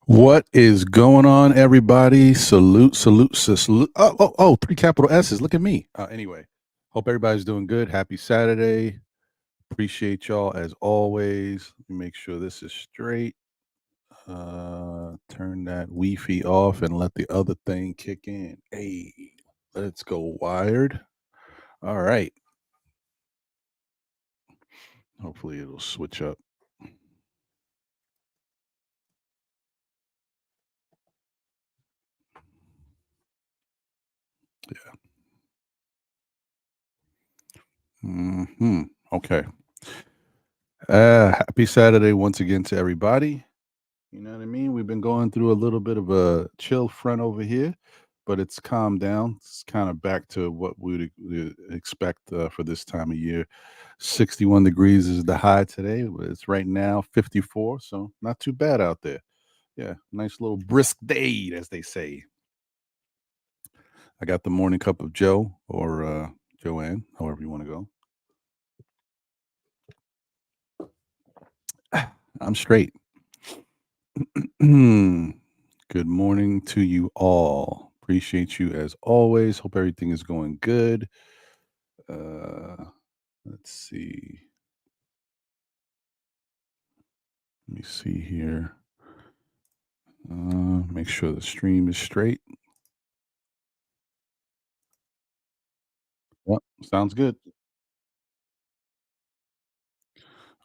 What is going on, everybody? Salute, salute, salute. Three capital S's. Look at me. Anyway, hope everybody's doing good. Happy Saturday. Appreciate y'all as always. Let me make sure this is straight. Turn that Wi-Fi off and let the other thing kick in. Hey, let's go wired. All right. Hopefully it'll switch up. Okay. Happy Saturday once again to everybody. You know what I mean? We've been going through a little bit of a chill front over here, but it's calmed down. It's kind of back to what we'd expect for this time of year. 61 degrees is the high today. But it's right now 54, so not too bad out there. Yeah, nice little brisk day, as they say. I got the morning cup of Joe or Joanne, however you want to go. I'm straight. Good morning to you all. Appreciate you as always. Hope everything is going good. Let's see. Let me see here. Make sure the stream is straight. Yep, sounds good.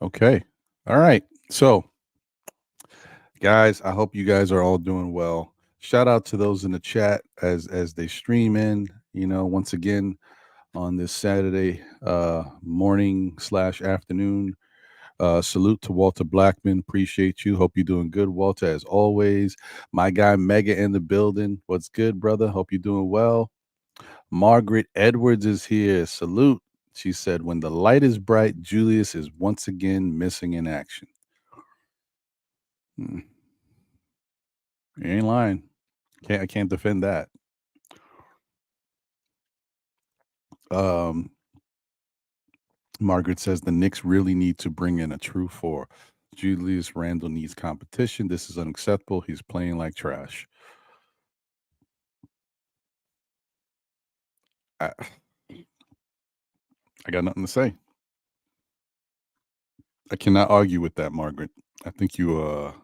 Okay. All right. So, guys, I hope you guys are all doing well. Shout out to those in the chat as they stream in. You know, once again on this Saturday morning / afternoon. Salute to Walter Blackman. Appreciate you. Hope you're doing good, Walter, as always. My guy Mega in the building. What's good, brother? Hope you're doing well. Margaret Edwards is here. Salute. She said, when the light is bright, Julius is once again missing in action. You ain't lying. I can't defend that. Margaret says the Knicks really need to bring in a true four. Julius Randle needs competition. This is unacceptable. He's playing like trash. I got nothing to say. I cannot argue with that, Margaret. I think you are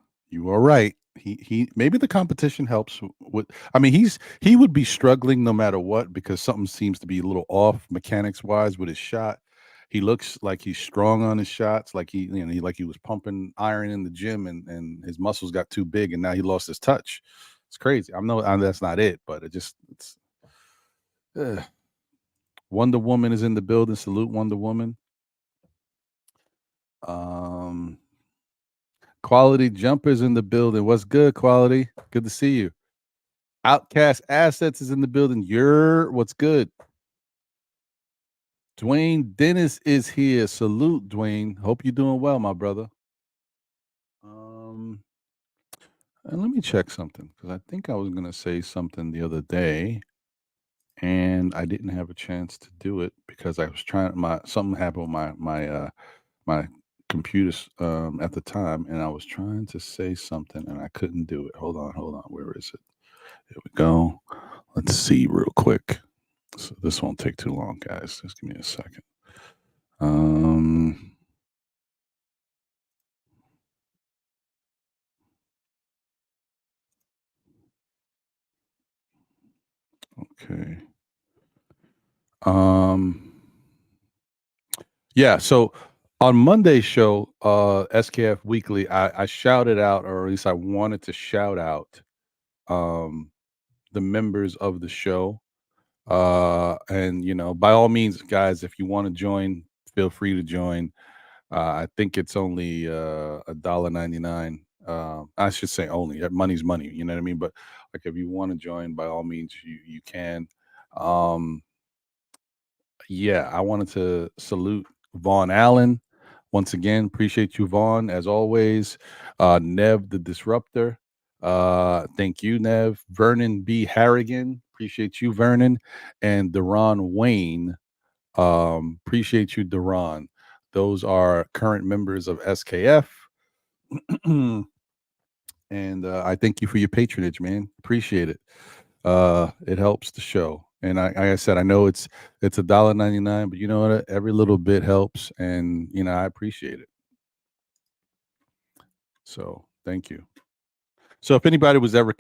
right. He maybe the competition helps with. I mean, he would be struggling no matter what because something seems to be a little off mechanics wise with his shot. He looks like he's strong on his shots, like he was pumping iron in the gym, and his muscles got too big, and now he lost his touch. It's crazy. I know that's not it, but it's. Wonder Woman is in the building. Salute Wonder Woman. Quality Jumpers in the building. What's good, Quality? Good to see you. Outcast Assets is in the building. What's good? Dwayne Dennis is here. Salute, Dwayne. Hope you're doing well, my brother. And let me check something because I think I was going to say something the other day, and I didn't have a chance to do it because I was trying. Something happened with my computers at the time, and I was trying to say something and I couldn't do it. Hold on. Where is it? Here we go. Let's see real quick. So this won't take too long, guys. Just give me a second. Okay. Yeah, so on Monday's show, SKF Weekly, I shouted out, or at least I wanted to shout out the members of the show. And by all means, guys, if you want to join, feel free to join. I think it's only $1.99. I should say only. Money's money. You know what I mean? But like, if you want to join, by all means, you can. Yeah, I wanted to salute Vaughn Allen once again. Appreciate you, Vaughn, as always. Nev the Disruptor. Thank you, Nev. Vernon B. Harrigan. Appreciate you, Vernon. And Deron Wayne. Appreciate you, Deron. Those are current members of SKF. And I thank you for your patronage, man. Appreciate it. It helps the show. And like I said, I know it's $1.99, but you know what? Every little bit helps, and I appreciate it. So thank you. So if anybody was ever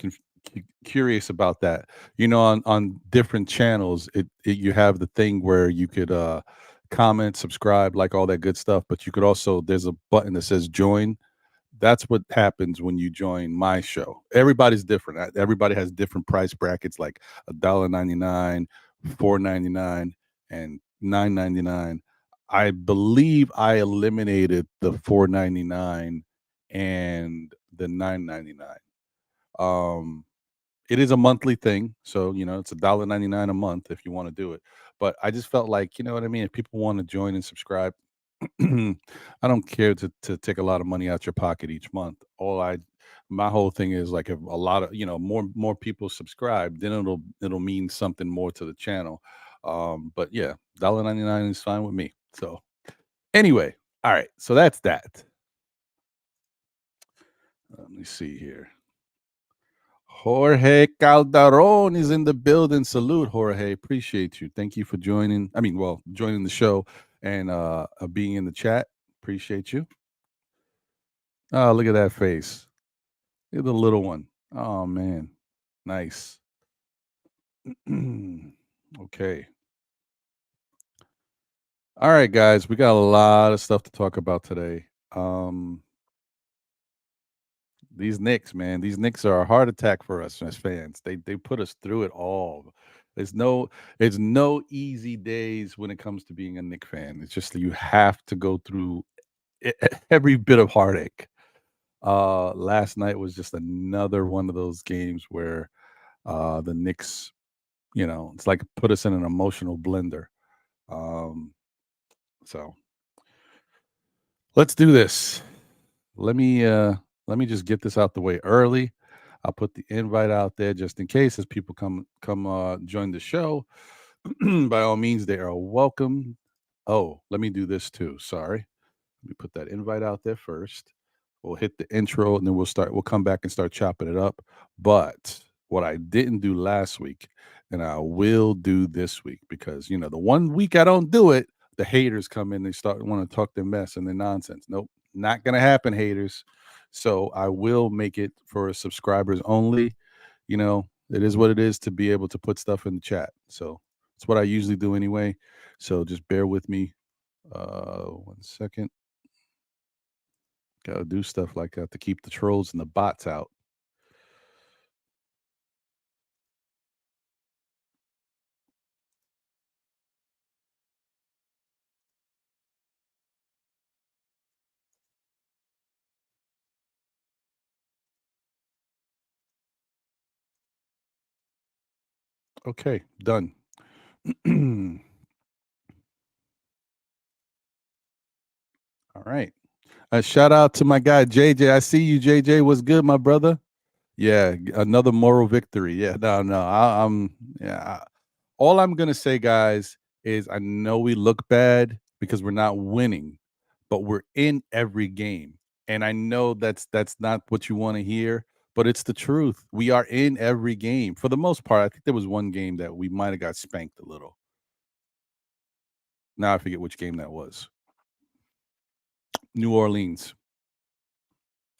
curious about that, on different channels, you have the thing where you could comment, subscribe, like all that good stuff, but you could also there's a button that says join. That's what happens when you join my show. Everybody's different. Everybody has different price brackets, like $1.99, $4.99, and $9.99. I believe I eliminated the $4.99 and the $9.99. Um, it is a monthly thing, so it's $1.99 a month if you want to do it. But I just felt like, you know what I mean. If people want to join and subscribe, I don't care to take a lot of money out your pocket each month. My whole thing is like if a lot of more people subscribe, then it'll mean something more to the channel. But yeah, $1.99 is fine with me. So anyway, all right. So that's that. Let me see here. Jorge Calderon is in the building. Salute, Jorge. Appreciate you. Thank you for joining. Joining the show and being in the chat. Appreciate you. Oh, look at that face. Look at the little one. Oh man. Nice. Okay. All right, guys. We got a lot of stuff to talk about today. These Knicks, man. These Knicks are a heart attack for us as fans. They put us through it all. There's no it's no easy days when it comes to being a Knicks fan. It's just you have to go through every bit of heartache. Last night was just another one of those games where the Knicks, it's like put us in an emotional blender. Um, so let's do this. Let me just get this out the way early. I'll put the invite out there just in case as people come join the show. By all means, they are welcome. Oh, let me do this too. Sorry. Let me put that invite out there first. We'll hit the intro and then we'll come back and start chopping it up. But what I didn't do last week, and I will do this week, because the one week I don't do it, the haters come in, they start want to talk their mess and their nonsense. Nope, not gonna happen, haters. So I will make it for subscribers only. It is what it is to be able to put stuff in the chat. So it's what I usually do anyway. So just bear with me. 1 second. Gotta do stuff like that to keep the trolls and the bots out. Okay, done. All right. A shout out to my guy JJ. I see you, JJ. What's good, my brother? Yeah, another moral victory. Yeah, no. I'm yeah. All I'm gonna say, guys, is I know we look bad because we're not winning, but we're in every game. And I know that's not what you want to hear, but it's the truth. We are in every game for the most part. I think there was one game that we might have got spanked a little. Now I forget which game that was. New Orleans.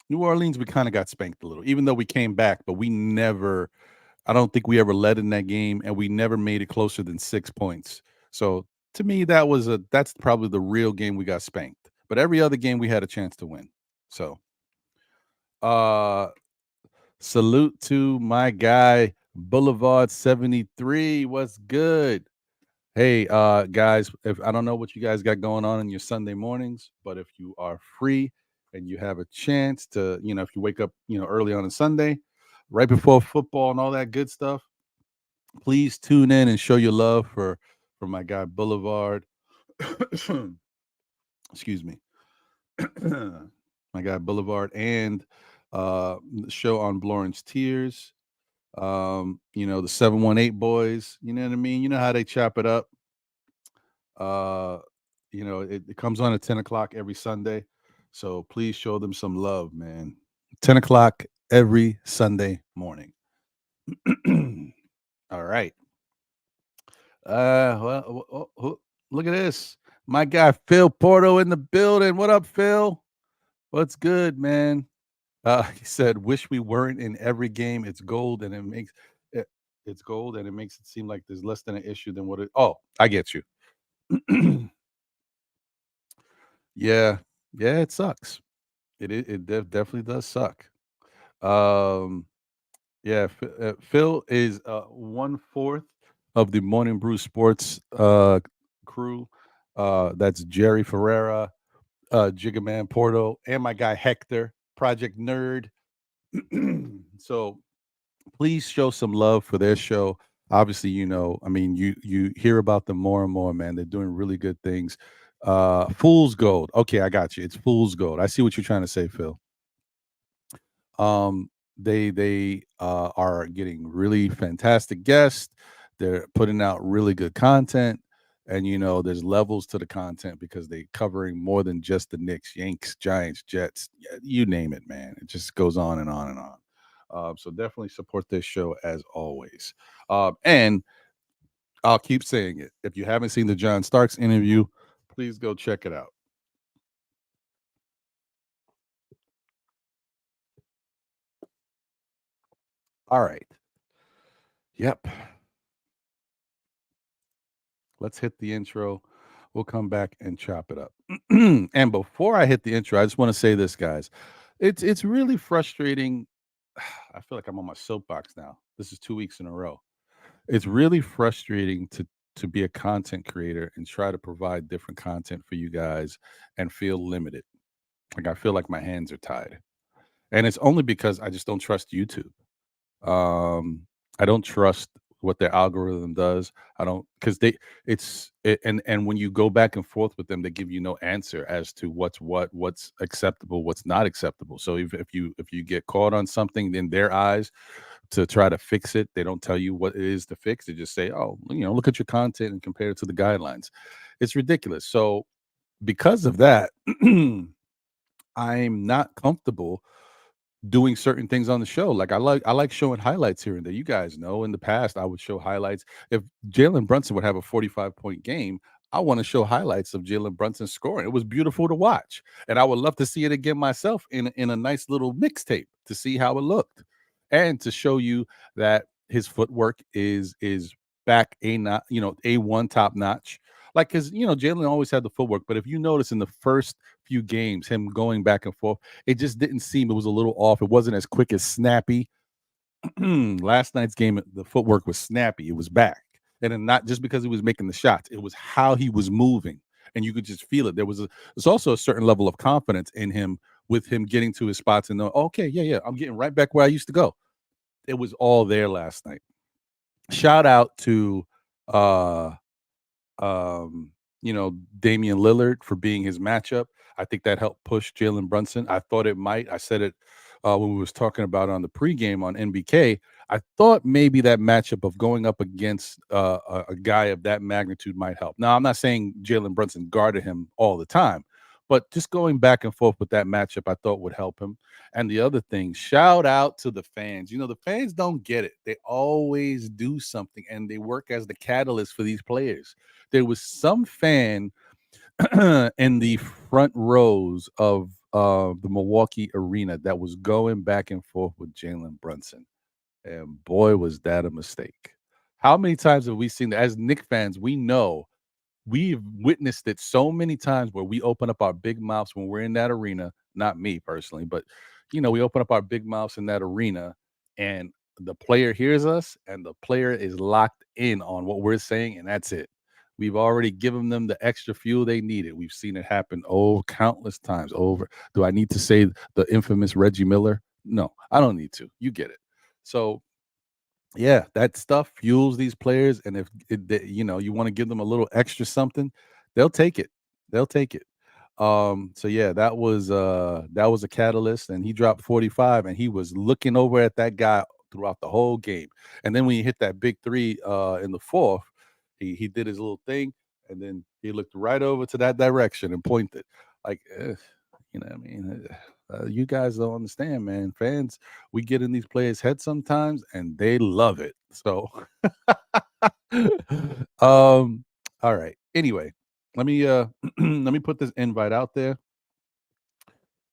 New Orleans, we kind of got spanked a little, even though we came back, but I don't think we ever led in that game, and we never made it closer than 6 points. So to me, that's probably the real game we got spanked. But every other game we had a chance to win. So uh salute to my guy Boulevard 73. What's good? Hey, guys, if I don't know what you guys got going on in your Sunday mornings, but if you are free and you have a chance to, if you wake up, early on a Sunday, right before football and all that good stuff, please tune in and show your love for my guy Boulevard. Excuse me. My guy Boulevard and the show on Blorange Tears. The 718 boys, you know what I mean? You know how they chop it up. Uh, it comes on at 10 o'clock every Sunday. So please show them some love, man. 10 o'clock every Sunday morning. All right. Look at this. My guy Phil Porto in the building. What up, Phil? What's good, man? He said, "Wish we weren't in every game. It's gold, and it, it's gold, and it makes it seem like there's less than an issue than what it." Oh, I get you. Yeah, yeah, it sucks. Definitely does suck. Um, yeah, Phil is 1/4 of the Morning Brew Sports crew. That's Jerry Ferreira, Jiggaman Porto, and my guy Hector, Project Nerd. So please show some love for their show. Obviously, I mean, you hear about them more and more, man. They're doing really good things. Fool's Gold. Okay, I got you. It's Fool's Gold. I see what you're trying to say, Phil. They are getting really fantastic guests. They're putting out really good content, and there's levels to the content because they covering more than just the Knicks, Yanks, Giants, Jets, you name it, man. It just goes on and on and on. So definitely support this show as always. And I'll keep saying it. If you haven't seen the John Starks interview, please go check it out. All right. Yep. Let's hit the intro. We'll come back and chop it up. And before I hit the intro, I just want to say this, guys. It's really frustrating. I feel like I'm on my soapbox now. This is 2 weeks in a row. It's really frustrating to be a content creator and try to provide different content for you guys and feel limited. Like I feel like my hands are tied. And it's only because I just don't trust YouTube. Um, I don't trust what their algorithm does. I don't because and when you go back and forth with them, they give you no answer as to what's acceptable, what's not acceptable. So if you get caught on something in their eyes to try to fix it, they don't tell you what it is to fix. They just say, "Oh, look at your content and compare it to the guidelines." It's ridiculous. So because of that, I'm not comfortable doing certain things on the show. Like I like showing highlights here and there. You guys know in the past I would show highlights. If Jalen Brunson would have a 45-point game, I want to show highlights of Jalen Brunson scoring. It was beautiful to watch. And I would love to see it again myself in a nice little mixtape to see how it looked. And to show you that his footwork is back A1 top notch. Like cuz Jalen always had the footwork, but if you notice in the first few games him going back and forth, it just didn't seem, it was a little off. It wasn't as quick as snappy. Last night's game, the footwork was snappy. It was back. And then not just because he was making the shots, it was how he was moving. And you could just feel it. There's also a certain level of confidence in him with him getting to his spots and knowing, okay, yeah, I'm getting right back where I used to go. It was all there last night. Shout out to uh um, Damian Lillard for being his matchup. I think that helped push Jalen Brunson. I thought it might. I said it when we was talking about on the pregame on NBK. I thought maybe that matchup of going up against a guy of that magnitude might help. Now, I'm not saying Jalen Brunson guarded him all the time, but just going back and forth with that matchup, I thought would help him. And the other thing, shout out to the fans. The fans don't get it. They always do something and they work as the catalyst for these players. There was some fan in the front rows of the Milwaukee arena that was going back and forth with Jalen Brunson. And boy, was that a mistake. How many times have we seen that? As Knicks fans, we know we've witnessed it so many times where we open up our big mouths when we're in that arena. Not me personally, but we open up our big mouths in that arena and the player hears us and the player is locked in on what we're saying, and that's it. We've already given them the extra fuel they needed. We've seen it happen countless times over. Do I need to say the infamous Reggie Miller? No, I don't need to. You get it. So yeah, that stuff fuels these players, and if you want to give them a little extra something, they'll take it. They'll take it. So yeah, that was a catalyst, and he dropped 45, and he was looking over at that guy throughout the whole game. And then when he hit that big three in the fourth, he did his little thing, and then he looked right over to that direction and pointed. Like, what I mean? You guys don't understand, man. Fans, we get in these players' heads sometimes, and they love it. So, all right. Anyway, let me let me put this invite out there.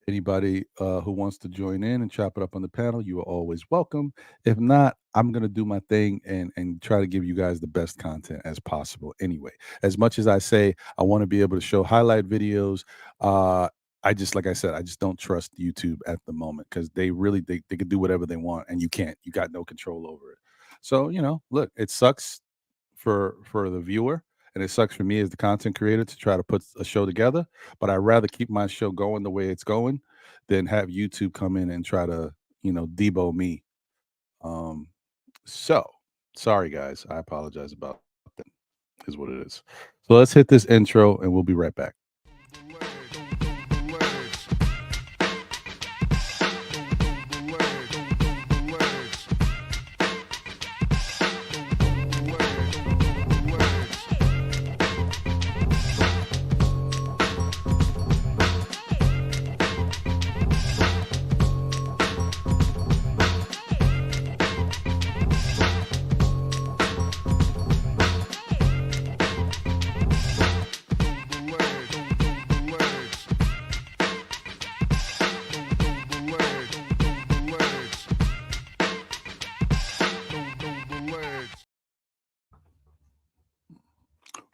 Anybody who wants to join in and chop it up on the panel, you are always welcome. If not, I'm gonna do my thing and try to give you guys the best content as possible. Anyway, as much as I say I want to be able to show highlight videos, I just like I said, I just don't trust YouTube at the moment because they could do whatever they want and you can't. You got no control over it. So look, it sucks for the viewer and it sucks for me as the content creator to try to put a show together, but I'd rather keep my show going the way it's going than have YouTube come in and try to debo me. um so sorry guys, I apologize about that, is what it is. So let's hit this intro and we'll be right back.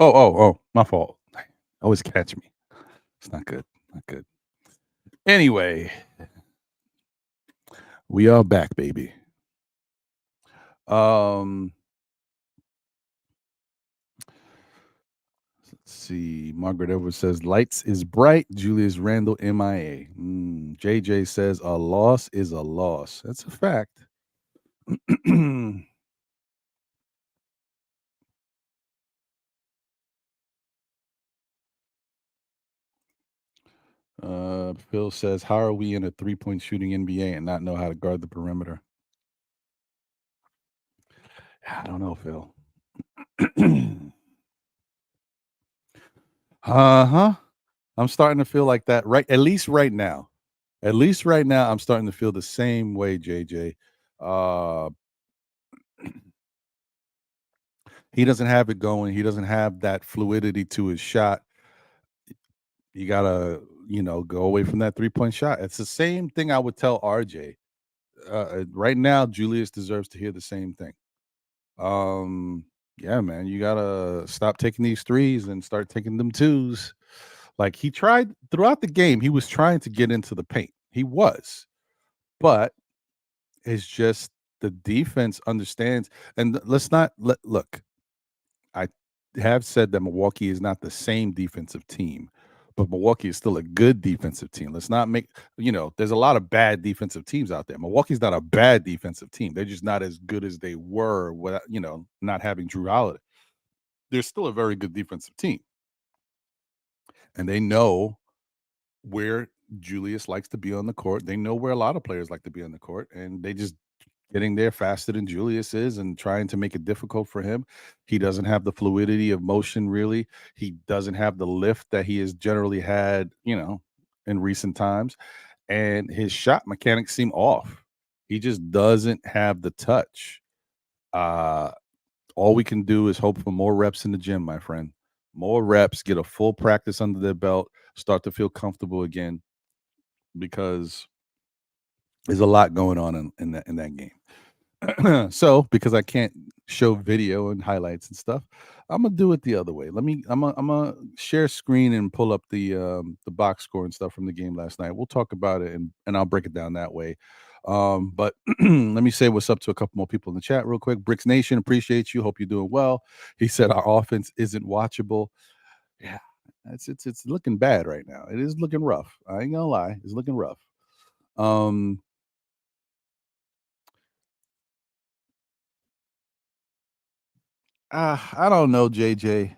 Oh, my fault. Always catch me. It's not good. Not good. Anyway, we are back, baby. Let's see. Margaret Edwards says lights is bright. Julius Randle MIA. JJ says a loss is a loss. That's a fact. Phil says, how are we in a 3-point shooting NBA and not know how to guard the perimeter? I don't know, Phil. Uh-huh. I'm starting to feel like that at least right now. At least right now, I'm starting to feel the same way, JJ. He doesn't have it going. He doesn't have that fluidity to his shot. You gotta, go away from that 3-point shot. It's the same thing I would tell RJ. Right now, Julius deserves to hear the same thing. Yeah, man, you gotta stop taking these threes and start taking them twos. Like he tried throughout the game, he was trying to get into the paint. He was, but it's just the defense understands. And let's not look. I have said that Milwaukee is not the same defensive team, but Milwaukee is still a good defensive team. Let's not make, there's a lot of bad defensive teams out there. Milwaukee's not a bad defensive team. They're just not as good as they were without, not having Drew Holiday. They're still a very good defensive team. And they know where Julius likes to be on the court. They know where a lot of players like to be on the court, and they just getting there faster than Julius is and trying to make it difficult for him. He doesn't have the fluidity of motion, really. He doesn't have the lift that he has generally had, in recent times. And his shot mechanics seem off. He just doesn't have the touch. All we can do is hope for more reps in the gym, my friend. More reps, get a full practice under their belt, start to feel comfortable again, because there's a lot going on in that game. So because I can't show video and highlights and stuff, I'm gonna do it the other way. I'm gonna share screen and pull up the box score and stuff from the game last night. We'll talk about it and I'll break it down that way. But let me say what's up to a couple more people in the chat real quick. Bricks Nation, appreciate you. Hope you're doing well. He said our offense isn't watchable. Yeah, it's looking bad right now. It is looking rough. I ain't gonna lie, it's looking rough. I don't know, JJ.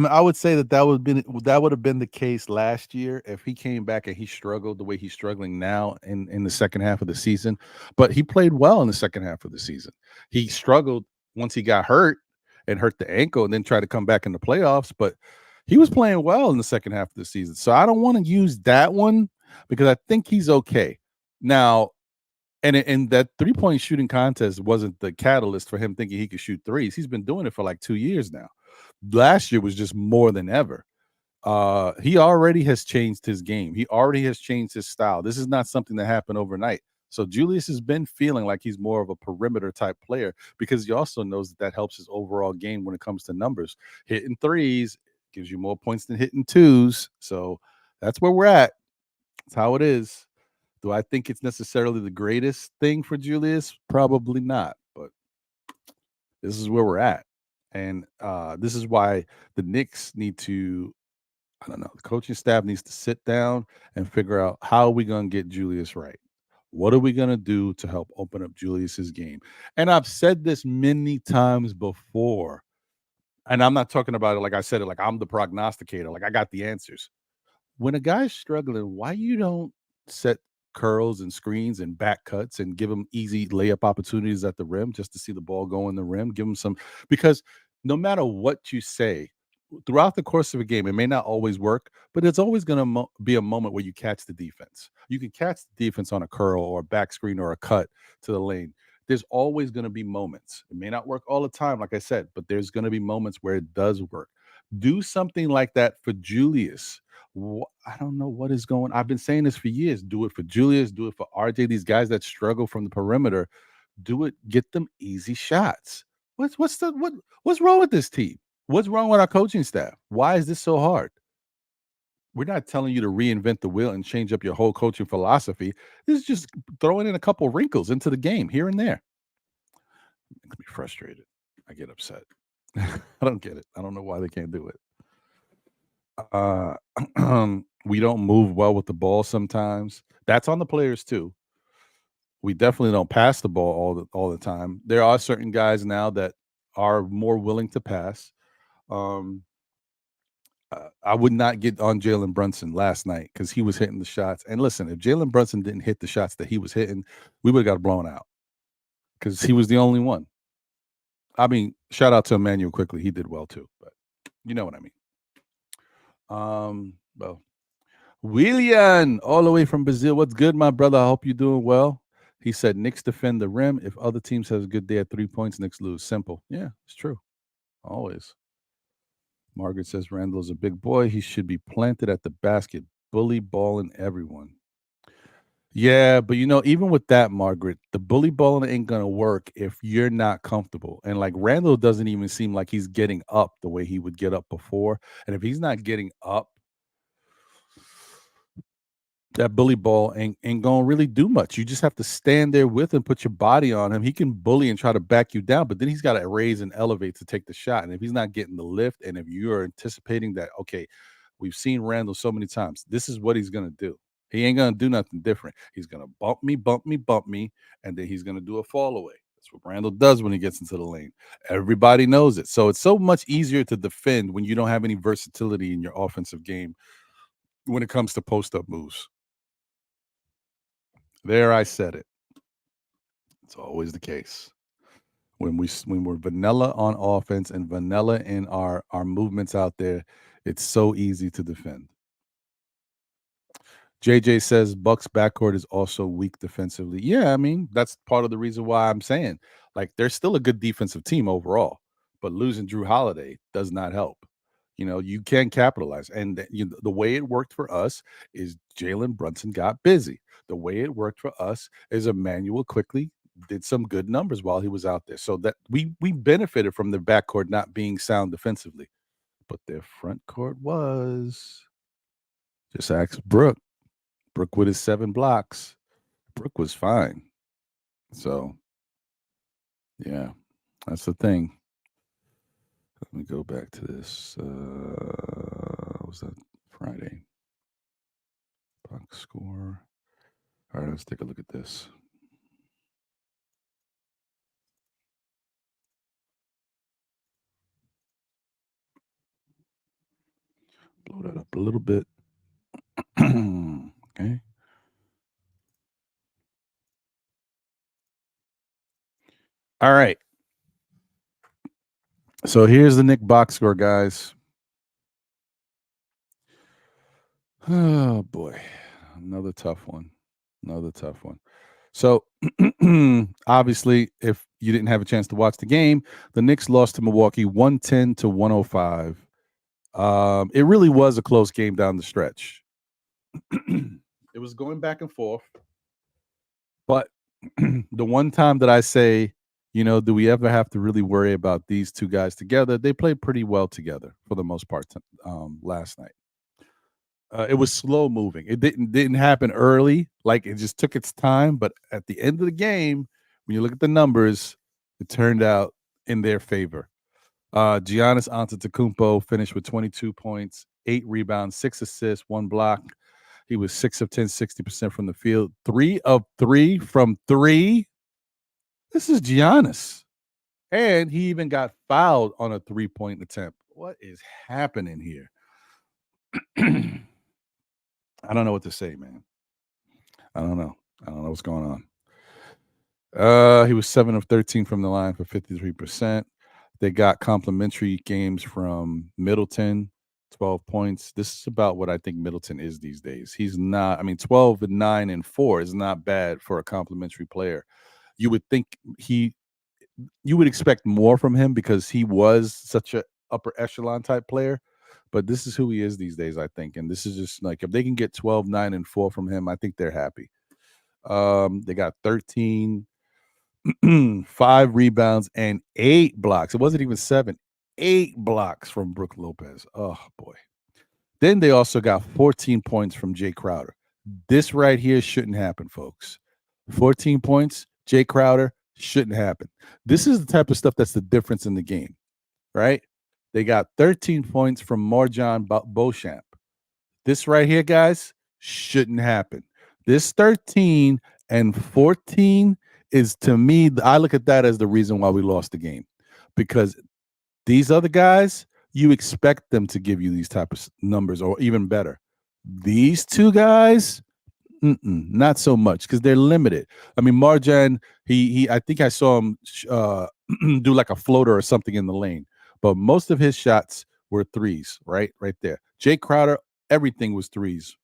I would say that would have been the case last year if he came back and he struggled the way he's struggling now in the second half of the season. But he played well in the second half of the season. He struggled once he got hurt and hurt the ankle and then tried to come back in the playoffs. But he was playing well in the second half of the season. So I don't want to use that one because I think he's okay. Now, and that 3-point shooting contest wasn't the catalyst for him thinking he could shoot threes. He's been doing it for like 2 years now. Last year was just more than ever. He already has changed his game. He already has changed his style. This is not something that happened overnight. So Julius has been feeling like he's more of a perimeter type player because he also knows that helps his overall game when it comes to numbers. Hitting threes gives you more points than hitting twos. So that's where we're at. That's how it is. Do I think it's necessarily the greatest thing for Julius? Probably not. But this is where we're at. And this is why the Knicks need to, I don't know, the coaching staff needs to sit down and figure out how are we going to get Julius right? What are we going to do to help open up Julius's game? And I've said this many times before. And I'm not talking about it like I said it, like I'm the prognosticator, like I got the answers. When a guy's struggling, why you don't set curls and screens and back cuts and give him easy layup opportunities at the rim just to see the ball go in the rim? Give him some, because no matter what you say, throughout the course of a game, it may not always work, but it's always going to be a moment where you catch the defense. You can catch the defense on a curl or a back screen or a cut to the lane. There's always going to be moments. It may not work all the time, like I said, but there's going to be moments where it does work. Do something like that for Julius. I don't know what is going. I've been saying this for years. Do it for Julius. Do it for RJ. These guys that struggle from the perimeter. Do it. Get them easy shots. What's wrong with this team? What's wrong with our coaching staff? Why is this so hard? We're not telling you to reinvent the wheel and change up your whole coaching philosophy. This is just throwing in a couple wrinkles into the game here and there. It makes me frustrated. I get upset. I don't get it. I don't know why they can't do it. We don't move well with the ball sometimes. That's on the players too. We definitely don't pass the ball all the time. There are certain guys now that are more willing to pass. I would not get on Jalen Brunson last night because he was hitting the shots. And listen, if Jalen Brunson didn't hit the shots that he was hitting, we would have got blown out because he was the only one. I mean, shout out to Immanuel Quickley. He did well too, but you know what I mean. Well, William, all the way from Brazil. What's good, my brother? I hope you're doing well. He said Knicks defend the rim. If other teams have a good day at 3 points, Knicks lose. Simple. Yeah, it's true. Always. Margaret says Randle's a big boy. He should be planted at the basket, bully balling everyone. Yeah, but even with that, Margaret, the bully balling ain't gonna work if you're not comfortable. And like Randle doesn't even seem like he's getting up the way he would get up before. And if he's not getting up, that bully ball ain't gonna really do much. You just have to stand there with him, put your body on him. He can bully and try to back you down, but then he's got to raise and elevate to take the shot. And if he's not getting the lift, and if you're anticipating that, okay, we've seen Randle so many times, this is what he's gonna do. He ain't gonna do nothing different. He's gonna bump me, and then he's gonna do a fall away. That's what Randle does when he gets into the lane. Everybody knows it. So it's so much easier to defend when you don't have any versatility in your offensive game when it comes to post-up moves. There, I said it. It's always the case. When we're vanilla on offense and vanilla in our movements out there, it's so easy to defend. JJ says Bucks backcourt is also weak defensively. Yeah, I mean, that's part of the reason why I'm saying, like, they're still a good defensive team overall, but losing Drew Holiday does not help. You can capitalize. And the way it worked for us is Jalen Brunson got busy. The way it worked for us is Immanuel Quickley did some good numbers while he was out there. So that we benefited from the backcourt not being sound defensively. But their front court was. Just ask Brooke. Brooke with his 7 blocks. Brooke was fine. So, yeah, that's the thing. Let me go back to this. Was that Friday? Box score. All right, let's take a look at this. Blow that up a little bit. Okay. All right. So here's the Knick box score, guys. Oh boy. Another tough one. Another tough one. So, obviously, if you didn't have a chance to watch the game, the Knicks lost to Milwaukee 110 to 105. It really was a close game down the stretch. It was going back and forth. But the one time that I say, do we ever have to really worry about these two guys together? They played pretty well together for the most part last night. It was slow moving. It didn't happen early. Like, it just took its time. But at the end of the game, when you look at the numbers, it turned out in their favor. Giannis Antetokounmpo finished with 22 points, 8 rebounds, 6 assists, 1 block. He was 6 of 10, 60% from the field, 3 of 3 from 3. This is Giannis. And he even got fouled on a 3-point attempt. What is happening here? I don't know what to say, man. I don't know what's going on. He was 7 of 13 from the line for 53%. They got complimentary games from Middleton, 12 points. This is about what I think Middleton is these days. He's not, 12 and 9 and 4 is not bad for a complimentary player. You would think you would expect more from him because he was such a upper echelon type player. But this is who he is these days, I think. And this is just like, if they can get 12, 9, and 4 from him, I think they're happy. They got 13, 5 rebounds, and 8 blocks. It wasn't even 7, 8 blocks from Brook Lopez. Oh, boy. Then they also got 14 points from Jay Crowder. This right here shouldn't happen, folks. 14 points, Jay Crowder, shouldn't happen. This is the type of stuff that's the difference in the game, right? They got 13 points from Marjan Beauchamp. This right here, guys, shouldn't happen. This 13 and 14 is, to me, I look at that as the reason why we lost the game. Because these other guys, you expect them to give you these type of numbers or even better. These two guys, not so much because they're limited. Marjan, I think I saw him do like a floater or something in the lane, but most of his shots were threes, right there. Jay Crowder, everything was threes,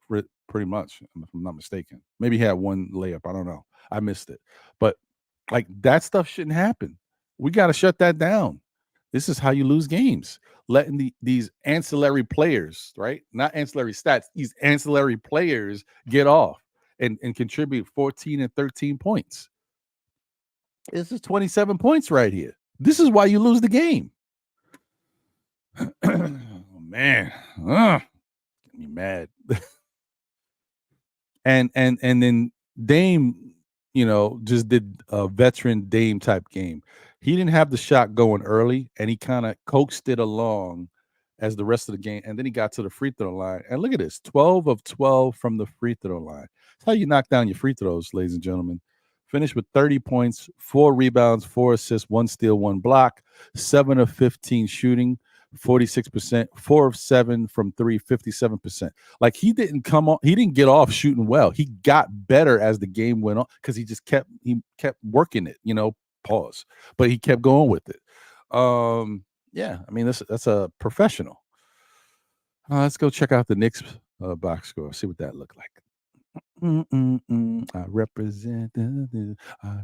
pretty much, if I'm not mistaken. Maybe he had one layup. I don't know. I missed it. But like, that stuff shouldn't happen. We got to shut that down. This is how you lose games. Letting these ancillary players, right? Not ancillary stats, these ancillary players get off and contribute 14 and 13 points. This is 27 points right here. This is why you lose the game. Oh, man. Get me mad. and then Dame, just did a veteran Dame type game. He didn't have the shot going early, and he kind of coaxed it along as the rest of the game. And then he got to the free throw line. And look at this, 12 of 12 from the free throw line. That's how you knock down your free throws, ladies and gentlemen. Finished with 30 points, 4 rebounds, 4 assists, 1 steal, 1 block, 7 of 15 shooting, 46%, 4 of 7 from 3, 57%. Like, he didn't get off shooting well. He got better as the game went on because he kept working it, pause. But he kept going with it. Yeah, that's a professional. Let's go check out the Knicks box score. See what that looked like. I represent I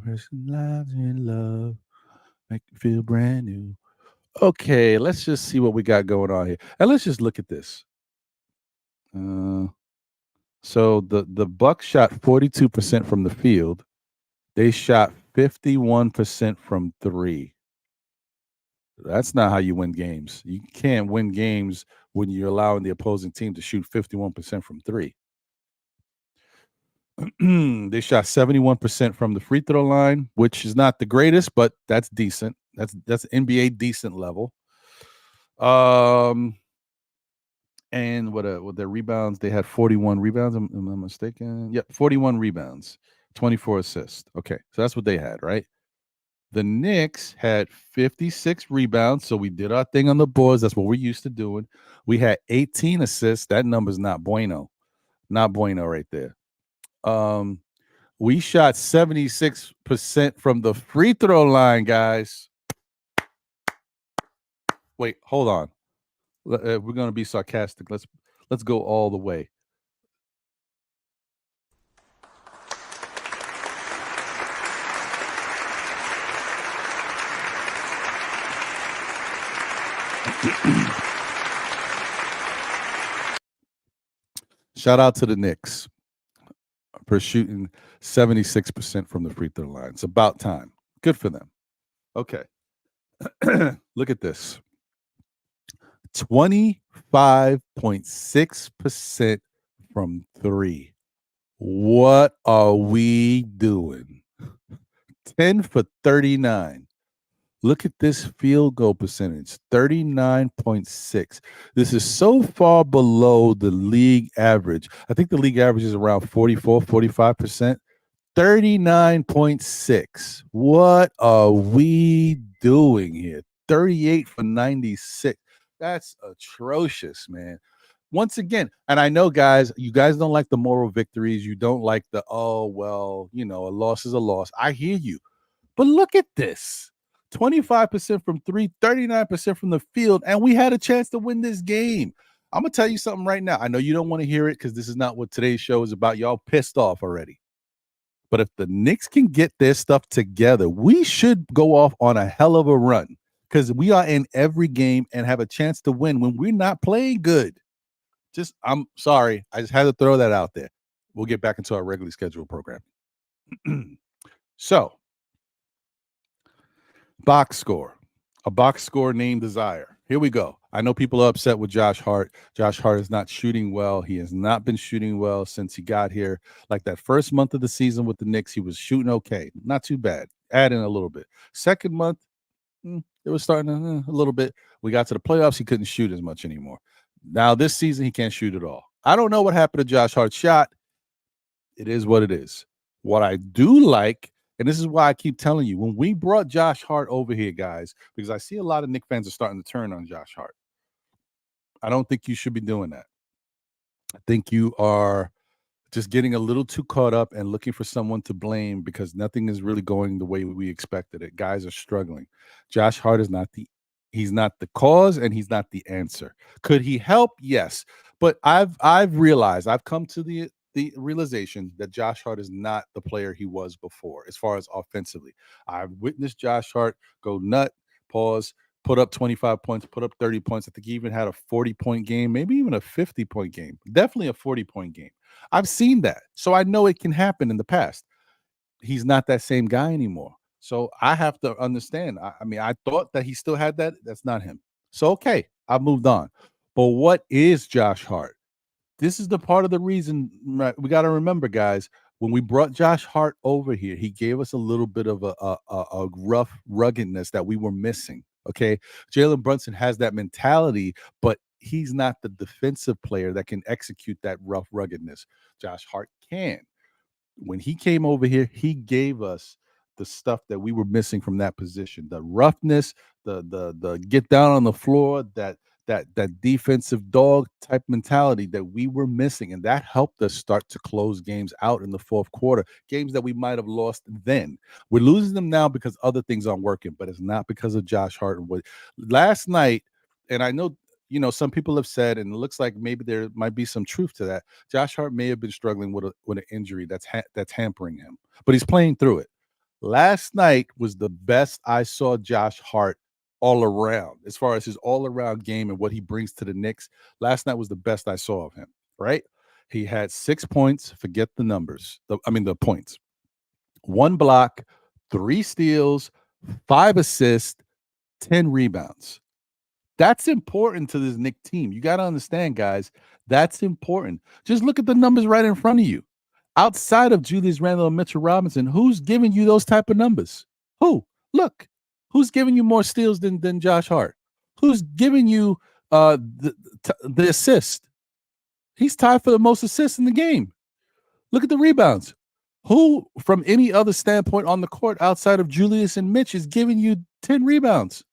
personalize in love, make you feel brand new. Okay, let's just see what we got going on here, and let's just look at this. So the Bucks shot 42% from the field. They shot 51% from 3. That's not how you win games. You can't win games when you're allowing the opposing team to shoot 51% from 3. They shot 71% from the free throw line, which is not the greatest, but that's decent. That's NBA decent level. And what their rebounds, they had 41 rebounds. Am I mistaken? Yep, 41 rebounds, 24 assists. Okay, so that's what they had, right? The Knicks had 56 rebounds, so we did our thing on the boards. That's what we're used to doing. We had 18 assists. That number's not bueno. Not bueno right there. We shot 76% from the free throw line, guys. Wait, hold on. We're going to be sarcastic. Let's go all the way. Shout out to the Knicks for shooting 76% from the free throw line. It's about time. Good for them. Okay. Look at this. 25.6% from three. What are we doing? 10 for 39. Look at this field goal percentage, 39.6. This is so far below the league average. I think the league average is around 44, 45%. 39.6. What are we doing here? 38 for 96. That's atrocious, man. Once again, and I know, guys, you guys don't like the moral victories. You don't like the, oh, well, a loss is a loss. I hear you. But look at this. 25% from three, 39% from the field, and we had a chance to win this game. I'm going to tell you something right now. I know you don't want to hear it because this is not what today's show is about. Y'all pissed off already. But if the Knicks can get their stuff together, we should go off on a hell of a run because we are in every game and have a chance to win when we're not playing good. I'm sorry. I just had to throw that out there. We'll get back into our regularly scheduled program. So, box score. A box score named Desire. Here we go. I know people are upset with Josh Hart. Josh Hart is not shooting well. He has not been shooting well since he got here. Like that first month of the season with the Knicks, he was shooting okay. Not too bad. Add in a little bit. Second month, it was starting a little bit. We got to the playoffs. He couldn't shoot as much anymore. Now this season, he can't shoot at all. I don't know what happened to Josh Hart's shot. It is what it is. What I do like, and this is why I keep telling you, when we brought Josh Hart over here, guys, because I see a lot of Knicks fans are starting to turn on Josh Hart. I don't think you should be doing that. I think you are just getting a little too caught up and looking for someone to blame because nothing is really going the way we expected it. Guys are struggling. Josh Hart is he's not the cause and he's not the answer. Could he help? Yes. But I've realized, I've come to the realization that Josh Hart is not the player he was before as far as offensively. I've witnessed Josh Hart go nut, pause, put up 25 points, put up 30 points. I think he even had a 40-point game, maybe even a 50-point game. Definitely a 40-point game. I've seen that. So I know it can happen in the past. He's not that same guy anymore. So I have to understand. I mean, I thought that he still had that. That's not him. So, okay, I've moved on. But what is Josh Hart? This is the part of the reason we got to remember, guys. When we brought Josh Hart over here, he gave us a little bit of a rough ruggedness that we were missing. Okay, Jalen Brunson has that mentality, but he's not the defensive player that can execute that rough ruggedness. Josh Hart can. When he came over here, he gave us the stuff that we were missing from that position: the roughness, the get down on the floor, that defensive dog type mentality that we were missing, and that helped us start to close games out in the fourth quarter. Games that we might have lost then. We're losing them now because other things aren't working, but it's not because of Josh Hart. Last night, and I know some people have said, and it looks like maybe there might be some truth to that. Josh Hart may have been struggling with an injury that's hampering him, but he's playing through it. Last night was the best I saw Josh Hart all around, as far as his all-around game and what he brings to the Knicks. Last night was the best I saw of him, right? He had 6 points, forget the numbers, the points. 1 block, 3 steals, 5 assists, 10 rebounds. That's important to this Knicks team. You got to understand, guys, that's important. Just look at the numbers right in front of you. Outside of Julius Randle and Mitchell Robinson, who's giving you those type of numbers? Who? Look. Who's giving you more steals than Josh Hart? Who's giving you the assist? He's tied for the most assists in the game. Look at the rebounds. Who, from any other standpoint on the court outside of Julius and Mitch, is giving you 10 rebounds?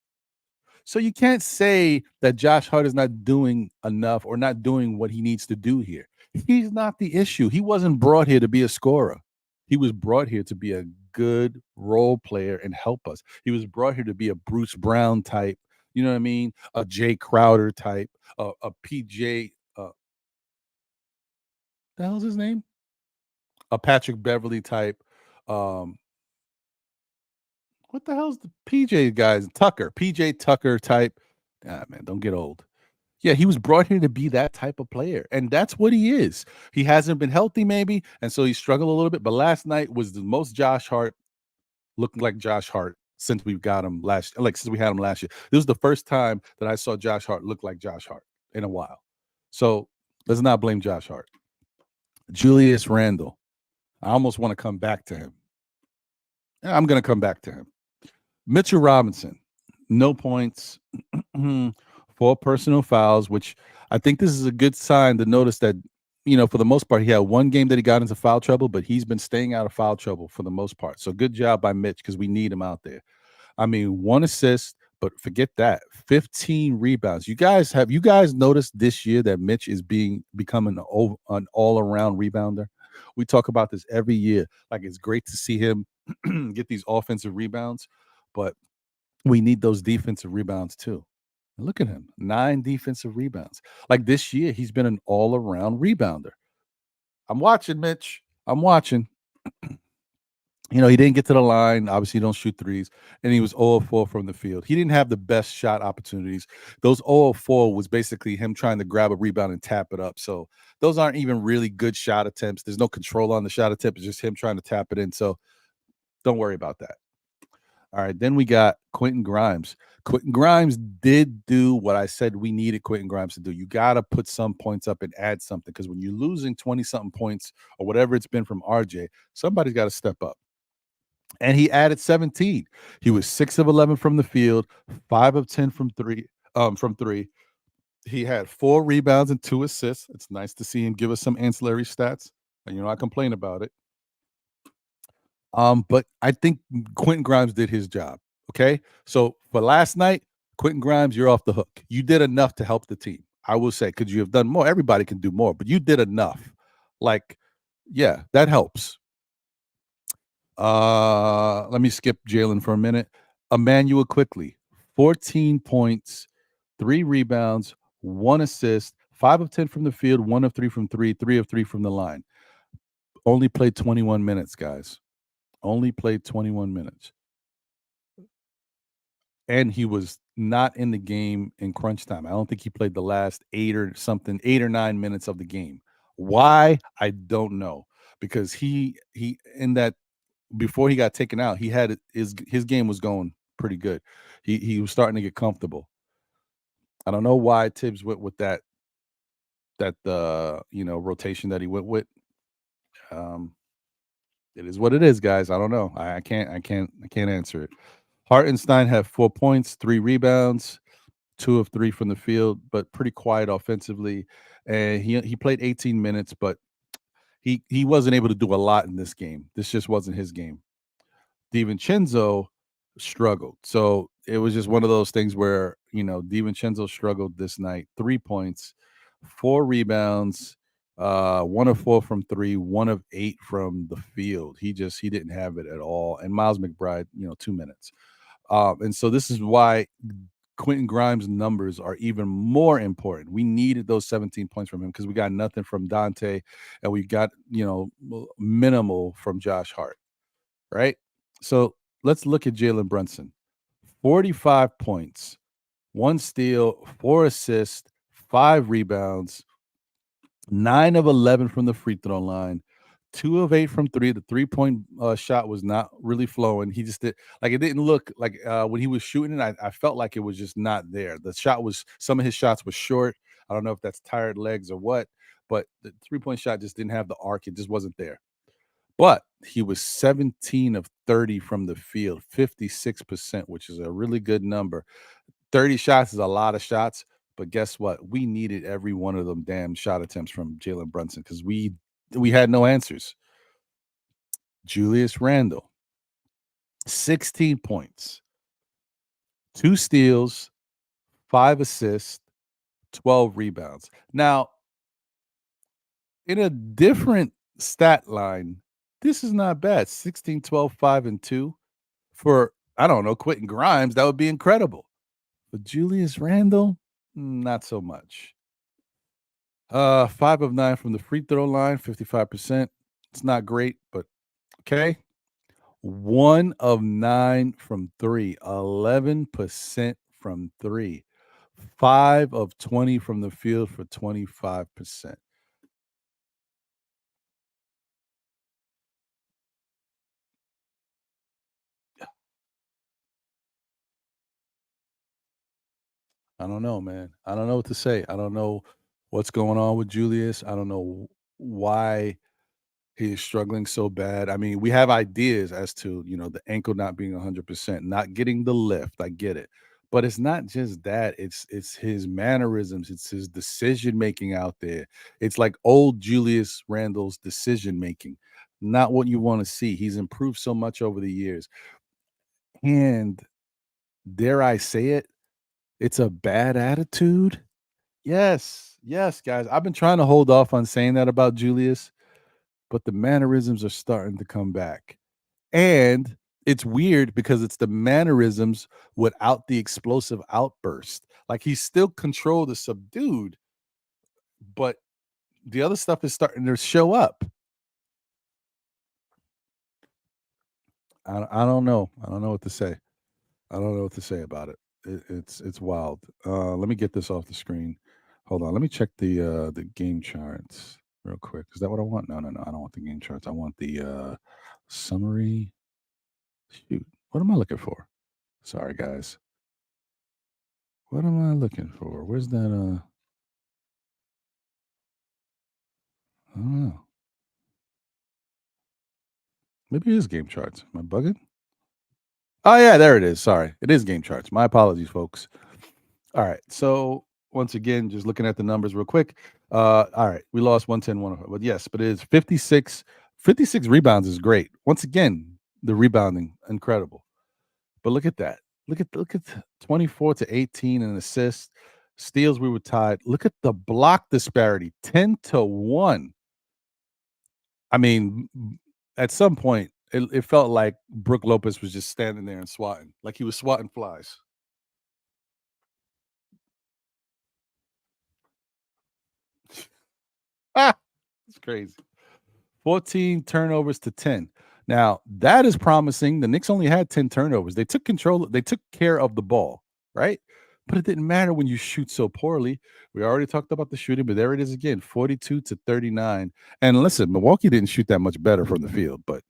So you can't say that Josh Hart is not doing enough or not doing what he needs to do here. He's not the issue. He wasn't brought here to be a scorer. He was brought here to be a good role player and help us. He was brought here to be a Bruce Brown type, you know what I mean? A Jay Crowder type, a PJ, the hell's his name? A Patrick Beverly type. What the hell's the PJ guys? PJ Tucker type. Ah, man, don't get old. Yeah, he was brought here to be that type of player, and that's what he is. He hasn't been healthy, maybe, and so he struggled a little bit. But last night was the most Josh Hart looking like Josh Hart since we've got him since we had him last year. This was the first time that I saw Josh Hart look like Josh Hart in a while. So let's not blame Josh Hart. Julius Randle. I almost want to come back to him. I'm going to come back to him. Mitchell Robinson, no points, 4 personal fouls, which I think this is a good sign to notice that, for the most part, he had one game that he got into foul trouble, but he's been staying out of foul trouble for the most part. So good job by Mitch because we need him out there. I mean, 1 assist, but forget that, 15 rebounds. You guys noticed this year that Mitch is becoming an all-around rebounder? We talk about this every year. Like, it's great to see him get these offensive rebounds, but we need those defensive rebounds too. Look at him, 9 defensive rebounds. Like this year, he's been an all-around rebounder. I'm watching, Mitch. I'm watching. He didn't get to the line. Obviously, he don't shoot threes, and he was 0 of 4 from the field. He didn't have the best shot opportunities. Those 0 of 4 was basically him trying to grab a rebound and tap it up. So those aren't even really good shot attempts. There's no control on the shot attempt. It's just him trying to tap it in. So don't worry about that. All right, then we got Quentin Grimes. Quentin Grimes did do what I said we needed Quentin Grimes to do. You got to put some points up and add something because when you're losing 20-something points or whatever it's been from RJ, somebody's got to step up. And he added 17. He was 6 of 11 from the field, 5 of 10 from three. He had 4 rebounds and 2 assists. It's nice to see him give us some ancillary stats. And I complain about it. But I think Quentin Grimes did his job. Okay. So for last night, Quentin Grimes, you're off the hook. You did enough to help the team. I will say, could you have done more? Everybody can do more, but you did enough. Like, yeah, that helps. Let me skip Jalen for a minute. Immanuel Quickley, 14 points, 3 rebounds, 1 assist, 5 of 10 from the field, 1 of 3 from 3, 3 of 3 from the line. Only played 21 minutes, guys. Only played 21 minutes. And he was not in the game in crunch time. I don't think he played the last 8 or 9 minutes of the game. Why? I don't know. Because he in that before he got taken out, he had his game was going pretty good. He was starting to get comfortable. I don't know why Tibbs went with that rotation that he went with. It is what it is, guys. I don't know. I can't answer it. Hartenstein had 4 points, 3 rebounds, 2 of 3 from the field, but pretty quiet offensively. And he played 18 minutes, but he wasn't able to do a lot in this game. This just wasn't his game. DiVincenzo struggled. So it was just one of those things where, DiVincenzo struggled this night. 3 points, 4 rebounds, 1 of 4 from 3, 1 of 8 from the field. He didn't have it at all. And Miles McBride, 2 minutes. And so this is why Quentin Grimes' numbers are even more important. We needed those 17 points from him because we got nothing from Dante, and we got, minimal from Josh Hart, right? So let's look at Jalen Brunson. 45 points, 1 steal, 4 assists, 5 rebounds, 9 of 11 from the free throw line, 2 of 8 from 3. The 3-point shot was not really flowing. He just it didn't look like when he was shooting it, I felt like it was just not there. Some of his shots were short. I don't know if that's tired legs or what, but the 3-point shot just didn't have the arc. It just wasn't there. But he was 17 of 30 from the field, 56%, which is a really good number. 30 shots is a lot of shots, but guess what? We needed every one of them damn shot attempts from Jalen Brunson because we had no answers. Julius Randle, 16 points, 2 steals, 5 assists, 12 rebounds. Now, in a different stat line, this is not bad. 16, 12, 5, and 2. For, I don't know, Quentin Grimes, that would be incredible. But Julius Randle, not so much. 5 of 9 from the free throw line, 55%. It's not great, but okay. 1 of 9 from 3, 11% from 3. 5 of 20 from the field for 25%. I don't know, man. I don't know what to say. I don't know what's going on with Julius. I don't know why he is struggling so bad. I mean, we have ideas as to, the ankle not being 100%, not getting the lift. I get it. But it's not just that. It's his mannerisms, it's his decision making out there. It's like old Julius Randle's decision making. Not what you want to see. He's improved so much over the years. And dare I say it, it's a bad attitude. Yes. Yes, guys. I've been trying to hold off on saying that about Julius, but the mannerisms are starting to come back. And it's weird because it's the mannerisms without the explosive outburst. Like he's still controlled and subdued, but the other stuff is starting to show up. I don't know. I don't know what to say. I don't know what to say about it. It's wild. Let me get this off the screen. Hold on. Let me check the game charts real quick. Is that what I want? No, no, no. I don't want the game charts. I want the summary. Shoot. What am I looking for? Sorry, guys. What am I looking for? Where's that? I don't know. Maybe it is game charts. Am I bugging? Oh yeah, there it is. Sorry, it is game charts. My apologies, folks. All right. So once again, just looking at the numbers real quick. All right, we lost 110, 105. But yes, but it is 56. 56 rebounds is great. Once again, the rebounding incredible. But look at that. Look at 24 to 18 and assists. Steals, we were tied. Look at the block disparity, 10 to 1. I mean, at some point, it felt like Brook Lopez was just standing there and swatting, like he was swatting flies. Ah, it's crazy. 14 turnovers to 10. Now, that is promising. The Knicks only had 10 turnovers. They took control, they took care of the ball, right? But it didn't matter when you shoot so poorly. We already talked about the shooting, but there it is again, 42 to 39. And listen, Milwaukee didn't shoot that much better from the field, but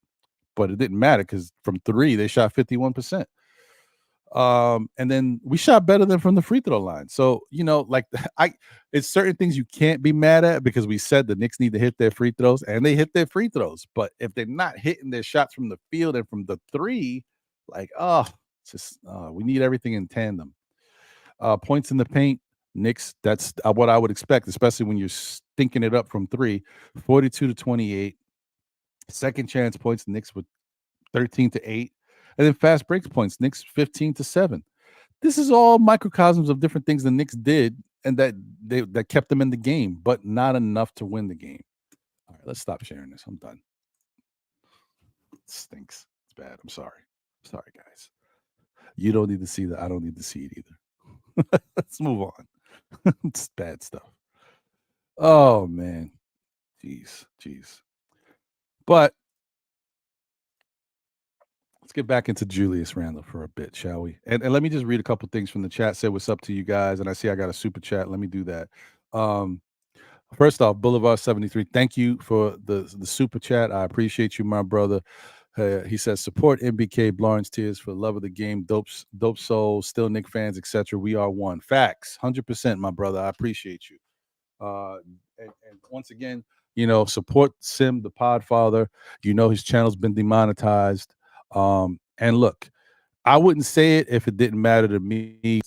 it didn't matter because from three, they shot 51%. And then we shot better than from the free throw line. So, like I it's certain things you can't be mad at because we said the Knicks need to hit their free throws and they hit their free throws. But if they're not hitting their shots from the field and from the three, like, it's just we need everything in tandem. Points in the paint, Knicks, that's what I would expect, especially when you're stinking it up from three, 42 to 28. Second chance points, Knicks with 13 to 8. And then fast breaks points, Knicks 15 to 7. This is all microcosms of different things the Knicks did and that kept them in the game, but not enough to win the game. All right, let's stop sharing this. I'm done. It stinks. It's bad. I'm sorry. Sorry, guys. You don't need to see that. I don't need to see it either. Let's move on. It's bad stuff. Oh man. Jeez. But let's get back into Julius Randle for a bit, shall we? And let me just read a couple things from the chat. Say what's up to you guys. And I see I got a super chat. Let me do that. First off, Boulevard 73, thank you for the super chat. I appreciate you, my brother. He says, support MBK, Blorange Tears for love of the game, dope soul, still Knick fans, etc. We are one. Facts, 100%, my brother. I appreciate you. And once again, support Sim, the Podfather. His channel's been demonetized. And look, I wouldn't say it if it didn't matter to me.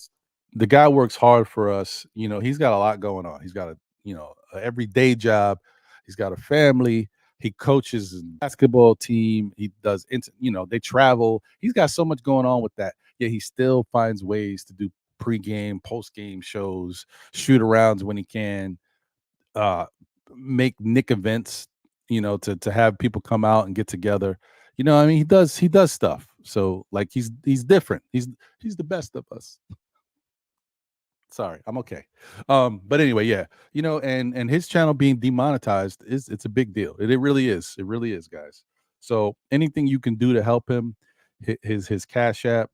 The guy works hard for us. He's got a lot going on. He's got a everyday job. He's got a family. He coaches a basketball team. He does, they travel. He's got so much going on with that. Yet he still finds ways to do pre-game, post-game shows, shoot arounds when he can, make Knick events, to have people come out and get together. I mean, he does stuff. So like he's different. He's the best of us. Sorry, I'm okay. But anyway, yeah, and his channel being demonetized it's a big deal. It really is. It really is, guys. So anything you can do to help him, his Cash App,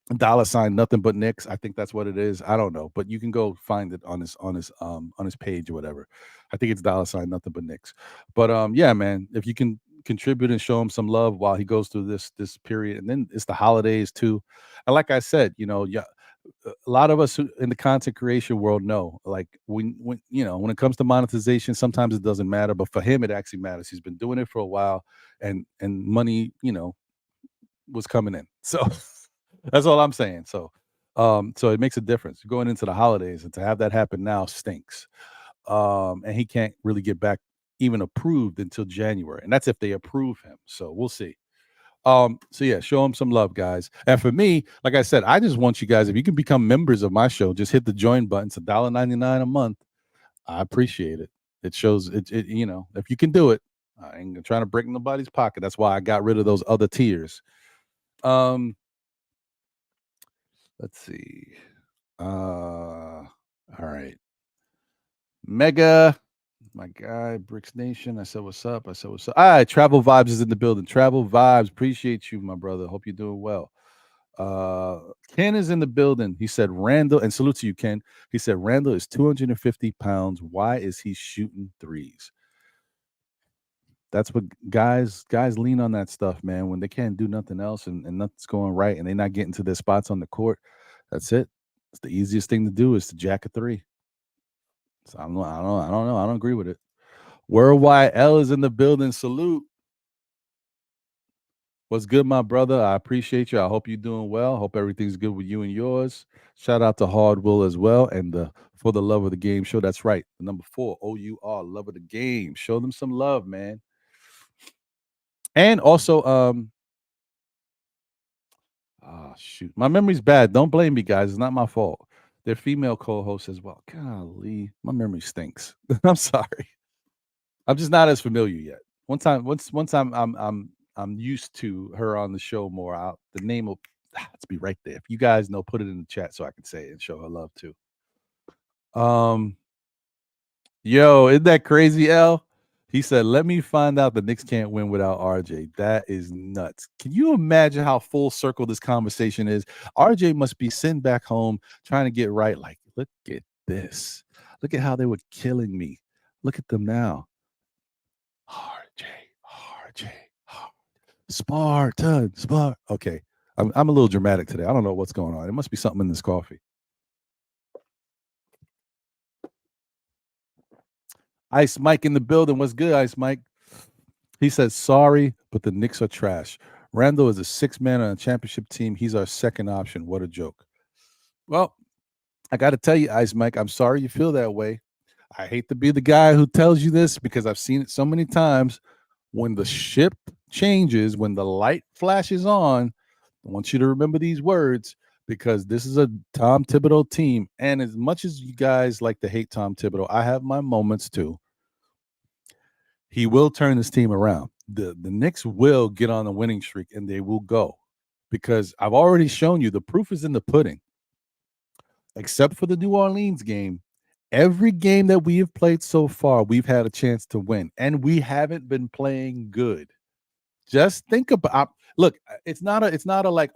$ nothing but Knicks. I think that's what it is. I don't know, but you can go find it on his page or whatever. I think it's $ nothing but Knicks. But yeah, man, if you can contribute and show him some love while he goes through this period, and then it's the holidays too. And like I said, yeah, a lot of us in the content creation world know, like when when it comes to monetization, sometimes it doesn't matter, but for him, it actually matters. He's been doing it for a while, and money, was coming in. So that's all I'm saying. So it makes a difference going into the holidays, and to have that happen now stinks. And he can't really get back even approved until January, and that's if they approve him. So we'll see. So yeah, show him some love, guys. And for me, like I said, I just want you guys, if you can become members of my show, just hit the join button. It's $1.99 a month. I appreciate it. It shows it, if you can do it. I ain't trying to break nobody's pocket. That's why I got rid of those other tiers. Let's see. All right. Mega, my guy, Bricks Nation. I said, what's up? All right, Travel Vibes is in the building. Travel Vibes, appreciate you, my brother. Hope you're doing well. Ken is in the building. He said, Randle, and salute to you, Ken. He said, Randle is 250 pounds. Why is he shooting threes? That's what guys lean on that stuff, man. When they can't do nothing else and nothing's going right and they're not getting to their spots on the court, that's it. It's the easiest thing to do is to jack a three. So I don't know. I don't agree with it. Worldwide L is in the building. Salute. What's good, my brother? I appreciate you. I hope you're doing well. Hope everything's good with you and yours. Shout out to Hard Will as well. And For the Love of the Game show. That's right. The number 4, OUR, Love of the Game. Show them some love, man. And also, shoot. My memory's bad. Don't blame me, guys. It's not my fault. They're female co-hosts as well. Golly, my memory stinks. I'm sorry. I'm just not as familiar yet. Once I'm used to her on the show more, the name will be right there. If you guys know, put it in the chat so I can say it and show her love too. Yo, isn't that crazy, L? He said, let me find out the Knicks can't win without RJ. That is nuts. Can you imagine how full circle this conversation is? RJ must be sitting back home trying to get right. Like, look at this. Look at how they were killing me. Look at them now. RJ. Spartan. Okay. I'm a little dramatic today. I don't know what's going on. It must be something in this coffee. Ice Mike in the building. What's good, Ice Mike? He says, sorry, but the Knicks are trash. Randle is a 6-man on a championship team. He's our second option. What a joke. Well, I got to tell you, Ice Mike, I'm sorry you feel that way. I hate to be the guy who tells you this because I've seen it so many times. When the ship changes, when the light flashes on, I want you to remember these words because this is a Tom Thibodeau team. And as much as you guys like to hate Tom Thibodeau, I have my moments too. He will turn this team around. The Knicks will get on a winning streak and they will go because I've already shown you the proof is in the pudding. Except for the New Orleans game, every game that we have played so far, we've had a chance to win, and we haven't been playing good. Just think about. Look, it's not a like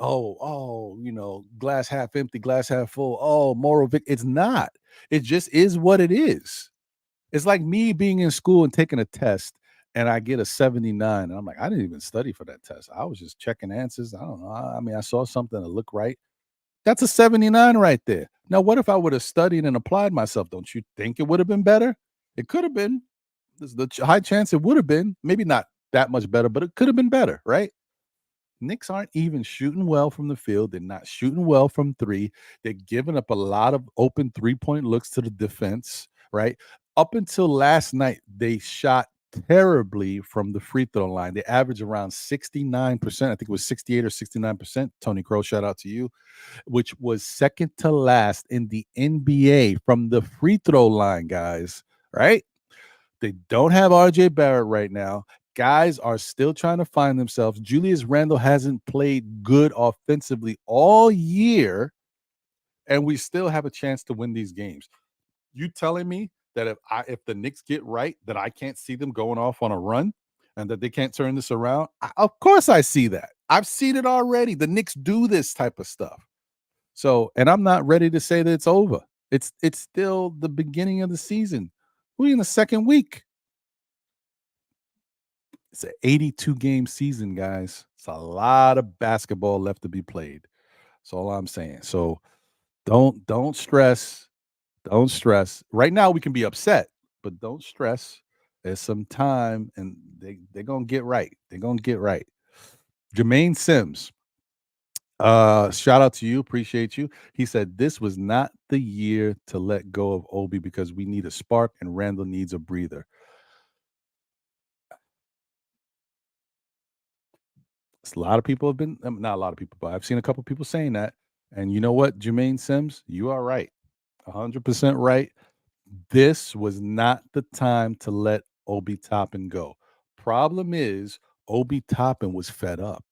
glass half empty, glass half full. Oh, moral victory. It's not. It just is what it is. It's like me being in school and taking a test, and I get a 79, and I'm like, I didn't even study for that test. I was just checking answers. I don't know. I mean, I saw something that looked right. That's a 79 right there. Now, what if I would have studied and applied myself? Don't you think it would have been better? It could have been. There's the high chance it would have been. Maybe not that much better, but it could have been better, right? Knicks aren't even shooting well from the field. They're not shooting well from three. They're giving up a lot of open three-point looks to the defense, right? Up until last night, they shot terribly from the free throw line. They averaged around 69%. I think it was 68 or 69%. Tony Crow, shout out to you, which was second to last in the NBA from the free throw line, guys, right? They don't have RJ Barrett right now. Guys are still trying to find themselves. Julius Randle hasn't played good offensively all year, and we still have a chance to win these games. You telling me that if the Knicks get right, that I can't see them going off on a run and that they can't turn this around? Of course I see that. I've seen it already. The Knicks do this type of stuff. So, and I'm not ready to say that it's over. It's still the beginning of the season. We're in the second week. It's an 82 game season, guys. It's a lot of basketball left to be played. That's all I'm saying. So don't stress. Don't stress. Right now we can be upset, but don't stress. There's some time and they're gonna get right. They're gonna get right. Jermaine Sims. Shout out to you. Appreciate you. He said this was not the year to let go of Obi because we need a spark and Randle needs a breather. A lot of people have been not a lot of people, but I've seen a couple people saying that. And you know what, Jermaine Sims, you are right. 100% right. This was not the time to let Obi Toppin go. Problem is, Obi Toppin was fed up.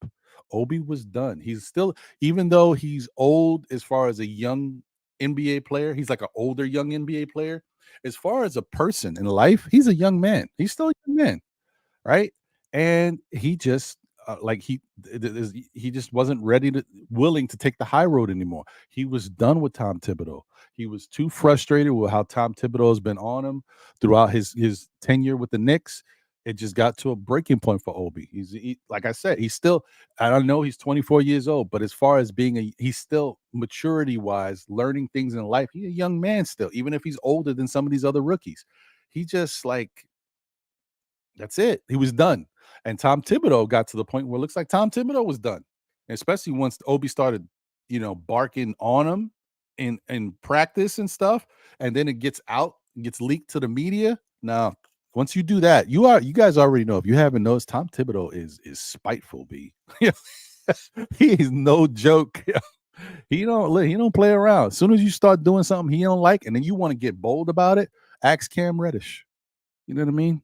Obi was done. He's still, even though he's old as far as a young NBA player, he's like an older young NBA player. As far as a person in life, he's a young man. He's still a young man, right? And he just like he just wasn't willing to take the high road anymore. He was done with Tom Thibodeau. He was too frustrated with how Tom Thibodeau has been on him throughout his tenure with the Knicks. It just got to a breaking point for Obi. Like I said, he's still, I don't know, he's 24 years old, but as far as he's still maturity wise, learning things in life, he's a young man still, even if he's older than some of these other rookies. He just like, that's it. He was done. And Tom Thibodeau got to the point where it looks like Tom Thibodeau was done, especially once Obi started, barking on him in practice and stuff. And then it gets leaked to the media. Now, once you do that, you guys already know. If you haven't noticed, Tom Thibodeau is spiteful, B. He is no joke. He don't play around. As soon as you start doing something he don't like, and then you want to get bold about it, ask Cam Reddish. You know what I mean?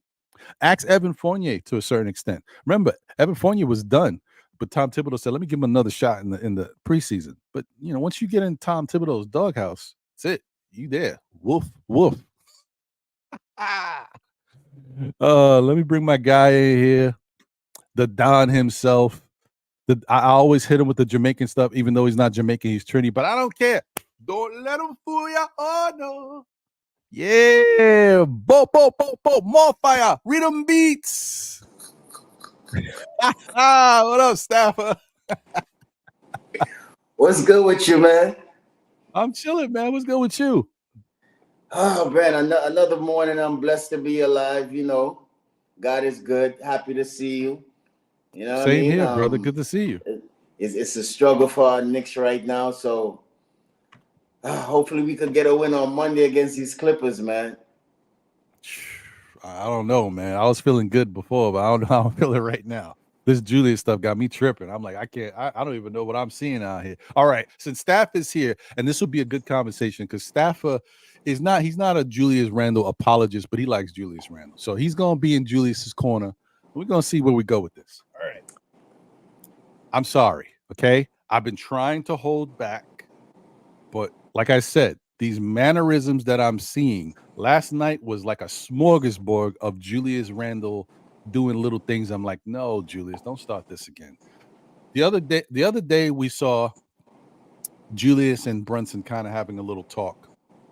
Ask Evan Fournier to a certain extent. Remember, Evan Fournier was done, but Tom Thibodeau said, "Let me give him another shot in the preseason." But once you get in Tom Thibodeau's doghouse, that's it. You there? Woof, woof. Let me bring my guy in here, the Don himself. I always hit him with the Jamaican stuff, even though he's not Jamaican, he's Trini. But I don't care. Don't let him fool ya. Oh no. Yeah, bo, more fire, rhythm beats. What up, Staffer? What's good with you, man? I'm chilling, man. What's good with you? Oh, man, another morning. I'm blessed to be alive. God is good. Happy to see you. You know what I Same mean? here, brother. Good to see you. It's a struggle for our Knicks right now. So hopefully we could get a win on Monday against these Clippers, man. I don't know, man. I was feeling good before, but I don't know how I'm feeling right now. This Julius stuff got me tripping. I'm like, I can't, I don't even know what I'm seeing out here. All right. Since Staff is here, and this will be a good conversation because Staffer he's not a Julius Randle apologist, but he likes Julius Randle. So he's going to be in Julius's corner. We're going to see where we go with this. All right. I'm sorry. Okay. I've been trying to hold back, but like I said, these mannerisms that I'm seeing last night was like a smorgasbord of Julius Randle doing little things. I'm like, no, Julius, don't start this again. The other day we saw Julius and Brunson kind of having a little talk.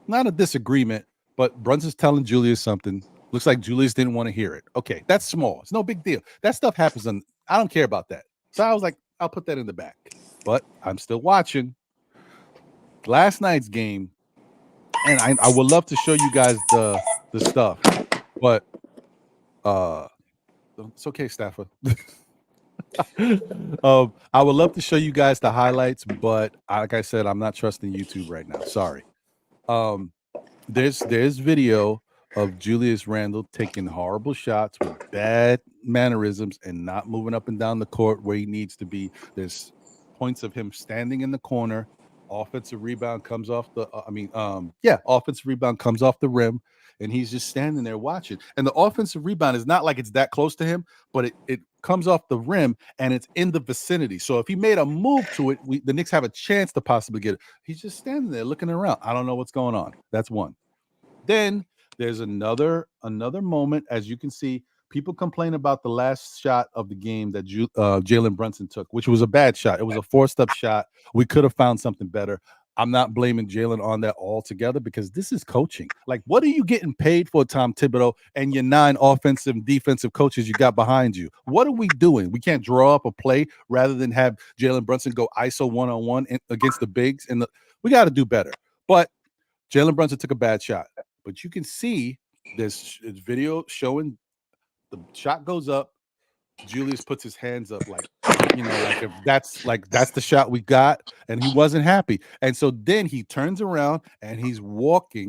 Not a disagreement, but Brunson's telling Julius something. Looks like Julius didn't want to hear it. Okay, that's small. It's no big deal. That stuff happens. I don't care about that. So I was like, I'll put that in the back. But I'm still watching last night's game, and I would love to show you guys the stuff, but it's okay, Stafford. I would love to show you guys the highlights, but like I said, I'm not trusting YouTube right now. Sorry. There's video of Julius Randle taking horrible shots with bad mannerisms and not moving up and down the court where he needs to be. There's points of him standing in the corner. Offensive rebound comes off the offensive rebound comes off the rim, and he's just standing there watching. And the offensive rebound is not like it's that close to him, but it comes off the rim and it's in the vicinity. So if he made a move to it, the Knicks have a chance to possibly get it. He's just standing there looking around. I don't know what's going on. That's one. Then there's another moment, as you can see. People complain about the last shot of the game that Jalen Brunson took, which was a bad shot. It was a 4-step shot. We could have found something better. I'm not blaming Jalen on that altogether because this is coaching. Like, what are you getting paid for, Tom Thibodeau, and your 9 offensive and defensive coaches you got behind you? What are we doing? We can't draw up a play rather than have Jalen Brunson go ISO one-on-one against the bigs. We got to do better. But Jalen Brunson took a bad shot. But you can see this video showing the shot goes up. Julius puts his hands up like, like if that's the shot we got, and he wasn't happy. And so then he turns around and he's walking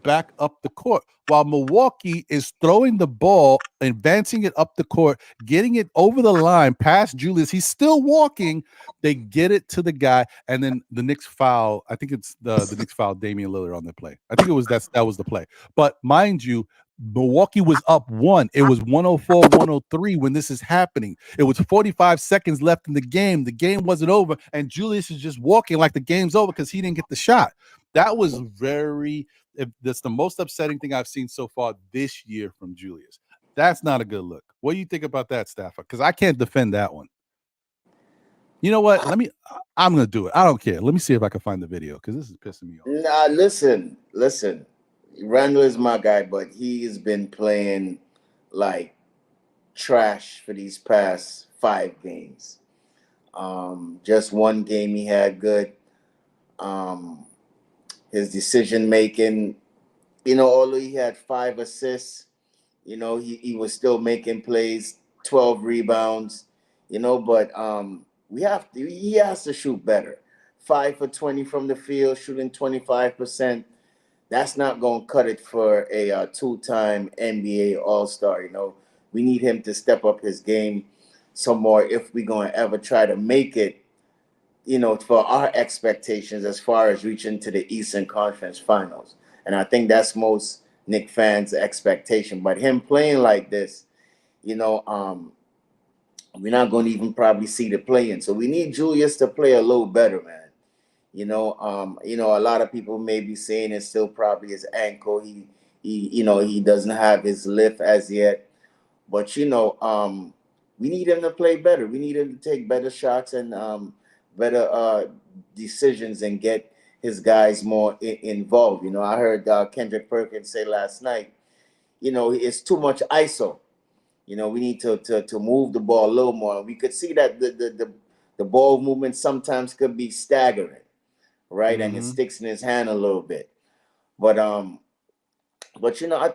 back up the court while Milwaukee is throwing the ball, advancing it up the court, getting it over the line past Julius. He's still walking. They get it to the guy, and then the Knicks foul. I think it's the Knicks foul Damian Lillard on the play. I think that was the play. But mind you, Milwaukee was up 1. It was 104-103 when this is happening. It was 45 seconds left in the game. The game wasn't over, and Julius is just walking like the game's over because he didn't get the shot. That was that's the most upsetting thing I've seen so far this year from Julius. That's not a good look. What do you think about that, Stafford? Because I can't defend that one. You know what? I'm going to do it. I don't care. Let me see if I can find the video because this is pissing me off. Nah, listen. Randle is my guy, but he has been playing like trash for these past 5 games. Just one game he had good. His decision making, although he had 5 assists, he was still making plays, 12 rebounds, but he has to shoot better. 5 for 20 from the field, shooting 25%. That's not going to cut it for a 2-time NBA All-Star. We need him to step up his game some more if we're going to ever try to make it, for our expectations as far as reaching to the Eastern Conference Finals. And I think that's most Knicks fans' expectation. But him playing like this, we're not going to even probably see the play-in. So we need Julius to play a little better, man. A lot of people may be saying it's still probably his ankle. He doesn't have his lift as yet. But, we need him to play better. We need him to take better shots and better decisions and get his guys more involved. I heard Kendrick Perkins say last night, it's too much ISO. We need to move the ball a little more. We could see that the ball movement sometimes could be staggering. Right, and it sticks in his hand a little bit, but I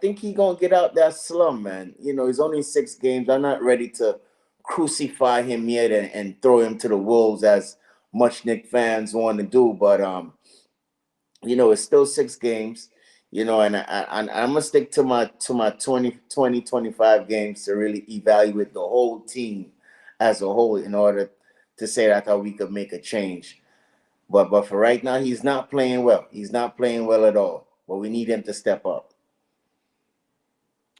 think he's gonna get out that slum, man. He's only 6 games. I'm not ready to crucify him yet and throw him to the wolves as much Knicks fans want to do. But it's still 6 games. And I'm gonna stick to my 25 games to really evaluate the whole team as a whole in order to say that we could make a change. But for right now, he's not playing well. He's not playing well at all. But we need him to step up.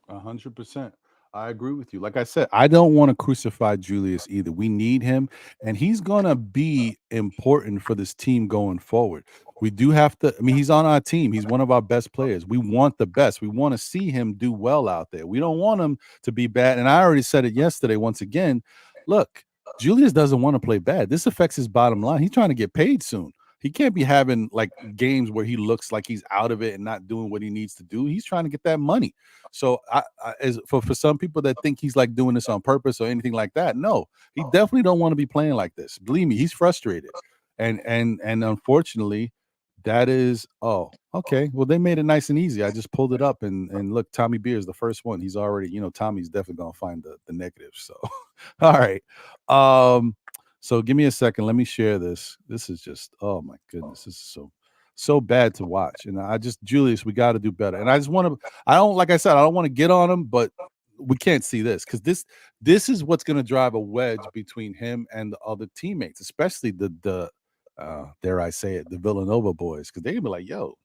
100%. I agree with you. Like I said, I don't want to crucify Julius either. We need him, and he's going to be important for this team going forward. We do have to, he's on our team. He's one of our best players. We want the best. We want to see him do well out there. We don't want him to be bad. And I already said it yesterday once again. Look, Julius doesn't want to play bad. This affects his bottom line. He's trying to get paid soon. He can't be having like games where he looks like he's out of it and not doing what he needs to do. He's trying to get that money. So for some people that think he's like doing this on purpose or anything like that, no, he definitely don't want to be playing like this. Believe me, he's frustrated. And unfortunately, that is, oh, okay. Well, they made it nice and easy. I just pulled it up and look, Tommy Beer is the first one. He's already, Tommy's definitely gonna find the negatives. So all right. So give me a second. Let me share this. This is just, oh my goodness, this is so bad to watch. And Julius, we got to do better. And I just want to, like I said, I don't want to get on him, but we can't see this because this is what's going to drive a wedge between him and the other teammates, especially the dare I say it, the Villanova boys, because they're gonna be like, yo,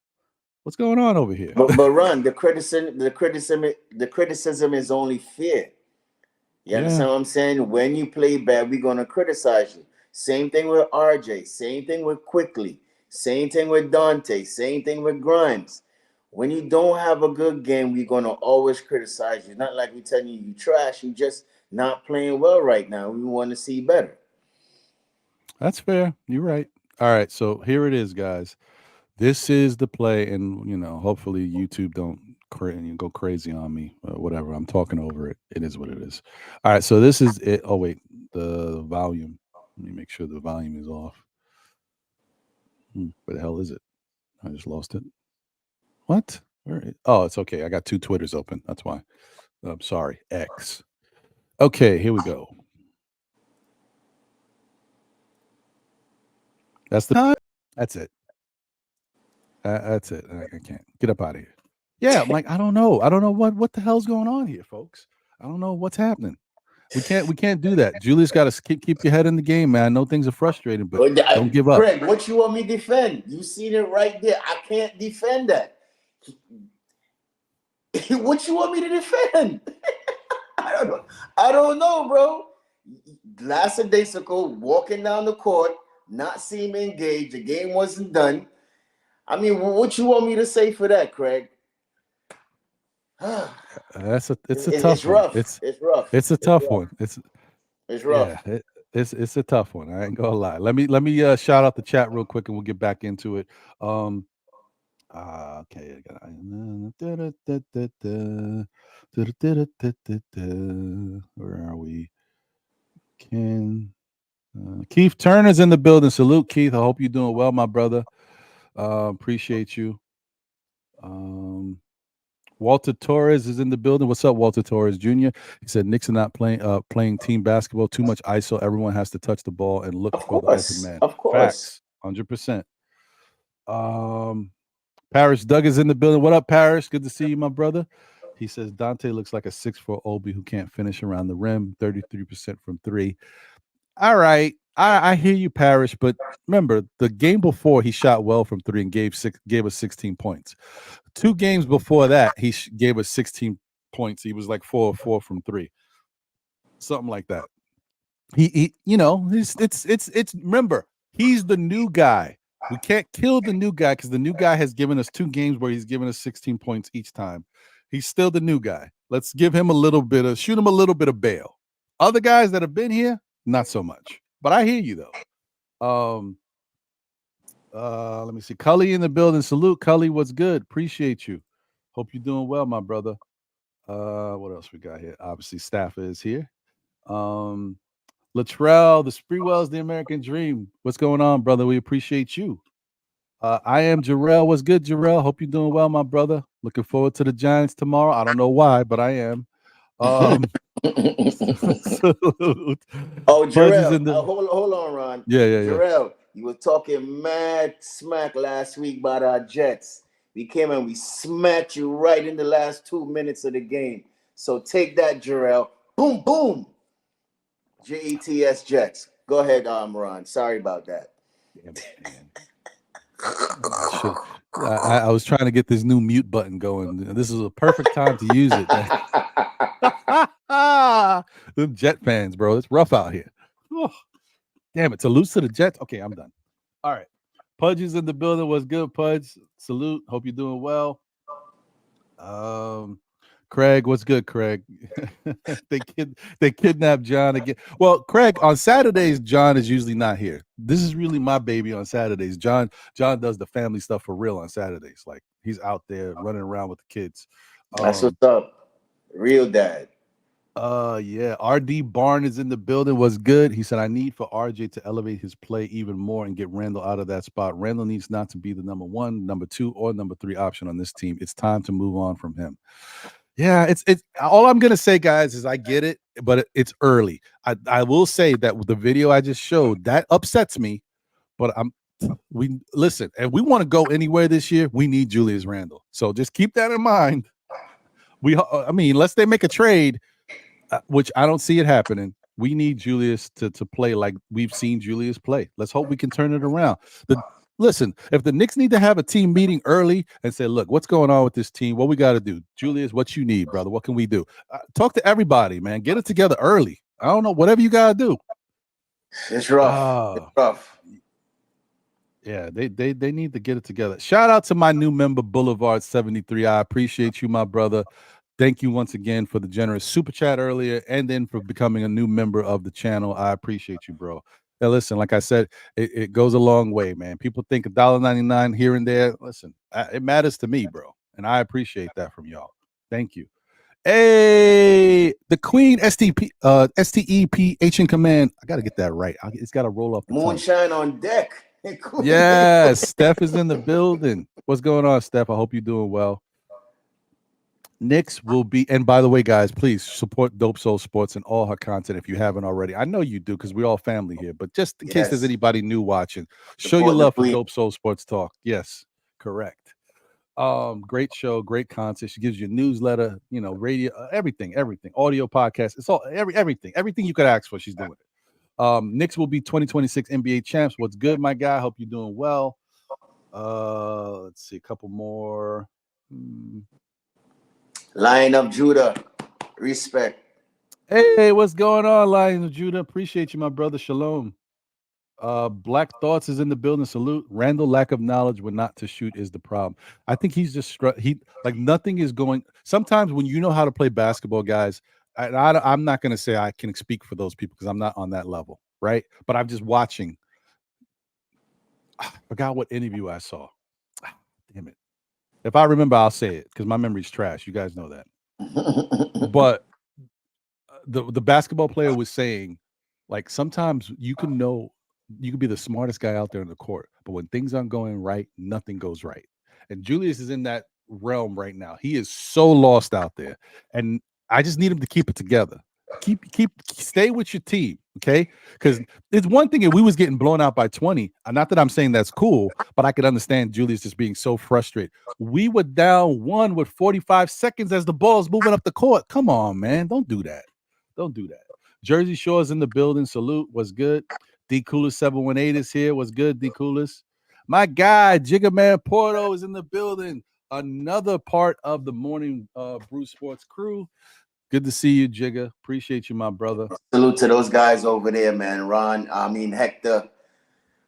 what's going on over here? But Ron, the criticism is only fair. You understand what I'm saying? When you play bad, we're gonna criticize you. Same thing with RJ, same thing with Quickley, same thing with Dante, same thing with Grimes. When you don't have a good game, we're gonna always criticize you. Not like we telling you trash, you just not playing well right now. We want to see better. That's fair. You're right. All right, so here it is, guys. This is the play, and hopefully YouTube don't go crazy on me. Whatever, I'm talking over it. It is what it is. All right, so this is it. Oh wait, the volume. Let me make sure the volume is off. Where the hell is it? I just lost it. What? Oh, it's okay. I got two Twitters open. That's why. I'm sorry. X. Okay, here we go. That's the time. That's it. That's it. I can't get up out of here. Yeah, I'm like, I don't know. I don't know what the hell's going on here, folks. I don't know what's happening. We can't do that. Julius got to keep your head in the game, man. I know things are frustrating, but don't give up. Craig, what you want me to defend? You seen it right there. I can't defend that. What you want me to defend? I don't know, bro. Last ago, walking down the court, not seem engaged. The game wasn't done. I mean, what you want me to say for that, Craig? It's a tough it's rough. one. It's rough. It's a tough one. It's rough. Yeah, it's a tough one. I ain't gonna lie. Let me shout out the chat real quick, and we'll get back into it. Okay. Where are we? Keith Turner's in the building. Salute, Keith. I hope you're doing well, my brother. Appreciate you. Walter Torres is in the building. What's up, Walter Torres Jr.? He said Knicks are not playing team basketball. Too much ISO. Everyone has to touch the ball and look for the open man. Of course. Facts. 100%. Parrish Doug is in the building. What up, Parrish? Good to see you, my brother. He says Dante looks like a 6'4" Obi who can't finish around the rim. 33% from three. All right. I hear you, Parrish, but remember the game before he shot well from three and gave us 16 points. 2 games before that, he gave us 16 points. He was like 4 of 4 from three, something like that. It's remember, he's the new guy. We can't kill the new guy because the new guy has given us 2 games where he's given us 16 points each time. He's still the new guy. Let's give him shoot him a little bit of bail. Other guys that have been here, not so much. But I hear you though. Let me see. Cully in the building. Salute, Cully. What's good? Appreciate you. Hope you're doing well, my brother. What else we got here? Obviously, Staffer is here. Latrell, the Spreewells, the American Dream. What's going on, brother? We appreciate you. I am Jarrell. What's good, Jarrell? Hope you're doing well, my brother. Looking forward to the Giants tomorrow. I don't know why, but I am. Oh, Jarrell, hold on, Ron. Yeah. Jarrell, you were talking mad smack last week about our Jets. We came and we smacked you right in the last 2 minutes of the game. So take that, Jarrell. Boom, boom. Jets Jets. Go ahead, Ron. Sorry about that. I was trying to get this new mute button going. This is a perfect time to use it. Them Jet fans, bro. It's rough out here. Oh, damn it. To lose to the Jets. Okay, I'm done. All right. Pudge is in the building. What's good, Pudge? Salute. Hope you're doing well. Craig, what's good, Craig? they kidnapped John again. Well, Craig, on Saturdays, John is usually not here. This is really my baby on Saturdays. John does the family stuff for real on Saturdays. Like he's out there running around with the kids. That's what's up. Real dad. Yeah. RD Barn is in the building. What's good? He said, I need for RJ to elevate his play even more and get Randle out of that spot. Randle needs not to be the number 1, number 2, or number 3 option on this team. It's time to move on from him. Yeah, it's all I'm gonna say, guys, is I get it, but it's early. I will say that with the video I just showed, that upsets me, but we listen, and we want to go anywhere this year, we need Julius Randle. So just keep that in mind. Unless they make a trade, which I don't see it happening, we need Julius to play like we've seen Julius play. Let's hope we can turn it around. Listen, if the Knicks need to have a team meeting early and say, look, what's going on with this team? What we got to do? Julius, what you need, brother? What can we do? Talk to everybody, man. Get it together early. I don't know. Whatever you got to do. It's rough. It's rough. Yeah, they need to get it together. Shout out to my new member, Boulevard 73. I appreciate you, my brother. Thank you once again for the generous super chat earlier and then for becoming a new member of the channel. I appreciate you, bro. And listen, like I said, it goes a long way, man. People think $1.99 here and there. Listen, it matters to me, bro, and I appreciate that from y'all. Thank you. Hey, the Queen STEPH in command. I got to get that right. It's got to roll off the tongue. Moonshine on deck. Yes, Steph is in the building. What's going on, Steph? I hope you're doing well. Knicks will be, and by the way, guys, please support Dope Soul Sports and all her content if you haven't already. I know you do because we're all family here, but just in case there's anybody new watching, show your love for Dope Soul Sports Talk. Yes, correct. Great show, great content. She gives you a newsletter, you know, radio, everything, audio podcast. It's all everything you could ask for. She's doing it. Knicks will be 2026 NBA champs. What's good, my guy? Hope you're doing well. Let's see, a couple more. Lion of Judah, respect. Hey, what's going on, Lion of Judah? Appreciate you, my brother. Shalom. Black Thoughts is in the building. Salute. Randle, lack of knowledge when not to shoot is the problem. I think he's just like nothing is going. Sometimes when you know how to play basketball, guys, I'm not going to say I can speak for those people because I'm not on that level, right? But I'm just watching. I forgot what interview I saw. Damn it. If I remember, I'll say it because my memory's trash. You guys know that. But the basketball player was saying, like, sometimes you can be the smartest guy out there in the court, but when things aren't going right, nothing goes right. And Julius is in that realm right now. He is so lost out there, and I just need him to keep it together. Stay with your team, okay? Because it's one thing if we was getting blown out by 20. Not that I'm saying that's cool, but I could understand Julius just being so frustrated. We were down 1 with 45 seconds as the ball's moving up the court. Come on, man. Don't do that. Don't do that. Jersey Shore's in the building. Salute. What's good? D Coolis 718 is here. What's good, D Coolis? My guy, Jigga Man Porto is in the building. Another part of the Morning Brew Sports crew. Good to see you, Jigga. Appreciate you, my brother. Salute to those guys over there, man. Hector,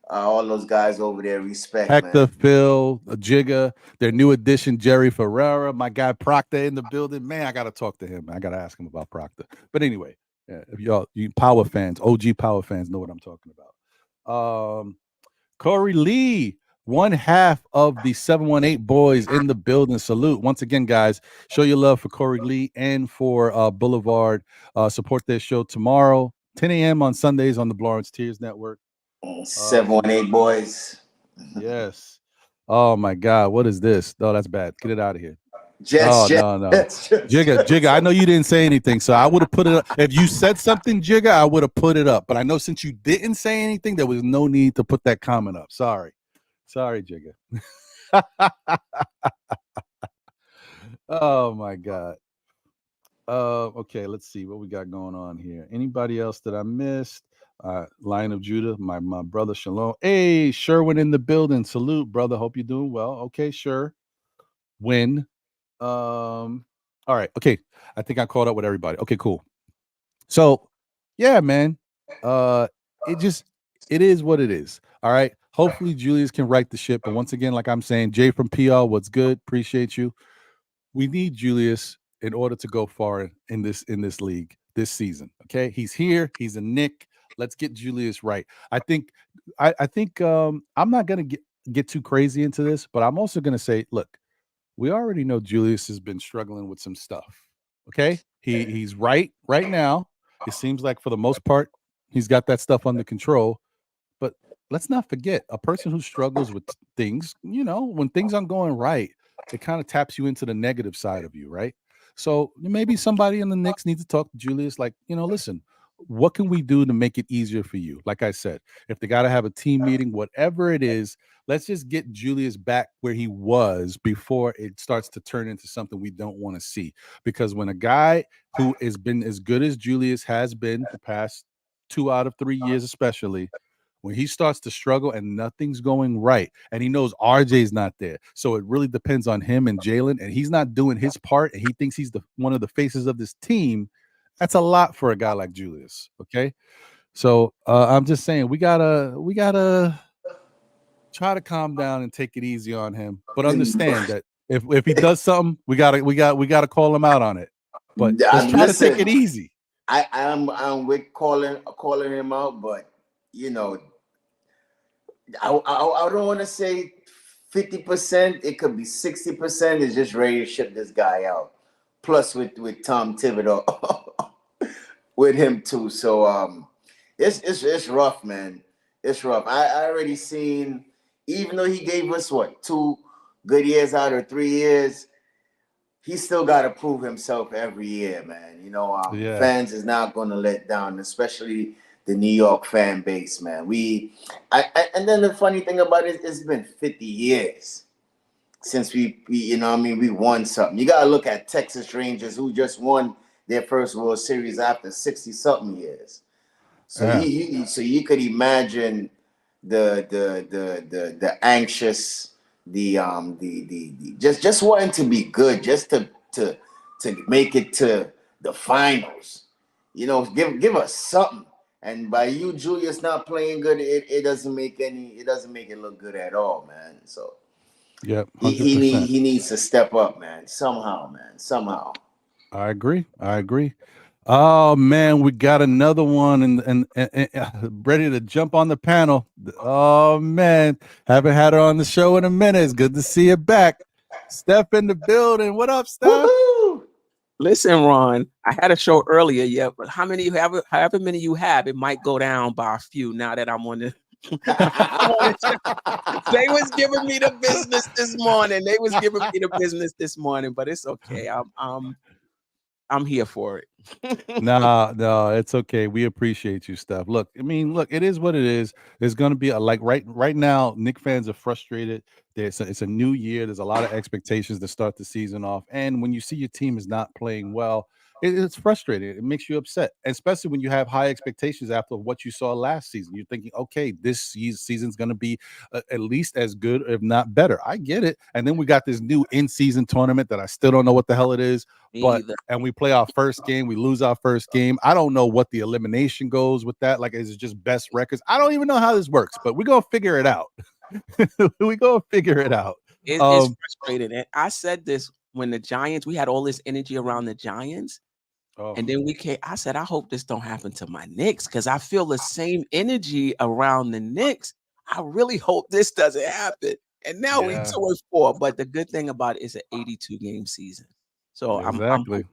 all those guys over there. Respect, Hector, man. Phil, Jigga, their new addition, Jerry Ferreira, my guy Proctor in the building. Man, I got to talk to him. I got to ask him about Proctor. But anyway, yeah, if you Power fans, OG Power fans know what I'm talking about. Corey Lee, one half of the 718 boys in the building. Salute. Once again, guys, show your love for Corey Lee and for Boulevard. Support their show tomorrow, 10 a.m. on Sundays on the Blorange Tears Network. 718 boys. Yes. Oh, my God. What is this? No, that's bad. Get it out of here. No. Jigga, I know you didn't say anything, so I would have put it up. If you said something, Jigga, I would have put it up. But I know since you didn't say anything, there was no need to put that comment up. Sorry, Jigga. Oh, my God. Okay, let's see what we got going on here. Anybody else that I missed? Lion of Judah, my brother Shalom. Hey, Sherwin in the building. Salute, brother. Hope you're doing well. Okay, sure. Win. All right. Okay. I think I caught up with everybody. Okay, cool. So, yeah, man. It is what it is. All right. Hopefully Julius can right the ship. But once again, like I'm saying, Jay from PR, what's good? Appreciate you. We need Julius in order to go far in this league this season. Okay. He's here. He's a Knick. Let's get Julius right. I think I'm not gonna get too crazy into this, but I'm also gonna say, look, we already know Julius has been struggling with some stuff. Okay. He's right now. It seems like for the most part, he's got that stuff under control. But let's not forget, a person who struggles with things, when things aren't going right, it kind of taps you into the negative side of you, right? So maybe somebody in the Knicks needs to talk to Julius, like, listen, what can we do to make it easier for you? Like I said, if they got to have a team meeting, whatever it is, let's just get Julius back where he was before it starts to turn into something we don't want to see. Because when a guy who has been as good as Julius has been the past 2 out of 3 years, especially, when he starts to struggle and nothing's going right, and he knows RJ's not there, so it really depends on him and Jalen, and he's not doing his part, and he thinks he's one of the faces of this team. That's a lot for a guy like Julius. Okay, so I'm just saying we gotta try to calm down and take it easy on him, but understand that if he does something, we gotta call him out on it. But let's try to take it easy. I'm with calling him out, but you know, I don't want to say 50%. It could be 60%. Is just ready to ship this guy out. Plus with Tom Thibodeau with him too. So it's rough, man. It's rough. I already seen. Even though he gave us what 2 good years out of 3 years, he still got to prove himself every year, man. Yeah. Fans is not going to let down, especially the New York fan base, man. And then the funny thing about it, it's been 50 years since we we won something. You got to look at Texas Rangers, who just won their first World Series after 60 something years. So Yeah. you could imagine the anxious, the just wanting to be good, just to make it to the finals. Give us something. And by you, Julius, not playing good, it doesn't make it look good at all, man. So Yep. he needs to step up, man. Somehow, man. Somehow. I agree. Oh man, we got another one and ready to jump on the panel. Oh man, haven't had her on the show in a minute. It's good to see you back. Steph in the building. What up, Steph? Woo-hoo! Listen, Ron, I had a show earlier, yeah, but how many you have? However many you have, it might go down by a few. Now that I'm on the, they was giving me the business this morning. But it's okay. I'm here for it. No, it's okay. We appreciate you, Steph. Look, it is what it is. There's gonna be like right now, Knicks fans are frustrated. It's a new year. There's a lot of expectations to start the season off, and when you see your team is not playing well, it's frustrating. It makes you upset, especially when you have high expectations after what you saw last season. You're thinking, okay, this season's going to be at least as good, if not better. I get it. And then we got this new in-season tournament that I still don't know what the hell it is. And we play our first game, we lose our first game. I don't know what the elimination goes with that. Like, is it just best records? I don't even know how this works, but we're gonna figure it out. We're gonna figure it out. It's frustrating. And I said this when the Giants, we had all this energy around the Giants. And then I said, I hope this don't happen to my Knicks, because I feel the same energy around the Knicks. I really hope this doesn't happen. And now we 2-4. But the good thing about it is an 82 game season. So exactly.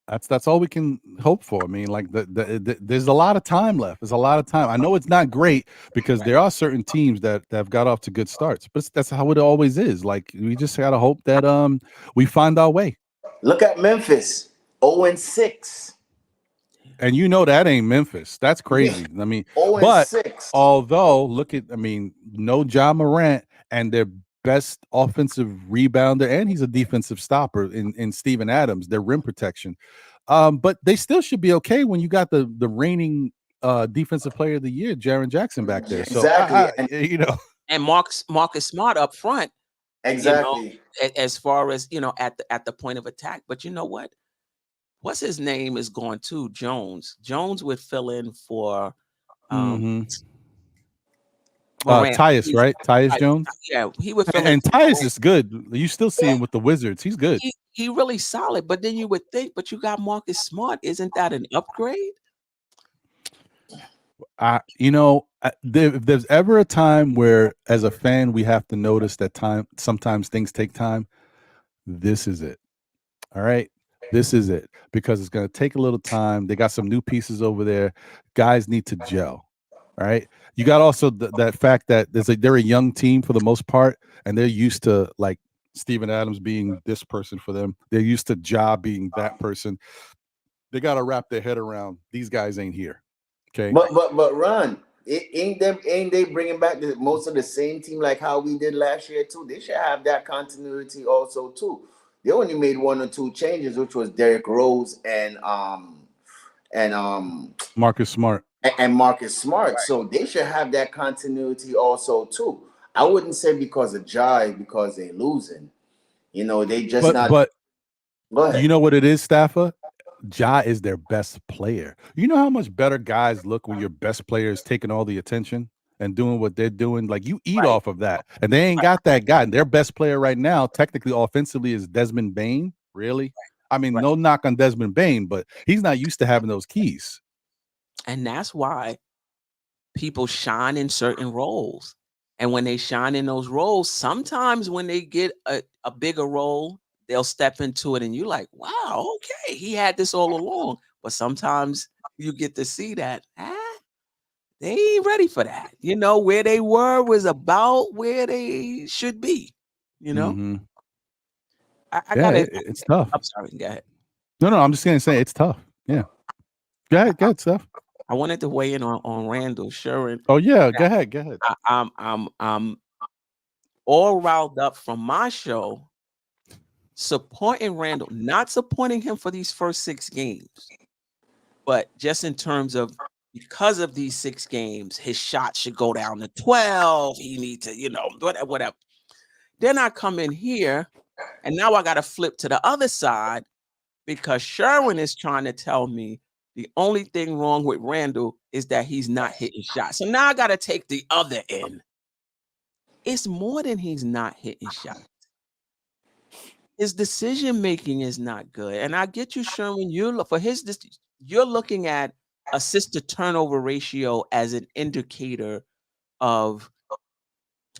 That's all we can hope for. I mean, like there's a lot of time left. There's a lot of time. I know it's not great because there are certain teams that have got off to good starts, but that's how it always is. Like, we just gotta hope that we find our way. Look at Memphis, 0-6. And that ain't Memphis. That's crazy. I mean, 0-6. Although no Ja Morant, and their best offensive rebounder, and he's a defensive stopper in Steven Adams, their rim protection. But they still should be okay when you got the reigning defensive player of the year, Jaren Jackson, back there. So exactly. And Marcus Smart up front. Exactly. As far as at the point of attack. But you know what? What's his name is going to Jones. Jones would fill in for Tyus, right? Tyus Jones. Yeah, he would fill in. And Tyus is good. You still see him with the Wizards. He's good. He really solid. But then you would think, but you got Marcus Smart. Isn't that an upgrade? If there's ever a time where, as a fan, we have to notice that sometimes things take time, this is it. All right. This is it, because it's going to take a little time. They got some new pieces over there. Guys need to gel. All right. You got also that fact that they're a young team for the most part, and they're used to like Steven Adams being this person for them. They're used to Ja being that person. They got to wrap their head around these guys ain't here. Okay. But Ron, ain't they bringing back most of the same team like how we did last year too? They should have that continuity also too. They only made 1 or 2 changes, which was Derrick Rose and Marcus Smart. And Marcus Smart. Right. So they should have that continuity also too. I wouldn't say because of Ja, because they're losing. They just not. But go ahead. You know what it is, Staffa? Ja is their best player. You know how much better guys look when your best player is taking all the attention and doing what they're doing? Like, you eat off of that. And they ain't got that guy. And their best player right now, technically offensively, is Desmond Bane. Really? I mean, no knock on Desmond Bane, but he's not used to having those keys. And that's why people shine in certain roles. And when they shine in those roles, sometimes when they get a bigger role, they'll step into it and you're like, wow, okay, he had this all along. But sometimes you get to see that, they ain't ready for that. You know, where they were was about where they should be, you know? I Yeah, gotta, it's tough. I'm sorry, go ahead. No, I'm just gonna say it's tough. Yeah. Go ahead, Steph. I wanted to weigh in on Randle Sherman. Oh yeah, go ahead. I'm all riled up from my show, supporting Randle, not supporting him for these first 6 games, but just in terms of because of these 6 games, his shot should go down to 12. He needs to, you know, whatever. Then I come in here, and now I got to flip to the other side because Sherwin is trying to tell me the only thing wrong with Randle is that he's not hitting shots. So now I got to take the other end. It's more than he's not hitting shots. His decision making is not good. And I get you, Sherwin. You're looking at assist to turnover ratio as an indicator of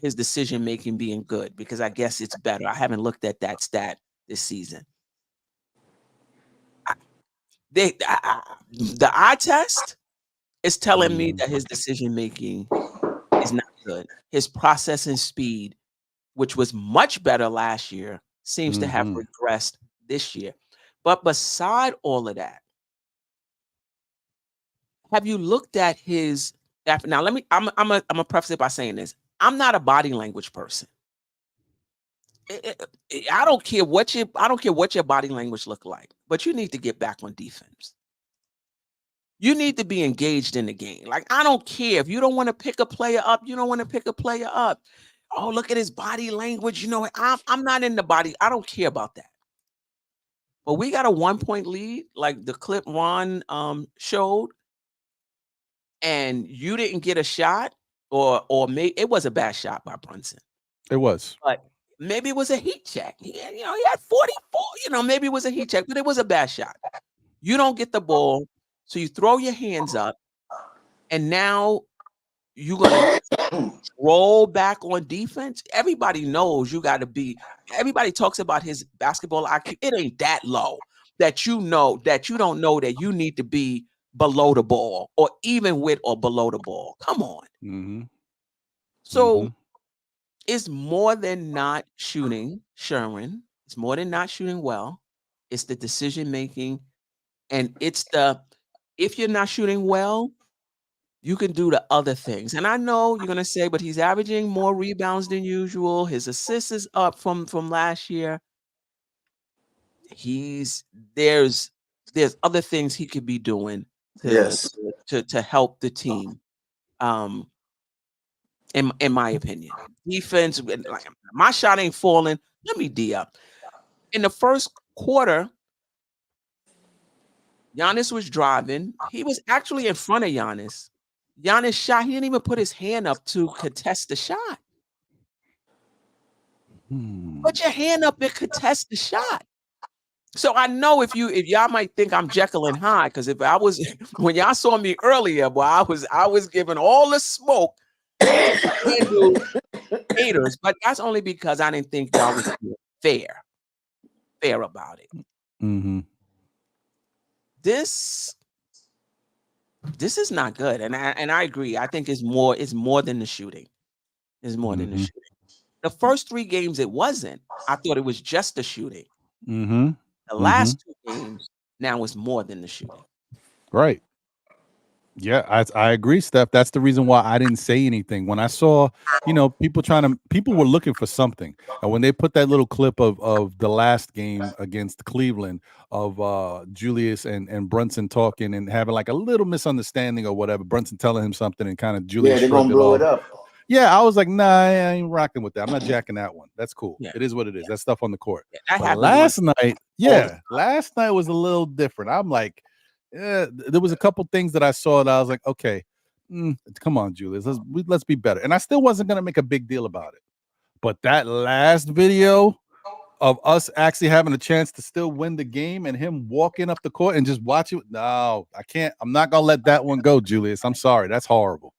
his decision making being good because I guess it's better. I haven't looked at that stat this season. The eye test is telling me that his decision making is not good. His processing speed, which was much better last year, seems to have regressed this year. But beside all of that, have you looked at his? Now, I'm gonna preface it by saying this: I'm not a body language person. I don't care what your body language look like, but you need to get back on defense. You need to be engaged in the game. Like, I don't care if you don't want to pick a player up, you don't want to pick a player up. Oh, look at his body language. You know, I'm not in the body. I don't care about that. But we got a 1-point lead, like the clip Ron showed, and you didn't get a shot, or maybe it was a bad shot by Brunson. It was. But maybe it was a heat check. He had 44. You know, maybe it was a heat check, but it was a bad shot. You don't get the ball, so you throw your hands up, and now you're gonna roll back on defense. Everybody knows you got to be. Everybody talks about his basketball IQ. It ain't that low that you know that you don't know that you need to be below the ball or even with or below the ball. Come on. So it's more than not shooting, Sherwin. It's more than not shooting well. It's the decision making, and it's the if you're not shooting well, you can do the other things. And I know you're gonna say, but he's averaging more rebounds than usual. His assists is up from last year. There's other things he could be doing to help the team. In my opinion, defense. Like, my shot ain't falling. Let me D up. In the first quarter, Giannis was driving. He was actually in front of Giannis. Giannis shot. He didn't even put his hand up to contest the shot. Put your hand up and contest the shot. So I know if y'all might think I'm Jekyll and Hyde, because if I was when y'all saw me earlier, boy, I was giving all the smoke to haters, but that's only because I didn't think y'all was fair about it. This is not good, and I agree. I think it's more than the shooting. It's more than the shooting. The first 3 games it wasn't. I thought it was just the shooting. The last 2 games now is more than the shooting. Right. Yeah, I agree, Steph. That's the reason why I didn't say anything. When I saw, people were looking for something. And when they put that little clip of the last game against Cleveland of Julius and Brunson talking and having like a little misunderstanding or whatever, Brunson telling him something and kind of Julius they're gonna blow it up. Yeah, I was like, nah, I ain't rocking with that. I'm not jacking that one. That's cool. Yeah. It is what it is. That's stuff on the court. Yeah, last night was a little different. I'm like, there was a couple things that I saw that I was like, okay, come on, Julius, let's be better. And I still wasn't gonna make a big deal about it. But that last video, of us actually having a chance to still win the game and him walking up the court and just watch it. No, I can't. I'm not gonna let that one go, Julius. I'm sorry. That's horrible.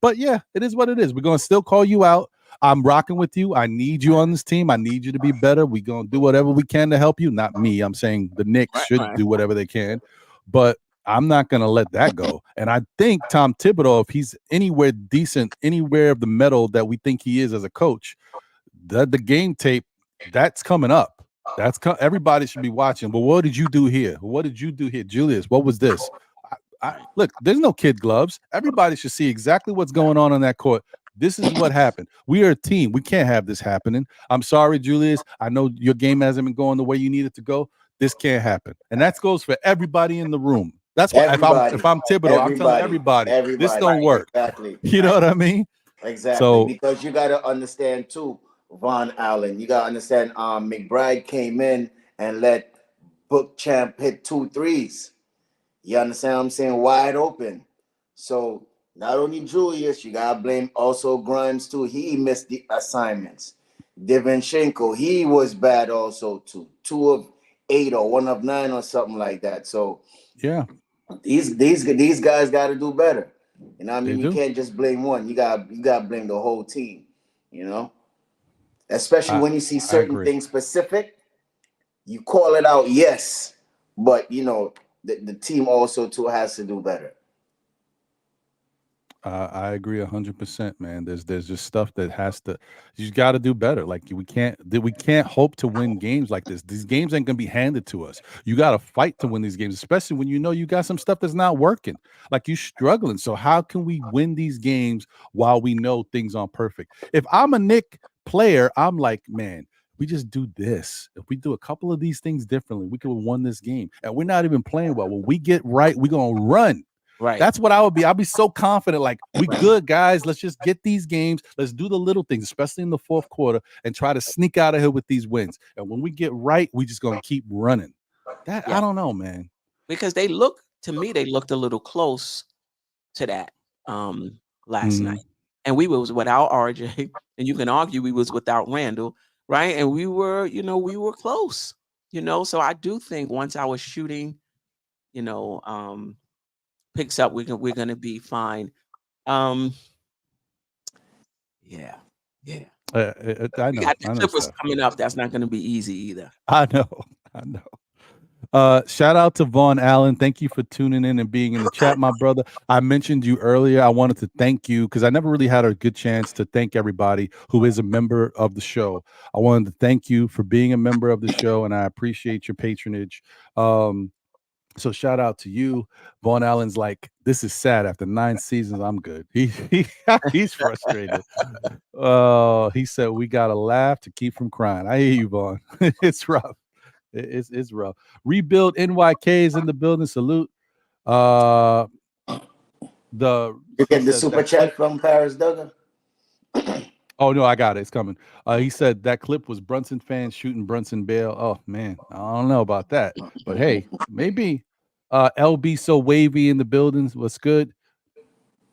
But yeah, it is what it is. We're gonna still call you out. I'm rocking with you. I need you on this team. I need you to be better. We're gonna do whatever we can to help you. Not me. I'm saying the Knicks should do whatever they can. But I'm not gonna let that go. And I think Tom Thibodeau, if he's anywhere decent, anywhere of the metal that we think he is as a coach, the game tape that's coming up. Everybody should be watching. But what did you do here? What did you do here, Julius? What was this? Look, there's no kid gloves. Everybody should see exactly what's going on that court. This is what happened. We are a team. We can't have this happening. I'm sorry, Julius. I know your game hasn't been going the way you need it to go. This can't happen. And that goes for everybody in the room. That's why if I'm Thibodeau, I'm telling everybody this don't work. Exactly. You know what I mean? Exactly. So, because you got to understand too, Von Allen. You got to understand. McBride came in and let Book Champ hit 2 threes. You understand what I'm saying? Wide open. So not only Julius, you gotta blame also Grimes too. He missed the assignments. Devinchenko, he was bad also too. 2 of 8 or 1 of 9 or something like that. So yeah, these guys got to do better. You know what I mean? You can't just blame one. You got to blame the whole team. You know, especially when you see certain things specific, you call it out. Yes, but you know. The team also too has to do better. I agree 100%, man. There's just stuff that has to. You got to do better. Like we can't hope to win games like this. These games ain't gonna be handed to us. You got to fight to win these games, especially when you know you got some stuff that's not working. Like you're struggling. So how can we win these games while we know things aren't perfect? If I'm a Knick player, I'm like, man. We just do this. If we do a couple of these things differently, we could have won this game. And we're not even playing well. When we get right, we're going to run. Right. That's what I would be. I'll be so confident. Like, we good, guys. Let's just get these games. Let's do the little things, especially in the fourth quarter, and try to sneak out of here with these wins. And when we get right, we just going to keep running. I don't know, man. Because they looked a little close to that last night. And we was without RJ. And you can argue we was without Randle. Right. And we were close, so I do think once our shooting, picks up, we're going to be fine. Yeah. I know. That clip was coming up. That's not going to be easy either. I know. Shout out to Von Allen. Thank you for tuning in and being in the chat, my brother. I mentioned you earlier. I wanted to thank you because I never really had a good chance to thank everybody who is a member of the show. I wanted to thank you for being a member of the show, and I appreciate your patronage. So shout out to you. Von Allen's like, this is sad. After 9 seasons, I'm good. He's frustrated. He said we gotta laugh to keep from crying. I hear you, Von. It's rough. It's rough. Rebuild NYK is in the building. Salute. You get the super chat from Paris Duggan. Oh no, I got it. It's coming. He said that clip was Brunson fans shooting Brunson bail. Oh man, I don't know about that, but hey, maybe. LB so wavy in the buildings. What's good?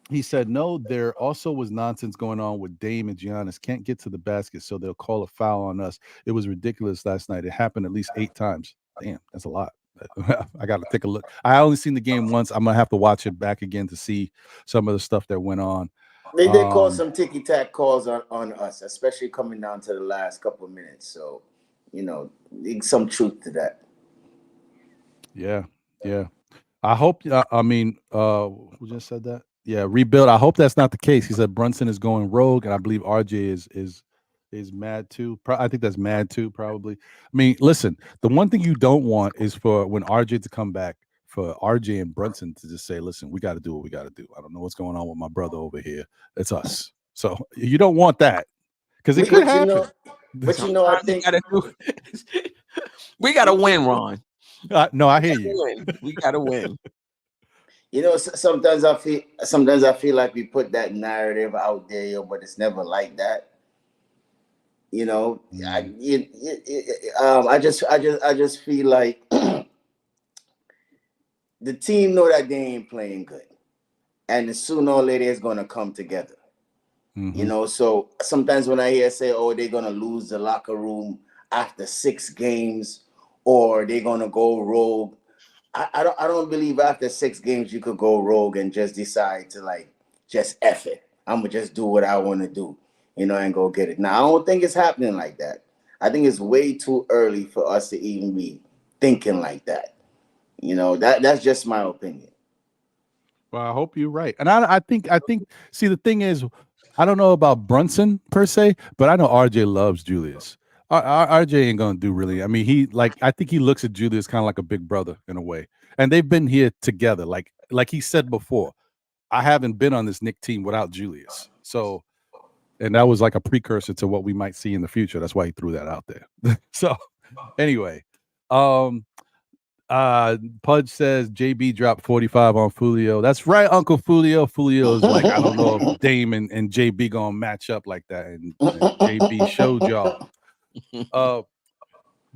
He said no. There also was nonsense going on with Dame and Giannis. Can't get to the basket, so they'll call a foul on us. It was ridiculous last night. It happened at least 8 times. Damn, that's a lot. I got to take a look. I only seen the game once. I'm gonna have to watch it back again to see some of the stuff that went on. They did call some ticky-tack calls on us, especially coming down to the last couple of minutes. So, there's some truth to that. Yeah. I hope. I mean, who just said that? Yeah, rebuild. I hope that's not the case. He said Brunson is going rogue, and I believe RJ is mad too. I think that's mad too, probably. I mean, listen, the one thing you don't want is for when RJ to come back, for RJ and Brunson to just say, listen, we got to do what we got to do. I don't know what's going on with my brother over here. It's us. So you don't want that because it could happen. I think we got to win, Ron. No, I hear you. We got to win. Sometimes I feel like we put that narrative out there, but it's never like that. I just feel like the team know that they ain't playing good, and sooner or later it's gonna come together. So sometimes when I hear say, "Oh, they're gonna lose the locker room," after 6 games, or they're gonna go rogue. I don't believe after 6 games you could go rogue and just decide to like just F it. I'm gonna just do what I want to do, and go get it. Now I don't think it's happening like that. I think it's way too early for us to even be thinking like that. That's just my opinion. Well, I hope you're right. And I think see, the thing is, I don't know about Brunson per se, but I know RJ loves Julius. RJ ain't gonna do really. I mean, I think he looks at Julius kind of like a big brother in a way. And they've been here together. Like he said before, I haven't been on this Knick team without Julius. So, and that was like a precursor to what we might see in the future. That's why he threw that out there. So anyway, Pudge says JB dropped 45 on Fulio. That's right, Uncle Fulio. Fulio is like, I don't know if Dame and JB gonna match up like that. And JB showed y'all.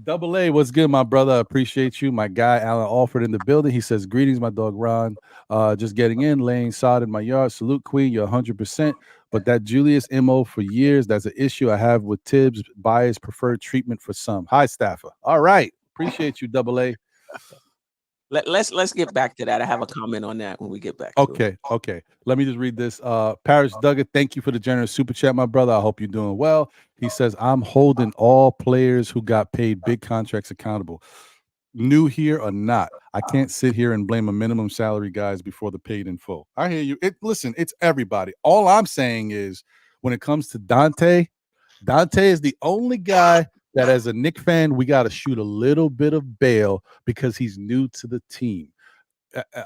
Double A, what's good, my brother? I appreciate you. My guy Alan Alford in the building. He says, greetings, my dog Ron. Just getting in, laying sod in my yard. Salute, Queen. You're 100%. But that Julius MO for years, that's an issue I have with Tibbs. Bias preferred treatment for some. Hi, Staffer. All right. Appreciate you, Double A. Let's get back to that. I have a comment on that when we get back. Okay. Let me just read this. Parrish Duggar, thank you for the generous super chat, my brother. I hope you're doing well. He says, I'm holding all players who got paid big contracts accountable. New here or not, I can't sit here and blame a minimum salary guys before the paid in full. I hear you. Listen, it's everybody. All I'm saying is when it comes to Dante is the only guy that as a Knick fan, we got to shoot a little bit of bail because he's new to the team.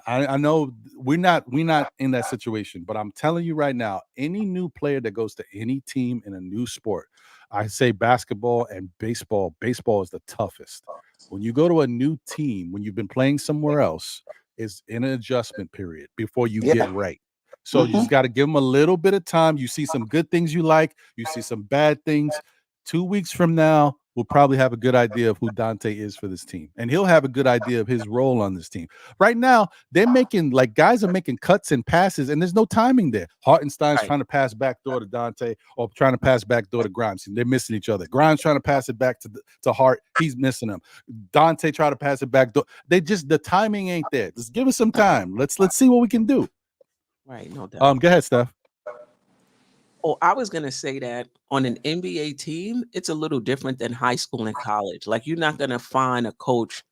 I know we're not in that situation, but I'm telling you right now, any new player that goes to any team in a new sport, I say basketball and baseball is the toughest. When you go to a new team, when you've been playing somewhere else, is in an adjustment period before you get right. So you just got to give them a little bit of time. You see some good things you like, you see some bad things. 2 weeks from now, we'll probably have a good idea of who Dante is for this team. And he'll have a good idea of his role on this team. Right now, guys are making cuts and passes, and there's no timing there. Hartenstein's trying to pass backdoor to Dante or trying to pass backdoor to Grimes. They're missing each other. Grimes trying to pass it back to Hart. He's missing him. Dante trying to pass it backdoor. The timing ain't there. Just give us some time. Let's see what we can do. Right, no doubt. Go ahead, Steph. Oh, I was going to say that on an NBA team, it's a little different than high school and college. Like, you're not going to find a coach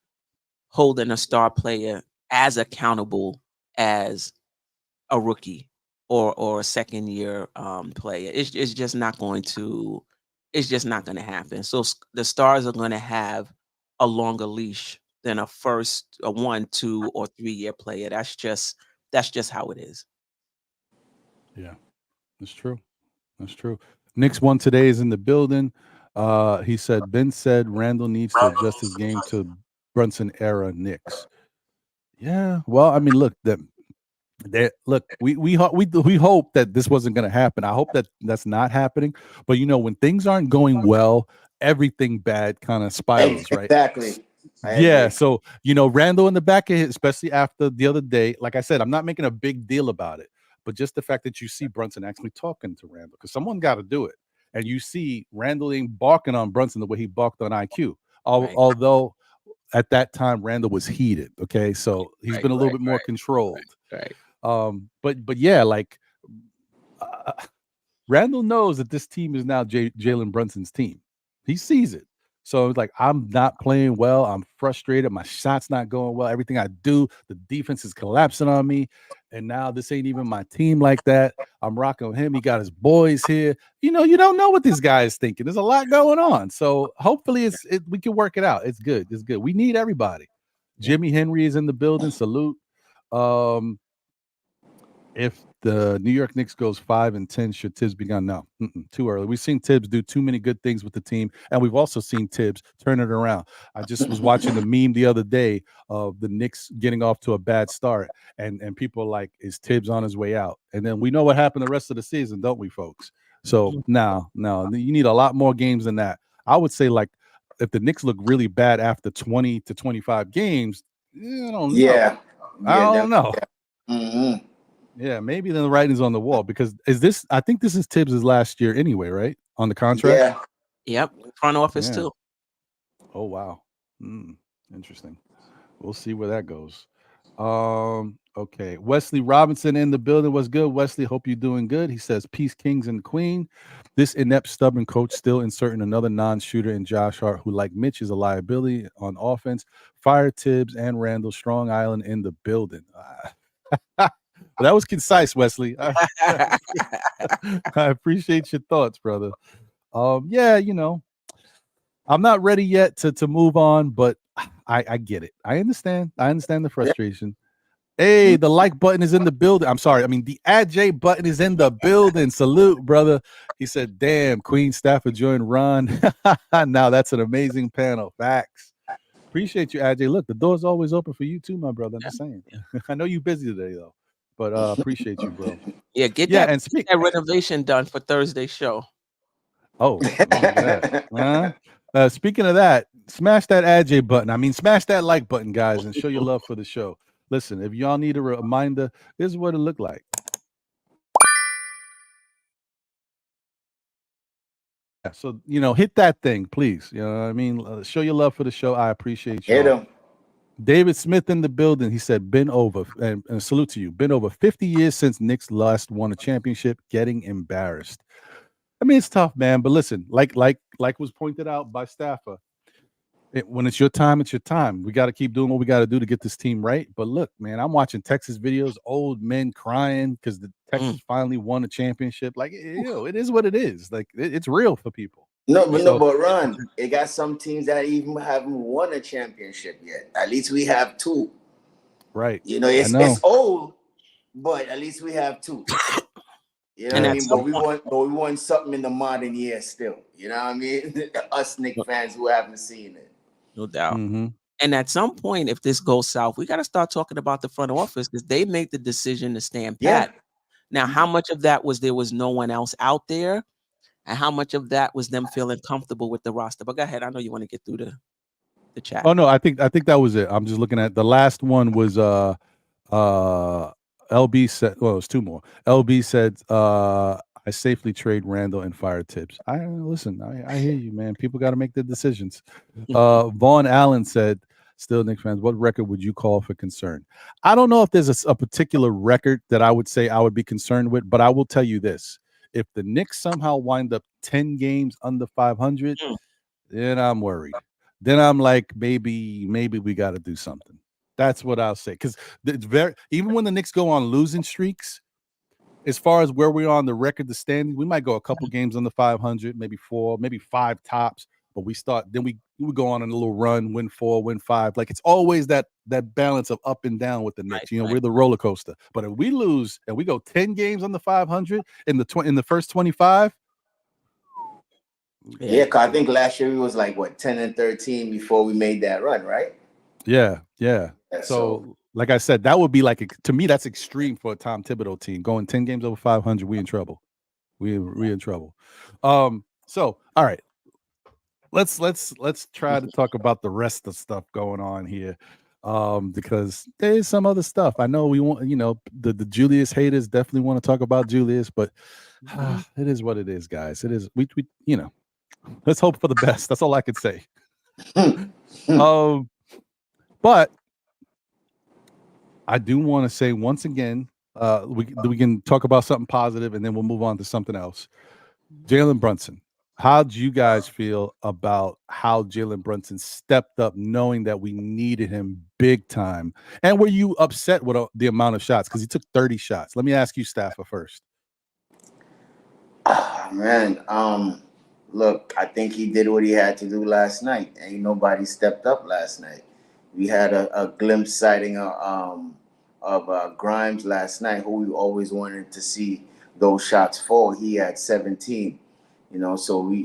holding a star player as accountable as a rookie or a second year player. It's just not going to happen. So the stars are going to have a longer leash than a 1, 2, or 3 year player. That's just how it is. Yeah, that's true. That's true. Knicks one today is in the building. He said, Ben said Randle needs to adjust his game to Brunson era Knicks. Yeah. Well, I mean, look, we hope that this wasn't going to happen. I hope that that's not happening. But when things aren't going well, everything bad kind of spirals, right? Exactly. Yeah. So Randle in the back of it, especially after the other day. Like I said, I'm not making a big deal about it. But just the fact that you see Brunson actually talking to Randle, because someone got to do it. And you see Randle ain't barking on Brunson the way he barked on IQ. Although at that time, Randle was heated. Okay. So he's been a little bit more controlled. Right. But yeah, Randle knows that this team is now Jalen Brunson's team. He sees it. So it's like, I'm not playing well. I'm frustrated. My shot's not going well. Everything I do, the defense is collapsing on me. And now this ain't even my team like that. I'm rocking with him. He got his boys here. You don't know what this guy is thinking. There's a lot going on. So hopefully we can work it out. It's good. It's good. We need everybody. Jimmy Henry is in the building. Salute. If the New York Knicks goes 5-10, should Tibbs be gone? No, too early. We've seen Tibbs do too many good things with the team, and we've also seen Tibbs turn it around. I just was watching the meme the other day of the Knicks getting off to a bad start, and people are like, is Tibbs on his way out? And then we know what happened the rest of the season, don't we, folks? So no, you need a lot more games than that. I would say, if the Knicks look really bad after 20 to 25 games, I don't know. I don't know. Mm-hmm. Yeah, maybe then the writing's on the wall, because I think this is Tibbs' last year anyway, right? On the contract? Yeah. Yep. Front office too. Oh wow. Interesting. We'll see where that goes. Okay. Wesley Robinson in the building. What's good, Wesley? Hope you're doing good. He says, Peace, Kings and Queen. This inept, stubborn coach still inserting another non-shooter in Josh Hart, who, like Mitch, is a liability on offense. Fire Tibbs and Randle. Strong Island in the building. Well, that was concise, Wesley. I appreciate your thoughts, brother. Yeah, I'm not ready yet to move on, but I get it. I understand the frustration. Hey, the like button is in the building. I'm sorry. I mean, the AJ button is in the building. Salute, brother. He said, damn, Queen Stafford joined Ron. Now that's an amazing panel. Facts. Appreciate you, AJ. Look, the door's always open for you too, my brother. I'm just saying. I know you're busy today, though, but appreciate you, bro. Get that renovation done for Thursday's show. Oh, look at that. Speaking of that, smash that AJ button. I mean, smash that like button, guys, and show your love for the show. Listen, if y'all need a reminder, this is what it looked like. Yeah, so, hit that thing, please. You know what I mean? Show your love for the show. I appreciate you. Hit him. David Smith in the building. He said, been over, and salute to you. Been over 50 years since Knicks last won a championship, getting embarrassed. I mean, it's tough, man. But listen, like was pointed out by Staffer, when it's your time, it's your time. We got to keep doing what we got to do to get this team right. But look, man, I'm watching Texas videos, old men crying because the Texas finally won a championship. Like, it is what it is. Like, it's real for people. But Ron, it got some teams that even haven't won a championship yet. At least we have two. Right. It's old, but at least we have two. You know what I mean? But we want something in the modern year still. You know what I mean? Us Knicks fans who haven't seen it. No doubt. And at some point, if this goes south, we got to start talking about the front office because they make the decision to stand pat. Now, how much of that was there was no one else out there? And how much of that was them feeling comfortable with the roster? But go ahead. I know you want to get through the chat. Oh, no, I think that was it. I'm just looking at the last one was LB said, well, it was two more. LB said, I safely trade Randle and fire Tibbs. I hear you, man. People got to make the decisions. Vaughn Allen said, still Knicks fans, what record would you call for concern? I don't know if there's a particular record that I would say I would be concerned with, but I will tell you this. If the Knicks somehow wind up 10 games under 500, then I'm worried. Then I'm like, maybe we got to do something. That's what I'll say. Because it's even when the Knicks go on losing streaks, as far as where we are on the record, the standing, we might go a couple games under 500, maybe 4, maybe 5 tops. But we go on a little run, win 4, win 5. Like it's always that balance of up and down with the Knicks. We're the roller coaster. But if we lose and we go 10 games under 500 in the first 25. Yeah, because I think last year we was like 10-13 before we made that run, right? Yeah. So, like I said, that would be to me, that's extreme for a Tom Thibodeau team. Going 10 games over 500, we in trouble. We in trouble. So, all right. Let's try to talk about the rest of the stuff going on here. Because there's some other stuff. I know we want, the Julius haters definitely want to talk about Julius, but it is what it is, guys. It is we let's hope for the best. That's all I could say. But I do want to say once again, we can talk about something positive and then we'll move on to something else. Jalen Brunson. How do you guys feel about how Jalen Brunson stepped up knowing that we needed him big time? And were you upset with the amount of shots? Because he took 30 shots. Let me ask you, Staffer, first. Man, look, I think he did what he had to do last night. Ain't nobody stepped up last night. We had a glimpse sighting of Grimes last night, who we always wanted to see those shots fall. He had 17. So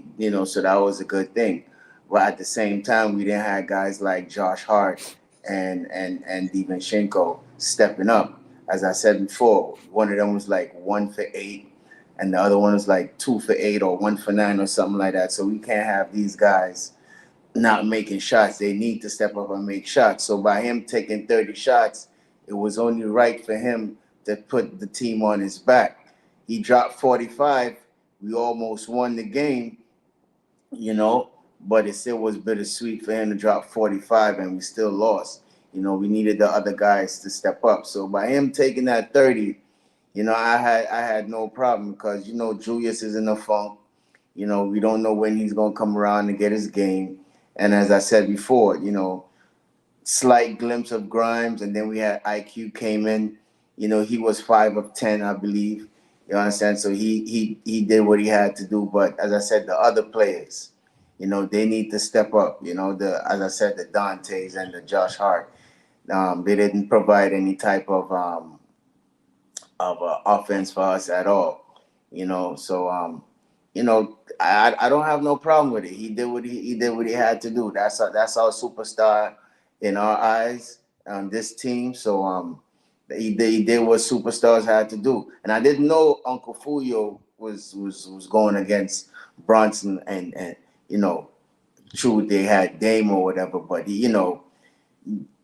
so that was a good thing. But at the same time, we didn't have guys like Josh Hart and DiVincenzo stepping up. As I said before, one of them was like 1 for 8, and the other one was like 2 for 8 or 1 for 9 or something like that. So we can't have these guys not making shots. They need to step up and make shots. So by him taking 30 shots, it was only right for him to put the team on his back. He dropped 45. We almost won the game, but it still was bittersweet for him to drop 45, and we still lost. You know, we needed the other guys to step up. So by him taking that 30, you know, I had no problem because, you know, Julius is in the funk. You know, we don't know when he's gonna come around and get his game. And as I said before, you know, slight glimpse of Grimes, and then we had IQ came in. You know, he was 5 of 10, I believe. You understand? So he did what he had to do. But as I said, the other players, you know, they need to step up. You know, as I said, the Dantes and the Josh Hart, they didn't provide any type of offense for us at all. You know, so you know, I don't have no problem with it. He did what he did what he had to do. That's our superstar in our eyes on this team. So he did what superstars had to do. And I didn't know Uncle Fulio was going against Brunson, and you know, true, they had Dame or whatever, but he, you know,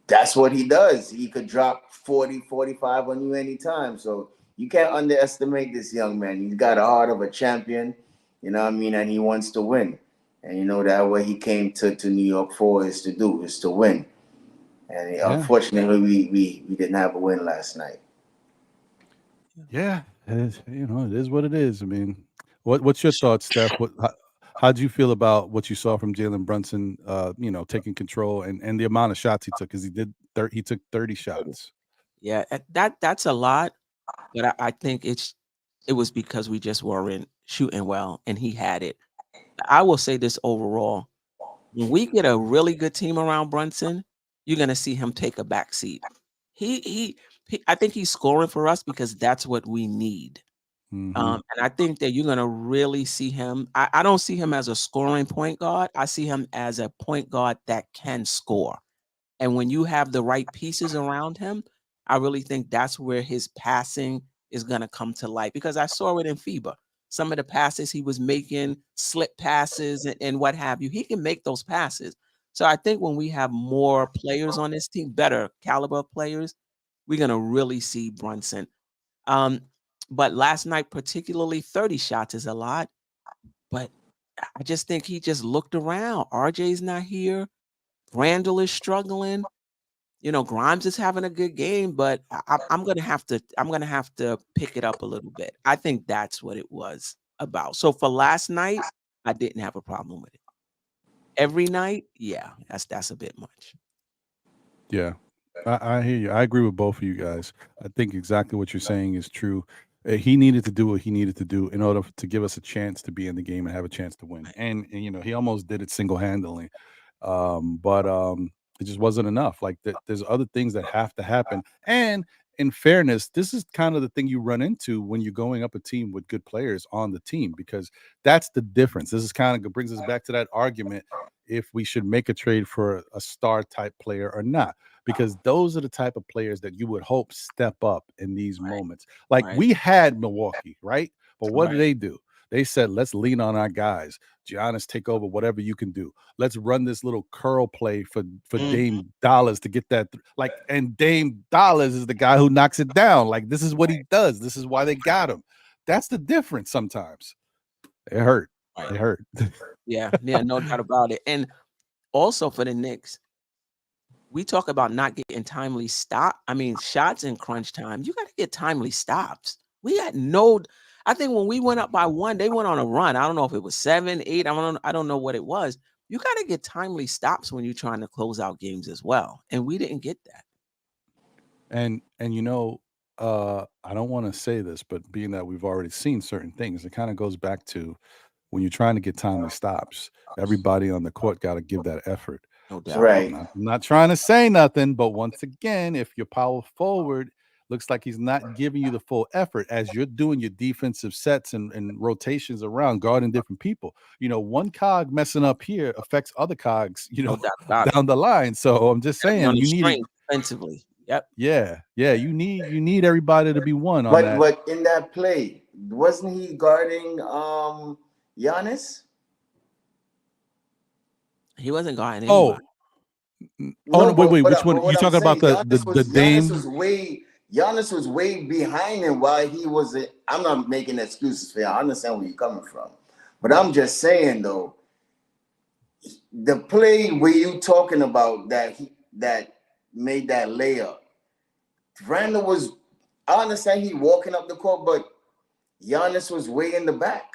that's what he does. He could drop 40, 45 on you anytime. So you can't underestimate this young man. He's got a heart of a champion, you know what I mean? And he wants to win. And you know that what he came to New York for is to win. And unfortunately, we didn't have a win last night. Yeah, you know, it is what it is. I mean, what's your thoughts, Steph? How do you feel about what you saw from Jalen Brunson? You know, taking control and the amount of shots he took, because he took 30 shots. Yeah, that's a lot, but I think it was because we just weren't shooting well, and he had it. I will say this overall: when we get a really good team around Brunson, you're gonna see him take a back seat. He I think he's scoring for us because that's what we need. And I think that you're gonna really see him. I don't see him as a scoring point guard. I see him as a point guard that can score. And when you have the right pieces around him, I really think that's where his passing is gonna come to light, because I saw it in FIBA. Some of the passes he was making, slip passes and what have you, he can make those passes. So I think when we have more players on this team, better caliber players, we're gonna really see Brunson. But last night, particularly, 30 shots is a lot. But I just think he just looked around. RJ's not here. Randle is struggling. You know, Grimes is having a good game, but I'm gonna have to pick it up a little bit. I think that's what it was about. So for last night, I didn't have a problem with it. Every night, yeah, that's a bit much. Yeah, I hear you. I agree with both of you guys. I think exactly what you're saying is true. He needed to do what he needed to do in order to give us a chance to be in the game and have a chance to win. And you know, he almost did it single handedly, but it just wasn't enough. Like there's other things that have to happen. And in fairness, this is kind of the thing you run into when you're going up a team with good players on the team, because that's the difference. This is kind of brings us back to that argument if we should make a trade for a star type player or not, because those are the type of players that you would hope step up in these moments. Like we had Milwaukee, right? But what do? They said, let's lean on our guys. Giannis, take over whatever you can do. Let's run this little curl play for Dame Dollars to get that. And Dame Dollars is the guy who knocks it down. Like, this is what he does. This is why they got him. That's the difference sometimes. It hurt. It hurt. Yeah, no doubt about it. And also for the Knicks, we talk about not getting timely shots in crunch time. You got to get timely stops. We had I think when we went up by 1, they went on a run. I don't know if it was 7, 8. I don't know what it was. You got to get timely stops when you're trying to close out games as well. And we didn't get that. And you know, I don't want to say this, but being that we've already seen certain things, it kind of goes back to when you're trying to get timely stops, everybody on the court got to give that effort. No doubt. So I'm not trying to say nothing, but once again, if your power forward looks like he's not giving you the full effort as you're doing your defensive sets and rotations around guarding different people, you know, one cog messing up here affects other cogs, you know, down the line. So I'm just saying, you need it defensively. Yep. Yeah. You need everybody to be one on that. But in that play, wasn't he guarding Giannis? He wasn't guarding anybody. No, wait. Which one? You talking about the Dame? Giannis was way behind him while he was. I'm not making excuses for you. I understand where you're coming from, but I'm just saying though, the play where you talking about that made that layup, Randle was, I understand he walking up the court, but Giannis was way in the back.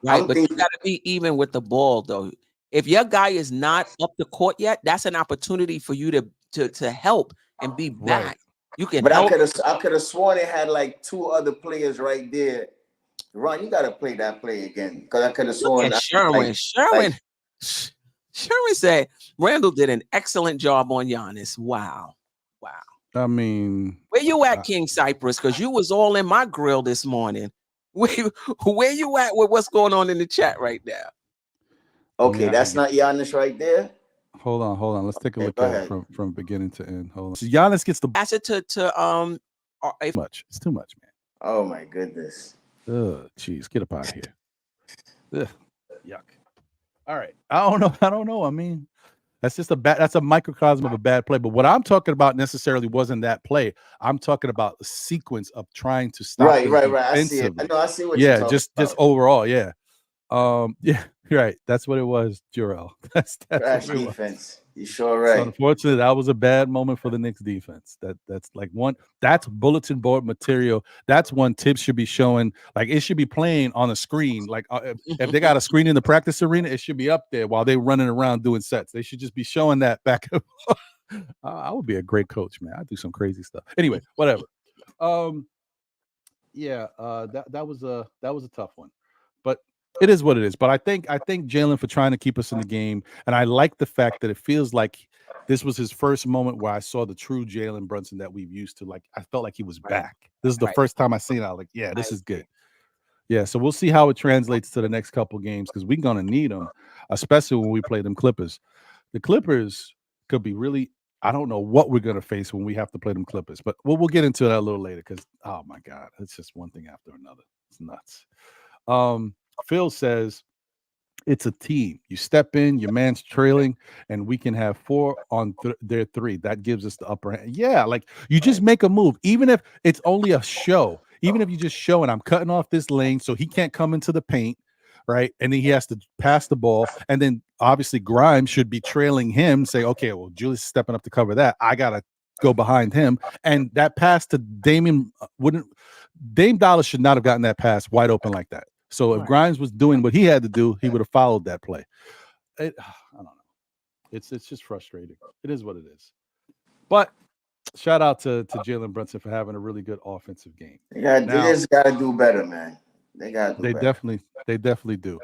Right, but you got to be even with the ball, though. If your guy is not up the court yet, that's an opportunity for you to help and be back. Right. You can. But help. I could have sworn it had like 2 other players right there. Ron, you got to play that play again, because I could have sworn. Sherwin said Randle did an excellent job on Giannis. Wow. I mean, where you at, King Cypress? Because you was all in my grill this morning. Where you at with what's going on in the chat right now? Okay, yeah, that's not Giannis right there. Hold on. Let's take a look at it from beginning to end. Hold on. So Giannis gets the pass it to much. It's too much, man. Oh my goodness. Ugh, jeez, get up out of here. Ugh, yuck. All right. I don't know. I mean, that's a microcosm of a bad play. But what I'm talking about necessarily wasn't that play. I'm talking about the sequence of trying to stop. Right. I see it. I see what you're talking about. Just overall, yeah. Yeah, right. That's what it was, Jarrell. That's trash defense. You sure right. So unfortunately, that was a bad moment for the Knicks defense. That's like that's bulletin board material. That's one Tibbs should be showing. Like, it should be playing on a screen. Like, if they got a screen in the practice arena, it should be up there while they're running around doing sets. They should just be showing that back. I would be a great coach, man. I'd do some crazy stuff. Anyway, whatever. Yeah, that was a tough one, but it is what it is. But I think Jalen for trying to keep us in the game, and I like the fact that it feels like this was his first moment where I saw the true Jalen Brunson that we've used to. Like, I felt like he was back. This is the first time I seen it. I was like, yeah, this is good. Yeah, so we'll see how it translates to the next couple games, because we're gonna need them, especially when we play them Clippers. The Clippers could be really. I don't know what we're gonna face when we have to play them Clippers, but we'll get into that a little later, because oh my God, it's just one thing after another. It's nuts. Phil says it's a team. You step in, your man's trailing, and we can have 4 on their 3. That gives us the upper hand. Yeah, like, you just make a move, even if it's only a show. Even if you just show it, I'm cutting off this lane so he can't come into the paint, right? And then he has to pass the ball, and then obviously Grimes should be trailing him. Say, okay, well, Julius is stepping up to cover that. I gotta go behind him, and that pass to Dame Dollar should not have gotten that pass wide open like that. So if Grimes was doing what he had to do, he would have followed that play. I don't know. It's just frustrating. It is what it is. But shout out to Jalen Brunson for having a really good offensive game. They just got to do better, man. They got to do better. They definitely do.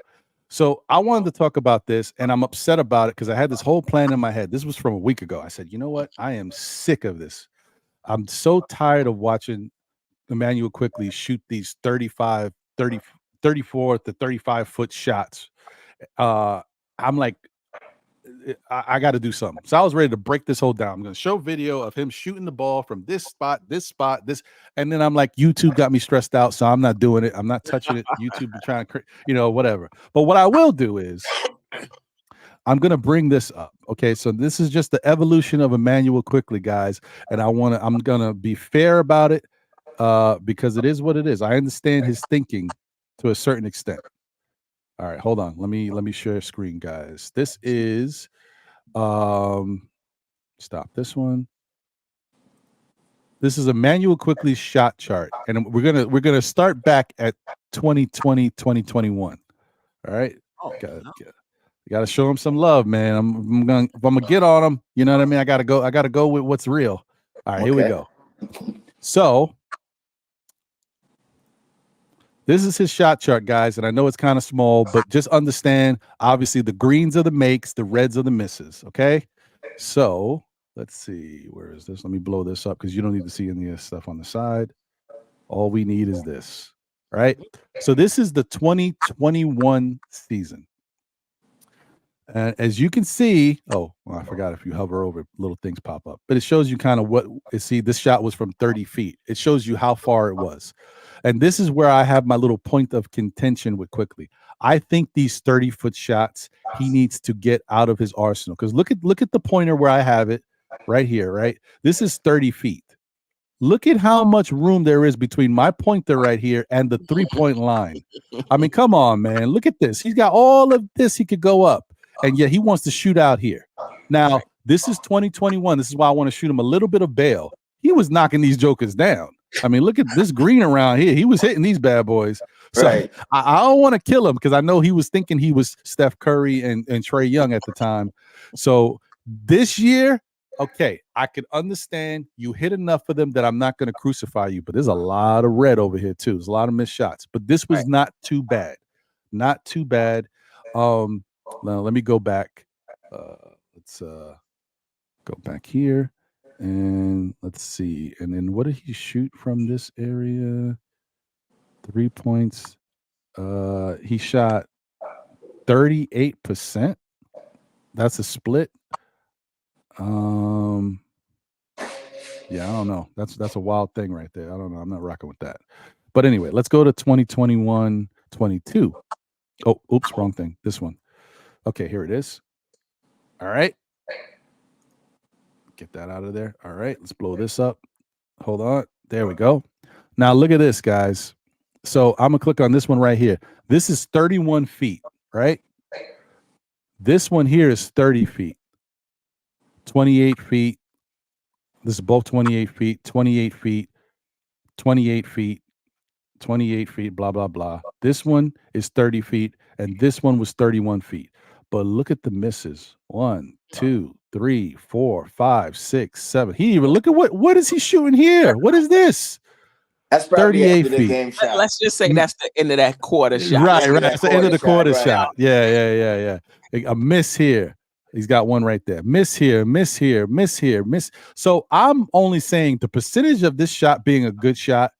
So I wanted to talk about this, and I'm upset about it because I had this whole plan in my head. This was from a week ago. I said, you know what? I am sick of this. I'm so tired of watching Immanuel Quickley shoot these 34 to 35 foot shots. I'm like, I got to do something. So I was ready to break this whole down. I'm going to show video of him shooting the ball from this spot, this. And then I'm like, YouTube got me stressed out, so I'm not doing it. I'm not touching it. YouTube be trying to, whatever. But what I will do is I'm going to bring this up. Okay, so this is just the evolution of Immanuel Quickley, guys. And I'm going to be fair about it because it is what it is. I understand his thinking to a certain extent. All right, hold on. Let me share screen, guys. This is stop this one. This is Immanuel Quickley's shot chart, and we're gonna start back at 2020, 2021. All right. Gotta show him some love, man. If I'm gonna get on him, you know what I mean? I gotta go with what's real. All right, Here we go. So this is his shot chart, guys, and I know it's kind of small, but just understand, obviously, the greens are the makes, the reds are the misses, okay? So let's see. Where is this? Let me blow this up because you don't need to see any of this stuff on the side. All we need is this, right? So this is the 2021 season. And as you can see, I forgot, if you hover over, little things pop up. But it shows you kind of what – see, this shot was from 30 feet. It shows you how far it was. And this is where I have my little point of contention with Quickley. I think these 30-foot shots he needs to get out of his arsenal. Because look at the pointer where I have it right here, right? This is 30 feet. Look at how much room there is between my pointer right here and the 3-point line. I mean, come on, man. Look at this. He's got all of this he could go up. and yet he wants to shoot out here. Now, this is 2021. This is why I want to shoot him a little bit of bail. He was knocking these jokers down. I mean, look at this green around here. He was hitting these bad boys. So I don't want to kill him because I know he was thinking he was Steph Curry and Trae Young at the time. So this year, okay, I can understand you hit enough of them that I'm not going to crucify you, but there's a lot of red over here too. There's a lot of missed shots, but this was not too bad. Not too bad. Now let me go back. Let's go back here and let's see. And then what did he shoot from this area? 3 points. He shot 38%. That's a split. Yeah, I don't know. That's a wild thing right there. I don't know. I'm not rocking with that. But anyway, let's go to 2021-22. Oh, oops, wrong thing. This one. Okay, here it is. All right. Get that out of there. All right, let's blow this up. Hold on. There we go. Now look at this, guys. So I'm going to click on this one right here. This is 31 feet, right? This one here is 30 feet. 28 feet. This is both 28 feet, 28 feet, 28 feet, 28 feet, blah, blah, blah. This one is 30 feet, and this one was 31 feet. But look at the misses. 1, 2, 3, 4, 5, 6, 7. He even look at what is he shooting here? What is this? That's probably 38 the feet. Game shot. Let's just say that's the end of that quarter shot. Right. It's the end of the quarter right. shot. Yeah. A miss here. He's got one right there. Miss here, miss here, miss here, miss. So I'm only saying the percentage of this shot being a good shot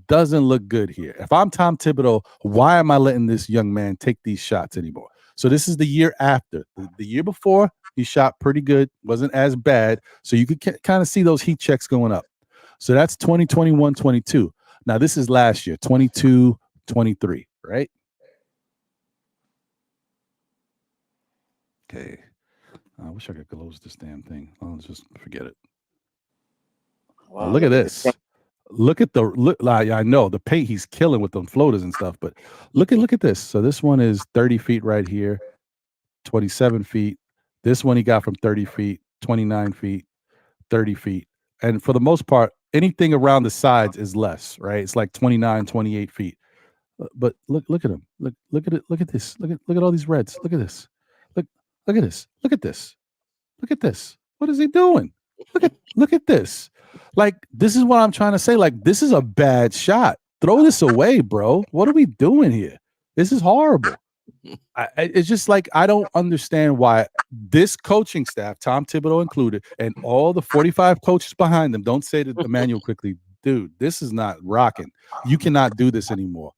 doesn't look good here. If I'm Tom Thibodeau, why am I letting this young man take these shots anymore? So this is the year after. The year before, he shot pretty good, wasn't as bad. So you could kind of see those heat checks going up. So that's 2021-22. Now this is last year, 22-23, right? Okay. I wish I could close this damn thing. I'll just forget it. Wow, look at this. Look at I know the paint he's killing with them floaters and stuff, but look at this. So this one is 30 feet right here, 27 feet. This one he got from 30 feet, 29 feet, 30 feet. And for the most part, anything around the sides is less, right? It's like 29, 28 feet. But look at him. Look at it. Look at this. Look at all these reds. Look at this. Look at this. Look at this. Look at this. What is he doing? Look at this. Like, this is what I'm trying to say. Like, this is a bad shot. Throw this away, bro. What are we doing here? This is horrible. It's just like, I don't understand why this coaching staff, Tom Thibodeau included, and all the 45 coaches behind them, don't say to Immanuel Quickley, dude, this is not rocking. You cannot do this anymore.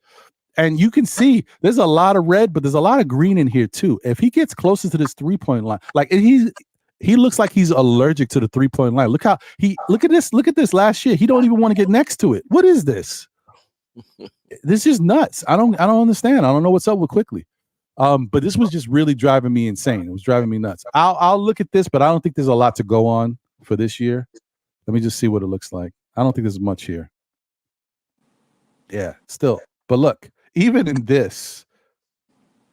And you can see there's a lot of red, but there's a lot of green in here too. If he gets closer to this 3-point line, like he looks like he's allergic to the 3-point line. Look at this. Look at this last year. He don't even want to get next to it. What is this? This is nuts. I don't understand. I don't know what's up with Quickley. But this was just really driving me insane. It was driving me nuts. I'll look at this, but I don't think there's a lot to go on for this year. Let me just see what it looks like. I don't think there's much here. Yeah, still. But look, even in this,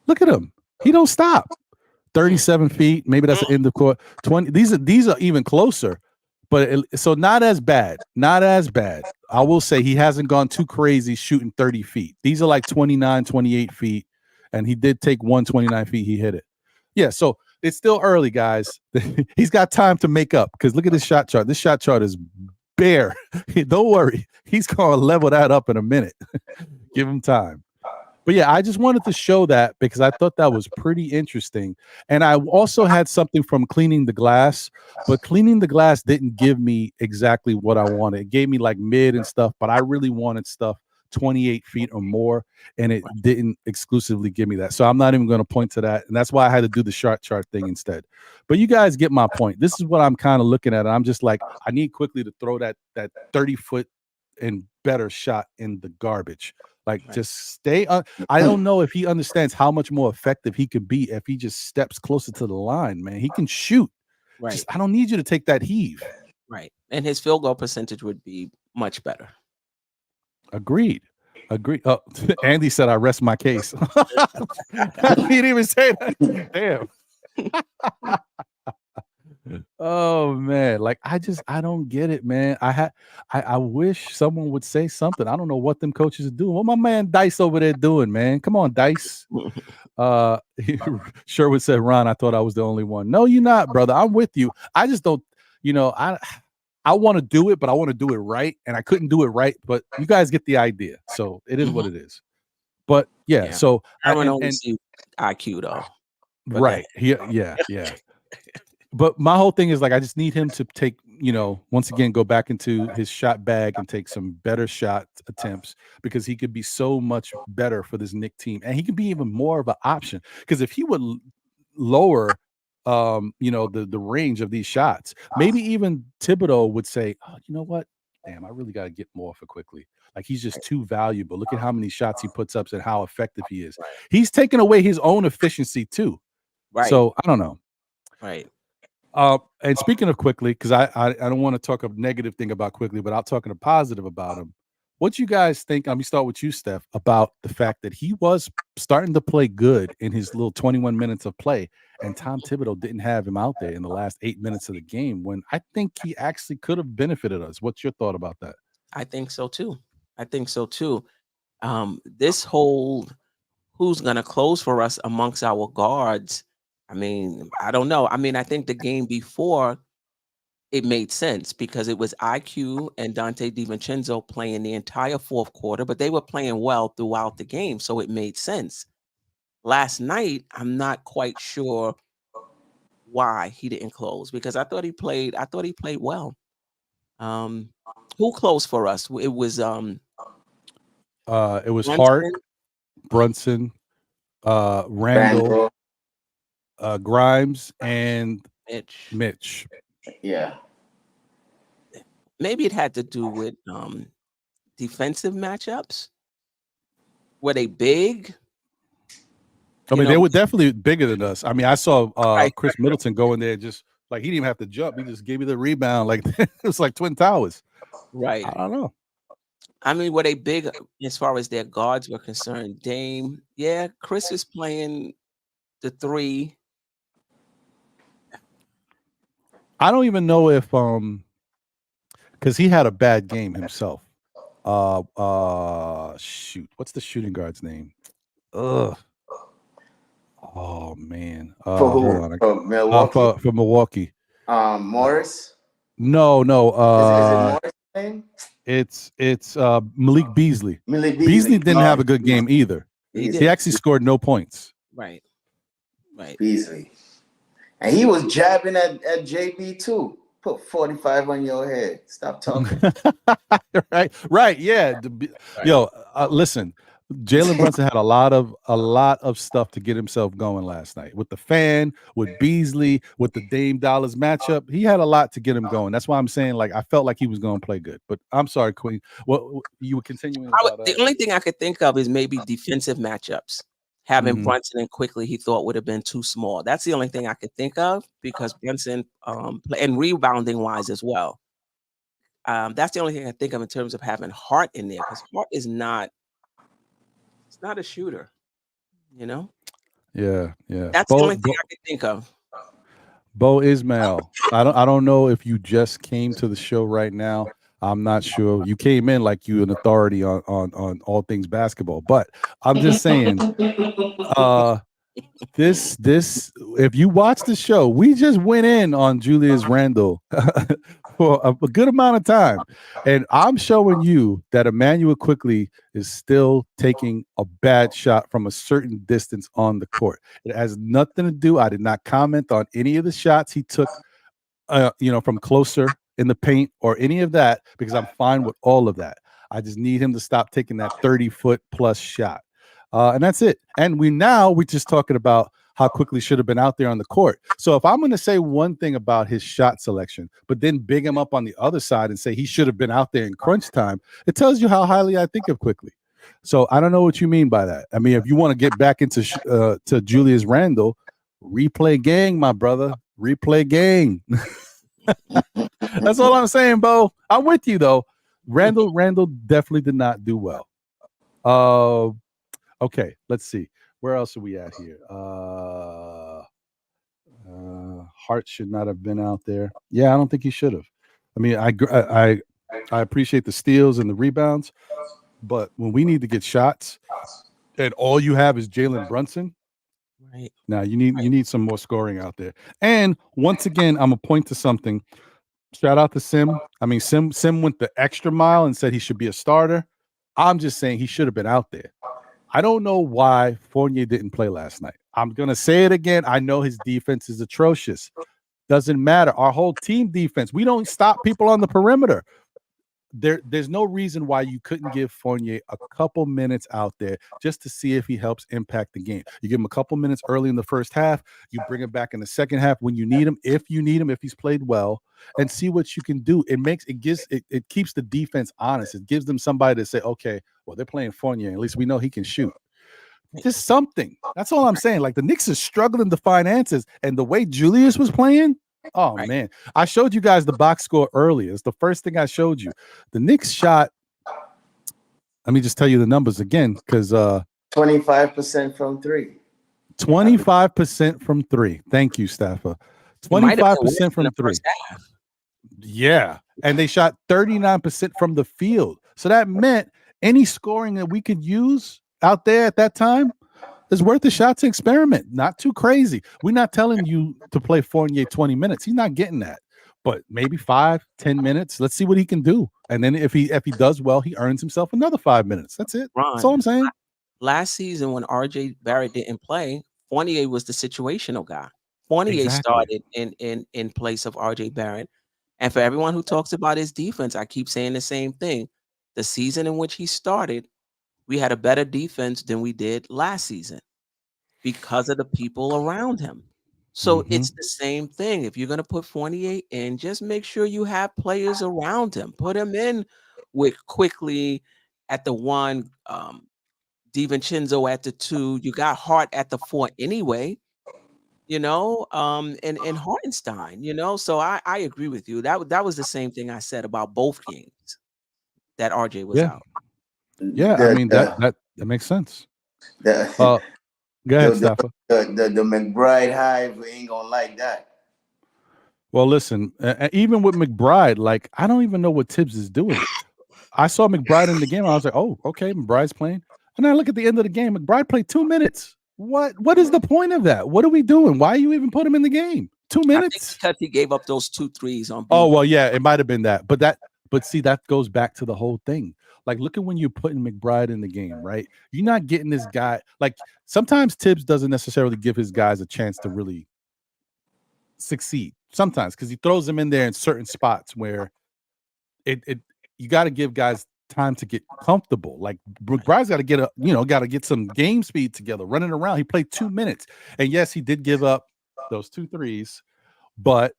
look at him. He don't stop. 37 feet. Maybe that's the end of court. 20. These are even closer. But so not as bad. Not as bad. I will say he hasn't gone too crazy shooting 30 feet. These are like 29, 28 feet. And he did take 129 feet. He hit it. Yeah, so it's still early, guys. He's got time to make up because look at this shot chart. This shot chart is bare. Don't worry. He's going to level that up in a minute. Give him time. But yeah, I just wanted to show that because I thought that was pretty interesting. And I also had something from cleaning the glass, but cleaning the glass didn't give me exactly what I wanted. It gave me like mid and stuff, but I really wanted stuff 28 feet or more, and it didn't exclusively give me that. So I'm not even going to point to that. And that's why I had to do the shot chart thing instead. But you guys get my point. This is what I'm kind of looking at. And I'm just like, I need Quickley to throw that 30-foot and better shot in the garbage. Like, just stay on. I don't know if he understands how much more effective he could be if he just steps closer to the line, man. He can shoot. Right. Just, I don't need you to take that heave. Right. And his field goal percentage would be much better. Agreed. Oh, Andy said I rest my case. He didn't even say that. Damn. Oh man, like I don't get it, man. I wish someone would say something. I don't know what them coaches are doing. What my man Dice over there doing, man? Come on, Dice. Sherwood said, Ron, I thought I was the only one. No, you're not, brother. I'm with you. I just don't, I want to do it, but I want to do it right. And I couldn't do it right, but you guys get the idea. So it is what it is. But yeah. So I don't only see IQ though. Right. Yeah. But my whole thing is like I just need him to take, once again, go back into his shot bag and take some better shot attempts because he could be so much better for this Knicks team. And he can be even more of an option. Because if he would lower the range of these shots, maybe even Thibodeau would say, oh, you know what? Damn, I really got to get more for Quickley. Like he's just too valuable. Look at how many shots he puts up and how effective he is. He's taking away his own efficiency too. Right. So I don't know. Right. And speaking of Quickley, because I don't want to talk a negative thing about Quickley, but I'll talk a positive about him. What you guys think? Let me start with you, Steph, about the fact that he was starting to play good in his little 21 minutes of play, and Tom Thibodeau didn't have him out there in the last 8 minutes of the game when I think he actually could have benefited us. What's your thought about that? I think so too. This whole who's going to close for us amongst our guards, I mean, I don't know. I mean, I think the game before it made sense because it was IQ and Dante DiVincenzo playing the entire fourth quarter, but they were playing well throughout the game, so it made sense. Last night, I'm not quite sure why he didn't close because I thought he played well. Who closed for us? It was Hart, Brunson, Randle, Grimes, and Mitch. Yeah. Maybe it had to do with defensive matchups. Were they big? I mean, they were definitely bigger than us. I mean, I saw Chris Middleton go in there just like he didn't even have to jump. He just gave you the rebound. Like it was like Twin Towers. Right. I don't know. I mean, were they big as far as their guards were concerned? Dame, yeah, Chris is playing the three. I don't even know if because he had a bad game himself. Shoot, what's the shooting guard's name? Oh man. For who? Hold on. For Milwaukee. For Milwaukee. Morris. No. Is it Morris' name? It's Malik Beasley. Beasley didn't have a good game either. He actually scored no points. Right. Beasley. And he was jabbing at JB too. Put 45 on your head. Stop talking. right. Yeah. Yo, listen. Jalen Brunson had a lot of stuff to get himself going last night with the fan, with Beasley, with the Dame Dollars matchup. He had a lot to get him going. That's why I'm saying, like, I felt like he was going to play good. But I'm sorry, Queen. What you were continuing? The only thing I could think of is maybe defensive matchups. Having Brunson and Quickley, he thought would have been too small. That's the only thing I could think of because Brunson and rebounding wise as well. That's the only thing I think of in terms of having Hart in there because Hart is not. It's not a shooter, Yeah. That's the only thing I could think of. Bo Ismail, I don't know if you just came to the show right now. I'm not sure. You came in like you an authority on all things basketball, but I'm just saying, this if you watch the show, we just went in on Julius Randle for a good amount of time, and I'm showing you that Immanuel Quickley is still taking a bad shot from a certain distance on the court. It has nothing to do. I did not comment on any of the shots he took, from closer in the paint or any of that because I'm fine with all of that. I just need him to stop taking that 30-foot plus shot. And that's it. And we're just talking about how Quickley should have been out there on the court. So if I'm going to say one thing about his shot selection, but then big him up on the other side and say he should have been out there in crunch time, it tells you how highly I think of Quickley. So I don't know what you mean by that. I mean, if you want to get back into to Julius Randle, replay gang, my brother, replay gang. That's all I'm saying, Bo. I'm with you though. Randle definitely did not do well. Okay, let's see. Where else are we at here? Hart should not have been out there. Yeah, I don't think he should have. I mean, I appreciate the steals and the rebounds, but when we need to get shots and all you have is Jalen Brunson, right? now you need some more scoring out there. And once again, I'm gonna point to something. Shout out to Sim. I mean, Sim went the extra mile and said he should be a starter. I'm just saying he should have been out there. I don't know why Fournier didn't play last night. I'm gonna say it again. I know his defense is atrocious. Doesn't matter. Our whole team defense. We don't stop people on the perimeter. There's no reason why you couldn't give Fournier a couple minutes out there just to see if he helps impact the game. You give him a couple minutes early in the first half, you bring him back in the second half when you need him, if he's played well, and see what you can do. It keeps the defense honest. It gives them somebody to say, okay, well, they're playing Fournier. At least we know he can shoot. Just something. That's all I'm saying. Like, the Knicks is struggling to find answers, and the way Julius was playing. Oh, man. I showed you guys the box score earlier. It's the first thing I showed you. The Knicks shot, let me just tell you the numbers again, because 25% from three. 25% from three. Thank you, Staffer. 25% from three. Yeah. And they shot 39% from the field. So that meant any scoring that we could use out there at that time is worth a shot to experiment. Not too crazy. We're not telling you to play Fournier 20 minutes. He's not getting that. But maybe 5-10 minutes. Let's see what he can do. And then if he does well, he earns himself another 5 minutes. That's it. Ron, that's all I'm saying. Last season when RJ Barrett didn't play, Fournier was the situational guy. Fournier started in place of RJ Barrett. And for everyone who talks about his defense, I keep saying the same thing. The season in which he started, we had a better defense than we did last season because of the people around him. So it's the same thing. If you're going to put Fournier in, just make sure you have players around him. Put him in with Quickley at the 1, DiVincenzo at the 2. You got Hart at the 4 anyway, and Hartenstein, So I agree with you. That was the same thing I said about both games that RJ was out. Yeah, I mean that makes sense. Go ahead, Staffer. The McBride hive ain't gonna like that. Well, listen, even with McBride, like, I don't even know what Tibbs is doing. I saw McBride in the game. I was like, oh, okay, McBride's playing. And I look at the end of the game. McBride played 2 minutes. What is the point of that? What are we doing? Why you even put him in the game? 2 minutes? Because he gave up those 2 threes on. Oh, well, yeah, it might have been that. But see, that goes back to the whole thing. Like, look at when you're putting McBride in the game, right? You're not getting this guy. Like, sometimes Tibbs doesn't necessarily give his guys a chance to really succeed. Sometimes, because he throws them in there in certain spots where you got to give guys time to get comfortable. Like, McBride's got to get some game speed together, running around. He played 2 minutes, and yes, he did give up those 2 threes, but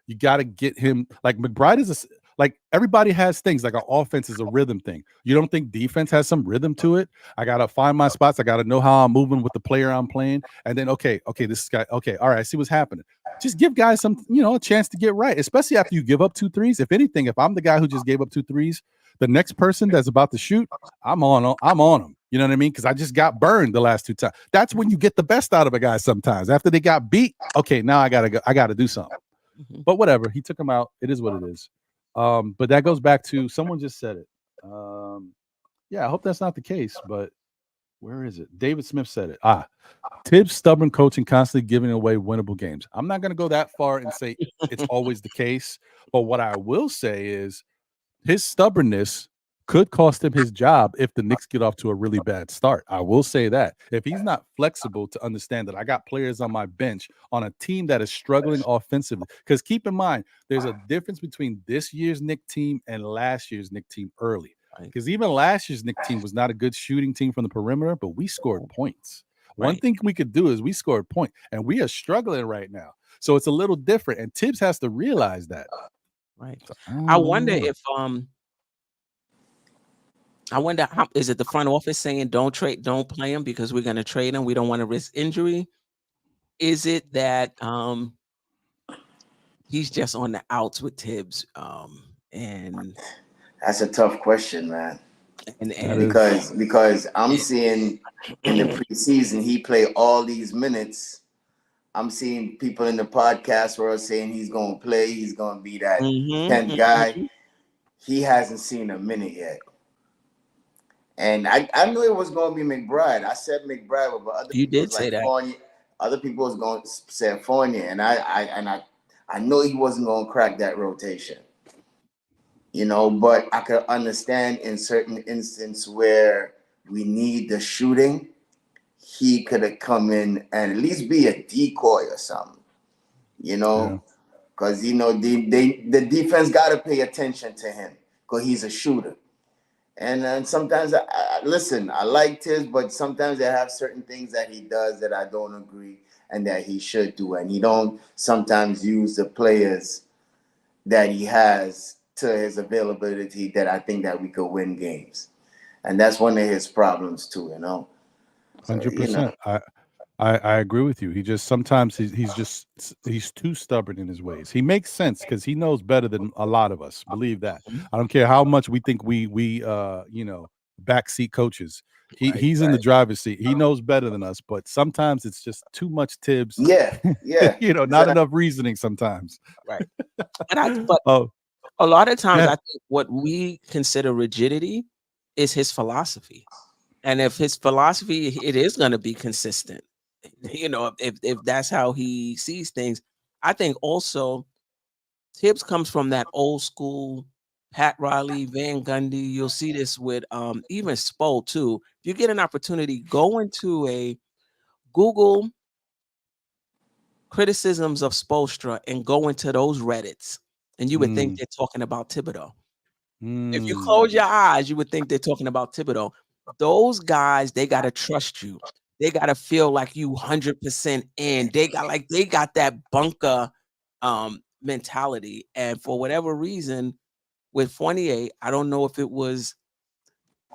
you got to get him. Like, McBride is like, everybody has things. Like, our offense is a rhythm thing. You don't think defense has some rhythm to it? I got to find my spots. I got to know how I'm moving with the player I'm playing. And then, okay, this guy, okay, all right, I see what's happening. Just give guys some, a chance to get right, especially after you give up 2 threes. If anything, if I'm the guy who just gave up 2 threes, the next person that's about to shoot, I'm on them. You know what I mean? Because I just got burned the last 2 times. That's when you get the best out of a guy sometimes. After they got beat, okay, now I got to do something. But whatever, he took him out. It is what it is. But that goes back to, someone just said it. Yeah, I hope that's not the case, but where is it? David Smith said it. Tibbs' stubborn coaching, constantly giving away winnable games. I'm not going to go that far and say it's always the case, but what I will say is his stubbornness could cost him his job if the Knicks get off to a really bad start. I will say that. If he's not flexible to understand that I got players on my bench on a team that is struggling offensively, because keep in mind, there's a difference between this year's Knicks team and last year's Knicks team early. Because even last year's Knicks team was not a good shooting team from the perimeter, but we scored points. One thing we could do is we scored points, and we are struggling right now. So it's a little different, and Tibbs has to realize that. Right. So, I wonder if how is it the front office saying don't play him because we're going to trade him, we don't want to risk injury? Is it that he's just on the outs with Tibbs? And that's a tough question, man. And because I'm seeing in the preseason he played all these minutes I'm seeing people in the podcast world saying he's going to play. He's going to be that 10th Mm-hmm. guy. He hasn't seen a minute yet. And I knew it was going to be McBride. I said McBride, but other You people did was say like that. Fournier. Other people was going to say Fournier, and I know he wasn't going to crack that rotation. You know, but I could understand in certain instances where we need the shooting, he could have come in and at least be a decoy or something. You know, because you know the defense got to pay attention to him because he's a shooter. And then sometimes, listen, I like Tiz, but sometimes there have certain things that he does that I don't agree and that he should do. And he don't sometimes use the players that he has to his availability that I think that we could win games. And that's one of his problems too, you know. 100%. I agree with you. He just sometimes he's too stubborn in his ways. He makes sense because he knows better than a lot of us. Believe that. I don't care how much we think we you know, backseat coaches. He's in the driver's seat. He knows better than us, but sometimes it's just too much Tibbs. Yeah. You know, not enough reasoning sometimes. Right. But a lot of times I think what we consider rigidity is his philosophy. And if his philosophy, it is going to be consistent. You know, if that's how he sees things. I think also Tibbs comes from that old school Pat Riley, Van Gundy. You'll see this with even Spo too. If you get an opportunity, go into a Google criticisms of Spoelstra and go into those Reddits, and you would think they're talking about Thibodeau. If you close your eyes, you would think they're talking about Thibodeau. Those guys, they gotta trust you. They gotta feel like you 100% in. They got that bunker mentality. And for whatever reason, with Fournier, I don't know if it was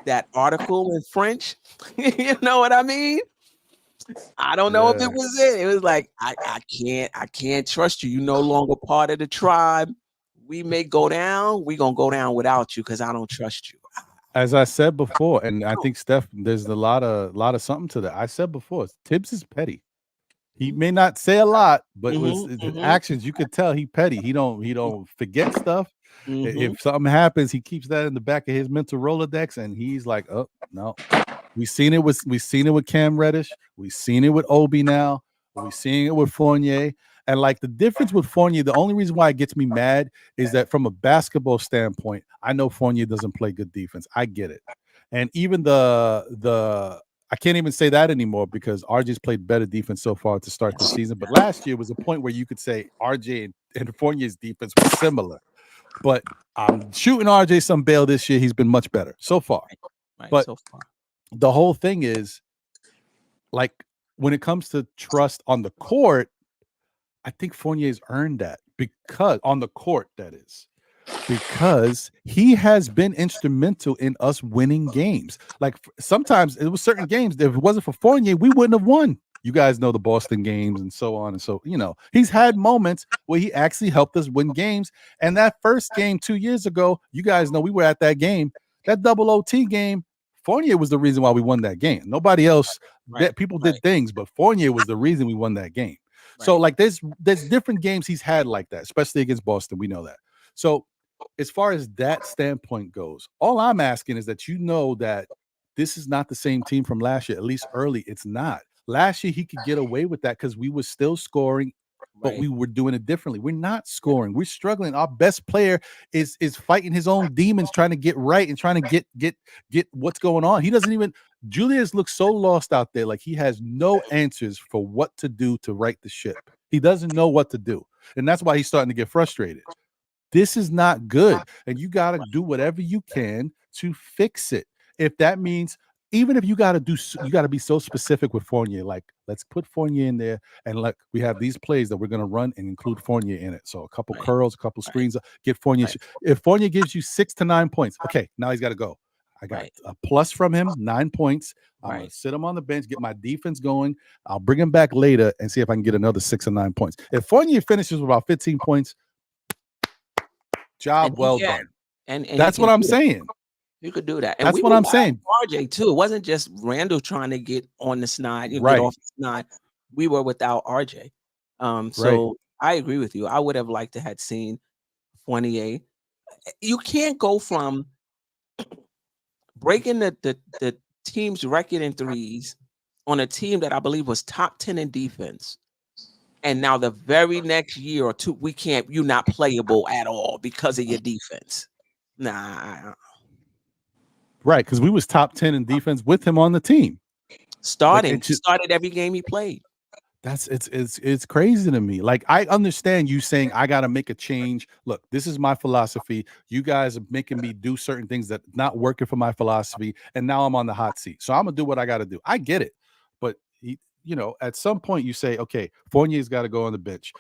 that article in French. You know what I mean? I don't know if it was it. It was like, I can't trust you. You're no longer part of the tribe. We may go down. We're gonna go down without you because I don't trust you. As I said before, and I think Steph, there's a lot of something to that. I said before, Tibbs is petty. He may not say a lot, but with actions, you could tell he petty. He don't forget stuff. If something happens, he keeps that in the back of his mental Rolodex, and he's like, "Oh no, we've seen it with Cam Reddish, we've seen it with Obi now, we've seen it with Fournier." And like the difference with Fournier, the only reason why it gets me mad is that from a basketball standpoint, I know Fournier doesn't play good defense. I get it. And even the I can't even say that anymore because RJ's played better defense so far to start the season. But last year was a point where you could say RJ and Fournier's defense was similar. But I'm shooting RJ some bail this year. He's been much better so far. But the whole thing is, like, when it comes to trust on the court, I think Fournier's earned that because on the court, that is, because he has been instrumental in us winning games. Like sometimes it was certain games that if it wasn't for Fournier, we wouldn't have won. You guys know the Boston games and so on. And so, you know, he's had moments where he actually helped us win games. And that first game 2 years ago, you guys know we were at that game, that double OT game. Fournier was the reason why we won that game. Nobody else, people did things, but Fournier was the reason we won that game. So like there's different games he's had like that, especially against Boston. We know that. So as far as that standpoint goes, all I'm asking is that you know that this is not the same team from last year, at least early. It's not. Last year, he could get away with that because we were still scoring, but we were doing it differently. We're not scoring. We're struggling. Our best player is fighting his own demons, trying to get right and trying to get what's going on. He doesn't even – Julius looks so lost out there, like he has no answers for what to do to right the ship. He doesn't know what to do, and that's why he's starting to get frustrated. This is not good, and you got to do whatever you can to fix it. If that means – even if you got to be so specific with Fournier, like let's put Fournier in there and like we have these plays that we're going to run and include Fournier in it. So a couple curls, a couple screens, get Fournier. If Fournier gives you 6 to 9 points, okay, now he's got to go. I got a plus from him, 9 points. I'm going to sit him on the bench, get my defense going. I'll bring him back later and see if I can get another 6 or 9 points. If Fournier finishes with about 15 points, job well done. And that's what I'm saying. You could do that. And that's what I'm saying. RJ too. It wasn't just Randle trying to get on the snide, get off the snide. We were without RJ. So I agree with you. I would have liked to have seen Fournier. You can't go from breaking the team's record in threes on a team that I believe was top 10 in defense. And now the very next year or two, you're not playable at all because of your defense. Nah. Right, because we was top 10 in defense with him on the team. Started every game he played. It's crazy to me. Like, I understand you saying I got to make a change. Look, this is my philosophy. You guys are making me do certain things that not working for my philosophy, and now I'm on the hot seat. So I'm gonna do what I got to do. I get it, but at some point you say, okay, Fournier's got to go on the bench.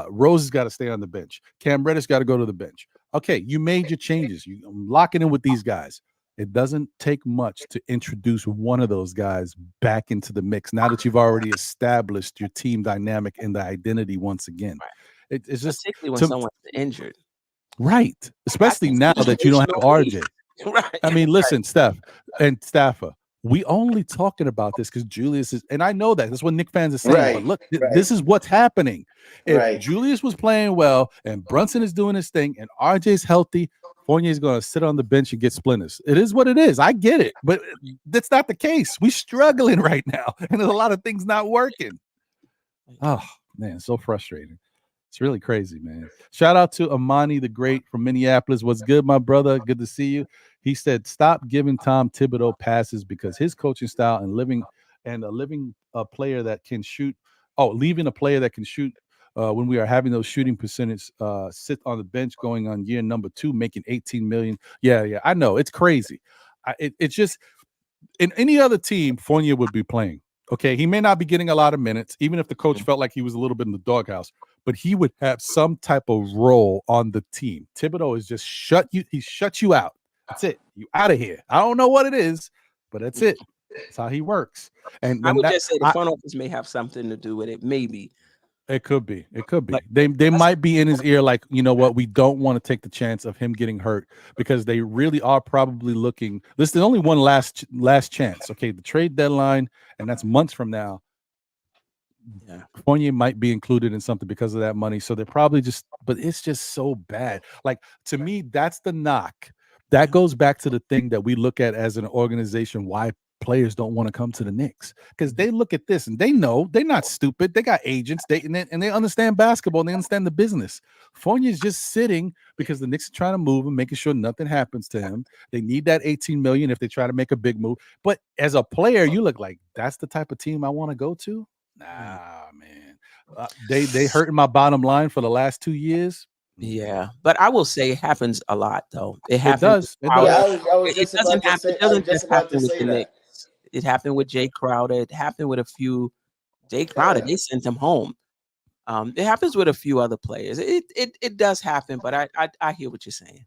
Rose has got to stay on the bench. Cam Reddish got to go to the bench. Okay, you made your changes. I'm locking in with these guys. It doesn't take much to introduce one of those guys back into the mix now that you've already established your team dynamic and the identity once again. It's just particularly when someone's injured. Right. Especially now that you don't have RJ. Right. I mean, listen, Steph and Staffa, we only talking about this because Julius is, and I know that's what Knicks fans are saying, but look, this is what's happening. If Julius was playing well and Brunson is doing his thing and RJ's healthy, Fournier is going to sit on the bench and get splinters. It is what it is. I get it, but that's not the case. We're struggling right now, and there's a lot of things not working. Oh, man, so frustrating. It's really crazy, man. Shout out to Amani the Great from Minneapolis. What's good, my brother? Good to see you. He said, stop giving Tom Thibodeau passes because his coaching style and leaving a player that can shoot when we are having those shooting percentage sit on the bench going on year number 2, making 18 million. Yeah, I know. It's crazy. It's just in any other team, Fournier would be playing. Okay, he may not be getting a lot of minutes, even if the coach felt like he was a little bit in the doghouse, but he would have some type of role on the team. Thibodeau is just he shuts you out. That's it. You out of here. I don't know what it is, but that's it. That's how he works. And I would just say the front office may have something to do with it. Maybe. It could be. But they might be in his ear like, you know what, we don't want to take the chance of him getting hurt because they really are probably looking. This is only one last chance. Okay, the trade deadline, and that's months from now. Yeah, Fournier might be included in something because of that money. So they're probably but it's just so bad. Like, to me, that's the knock. That goes back to the thing that we look at as an organization, why players don't want to come to the Knicks, because they look at this and they know they're not stupid. They got agents, and they understand basketball and they understand the business. Fournier's just sitting because the Knicks are trying to move him, making sure nothing happens to him. They need that 18 million if they try to make a big move. But as a player, you look like that's the type of team I want to go to. Nah, man. They hurting my bottom line for the last 2 years. Yeah, but I will say it happens a lot, though. It does. It doesn't just happen with the Knicks. It happened with Jay Crowder. It happened with a few. Jay Crowder, they sent him home. It happens with a few other players. It does happen, but I hear what you're saying.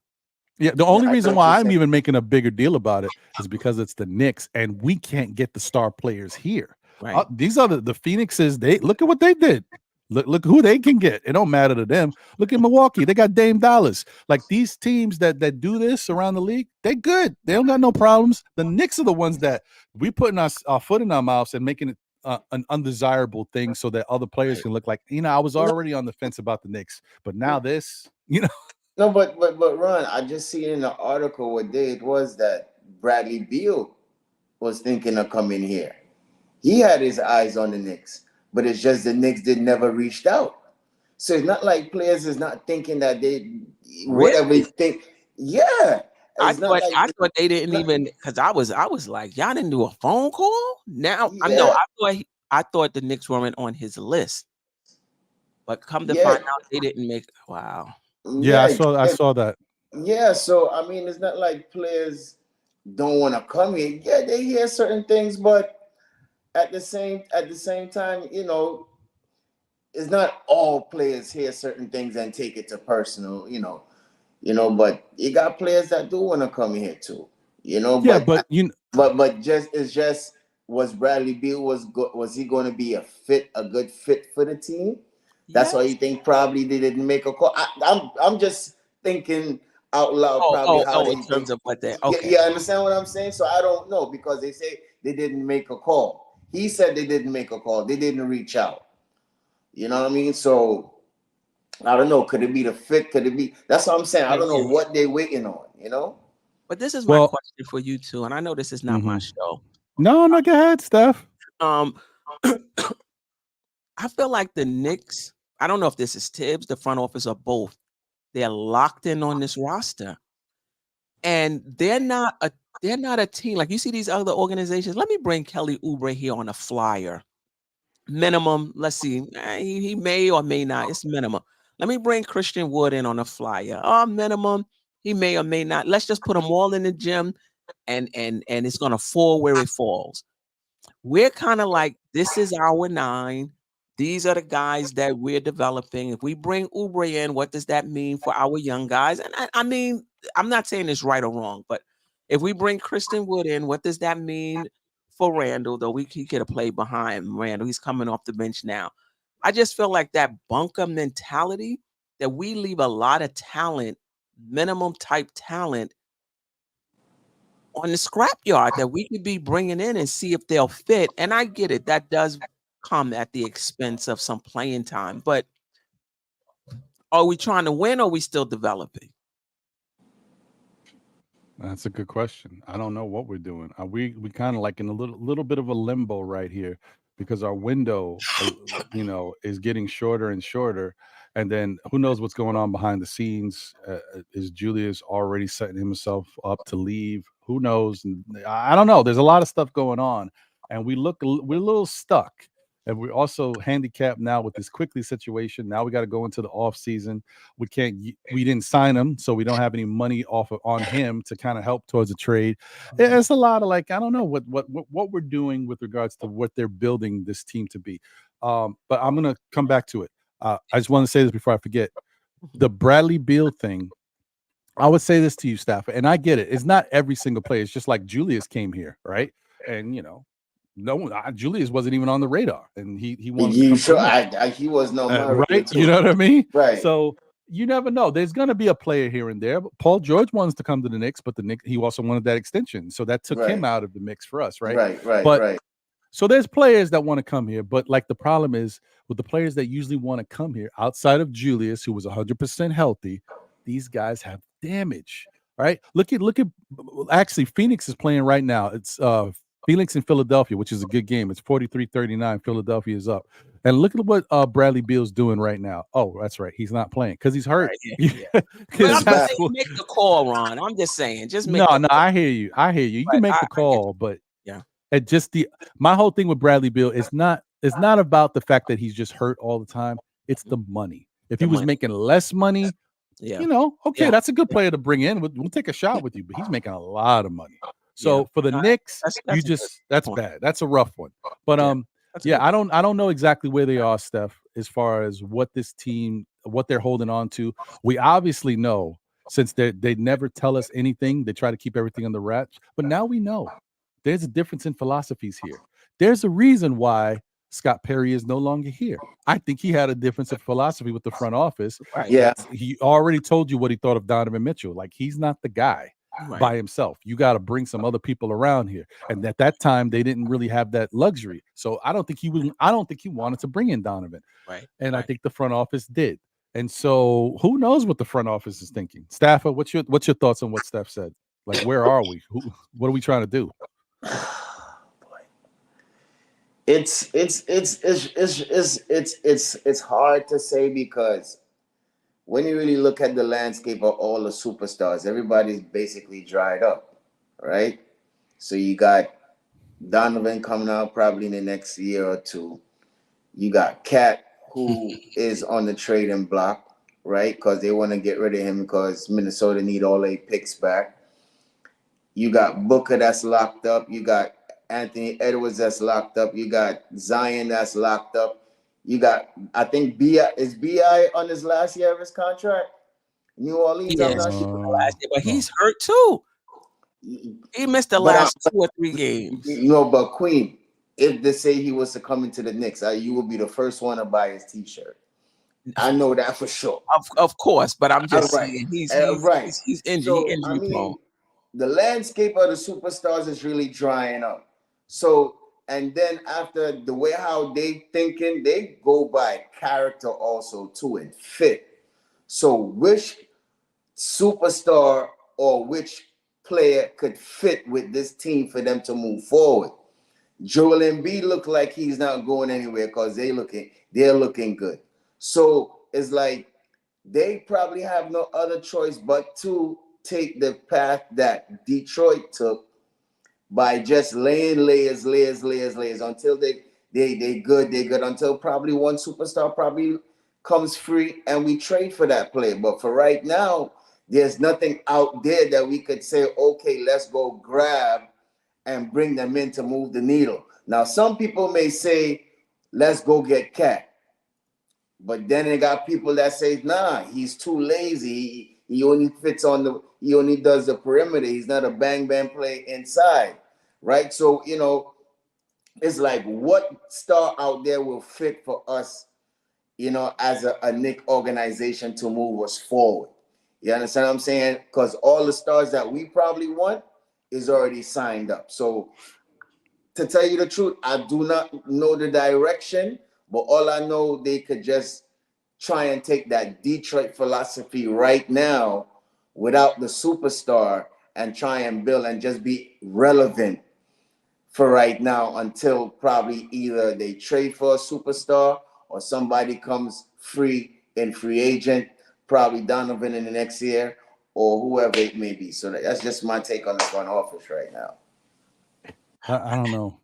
Yeah, the only reason why I'm even making a bigger deal about it is because it's the Knicks, and we can't get the star players here. Right. These are the Phoenixes. They look at what they did. Look who they can get. It don't matter to them. Look at Milwaukee. They got Dame Dollars. Like, these teams that do this around the league, they good. They don't got no problems. The Knicks are the ones that we putting our foot in our mouths and making it an undesirable thing so that other players can look like, I was already on the fence about the Knicks, but now this, No, but Ron, I just seen in the article what day it was that Bradley Beal was thinking of coming here. He had his eyes on the Knicks, but it's just the Knicks never reached out. So it's not like players is not thinking that they whatever they think. Yeah. I thought they didn't even, because I was like, y'all didn't do a phone call? Now I thought the Knicks weren't on his list. But come to find out they didn't make wow. Yeah, I saw that. Yeah, so I mean, it's not like players don't want to come here. Yeah, they hear certain things, but at the same time, it's not all players hear certain things and take it to personal, but you got players that do want to come here too, Yeah, but was Bradley Beal was he going to be a good fit for the team? That's why you think probably they didn't make a call. I'm just thinking out loud. In terms of what they Yeah, understand what I'm saying? So I don't know, because they say they didn't make a call. He said they didn't make a call. They didn't reach out. You know what I mean? So I don't know. Could it be the fit? Could it be? That's what I'm saying. I don't know what they're waiting on. You know. But this is my question for you too, and I know this is not my show. No, go ahead, Steph. I feel like the Knicks. I don't know if this is Tibbs, the front office, or both. They're locked in on this roster, and they're not a team like you see these other organizations. Let me bring Kelly Oubre here on a flyer. Minimum. Let's see. He may or may not. It's minimum. Let me bring Christian Wood in on a flyer. Minimum. He may or may not. Let's just put them all in the gym, and it's gonna fall where it falls. We're kind of like, this is our 9. These are the guys that we're developing. If we bring Oubre in, what does that mean for our young guys? And I mean, I'm not saying it's right or wrong, but if we bring Christian Wood in, what does that mean for Randle? Though he could have played behind Randle. He's coming off the bench now. I just feel like that bunker mentality that we leave a lot of talent, minimum type talent, on the scrapyard that we could be bringing in and see if they'll fit. And I get it. That does come at the expense of some playing time. But are we trying to win or are we still developing? That's a good question. I don't know what we're doing. We kind of like in a little bit of a limbo right here because our window, is getting shorter and shorter. And then who knows what's going on behind the scenes? Is Julius already setting himself up to leave? Who knows? I don't know. There's a lot of stuff going on, and we're a little stuck. And we're also handicapped now with this Quickley situation. Now we got to go into the off season. We didn't sign him, so we don't have any money on him to kind of help towards a trade. It's a lot of I don't know what we're doing with regards to what they're building this team to be. But I'm gonna come back to it. I just want to say this before I forget. The Bradley Beal thing. I would say this to you, Stafford, and I get it. It's not every single player. It's just like Julius came here, right? And Julius wasn't even on the radar, and he wanted to come sure he was no right. You know what I mean? Right. So you never know. There's going to be a player here and there. But Paul George wants to come to the Knicks, but the Knicks, he also wanted that extension, so that took him out of the mix for us, right? Right. So there's players that want to come here, but the problem is with the players that usually want to come here, outside of Julius, who was 100% healthy, these guys have damage, right? Look at actually Phoenix is playing right now. It's Phoenix in Philadelphia, which is a good game. It's 43-39. Philadelphia is up. And look at what Bradley Beal's doing right now. Oh, that's right. He's not playing because he's hurt. Right, yeah. Make the call, Ron. I'm just saying. No, I hear you. You can make the call, but and just my whole thing with Bradley Beal is not about the fact that he's just hurt all the time. It's the money. If he was making less money, that's a good player to bring in. We'll take a shot with you, but he's making a lot of money. So for the Knicks, that's bad. That's a rough one. But I don't know exactly where they are, Steph, as far as what this team, what they're holding on to. We obviously know, since they never tell us anything, they try to keep everything under wraps. But now we know there's a difference in philosophies here. There's a reason why Scott Perry is no longer here. I think he had a difference of philosophy with the front office. Right. Yeah. He already told you what he thought of Donovan Mitchell. Like, he's not the guy by himself. You got to bring some other people around here. And at that time, they didn't really have that luxury. So I don't think he wanted to bring in Donovan. Right. And I think the front office did. And so who knows what the front office is thinking? Stafford, what's your thoughts on what Steph said? Like, where are we? What are we trying to do? It's hard to say, because when you really look at the landscape of all the superstars, everybody's basically dried up, right? So you got Donovan coming out probably in the next year or two. You got Cat, who is on the trading block, right? Because they want to get rid of him because Minnesota need all their picks back. You got Booker that's locked up. You got Anthony Edwards that's locked up. You got Zion that's locked up. You got, I think, B.I. on his last year of his contract? New Orleans, I'm not sure. Last year, but he's hurt too. He missed the last 2 or 3 games. But Queen, if they say he was to come into the Knicks, you will be the first one to buy his T-shirt. I know that for sure. Of course, but I'm just saying he's injured. So, injury prone. The landscape of the superstars is really drying up. So and then after the way how they thinking, they go by character also too and fit. So which superstar or which player could fit with this team for them to move forward? Joel Embiid look like he's not going anywhere because they're looking good. So it's like they probably have no other choice but to take the path that Detroit took by just laying layers until they good until probably one superstar probably comes free and we trade for that player. But for right now, there's nothing out there that we could say, okay, let's go grab and bring them in to move the needle. Now, some people may say, let's go get Cat. But then they got people that say, nah, he's too lazy. He only fits on he only does the perimeter. He's not a bang play inside, right? So, you know, it's like what star out there will fit for us, you know, as a Knicks organization to move us forward. You understand what I'm saying? Because all the stars that we probably want is already signed up. So to tell you the truth, I do not know the direction, but all I know, they could just try and take that Detroit philosophy right now without the superstar and try and build and just be relevant for right now until probably either they trade for a superstar or somebody comes free in free agent, probably Donovan in the next year or whoever it may be. So that's just my take on the front office right now. I don't know.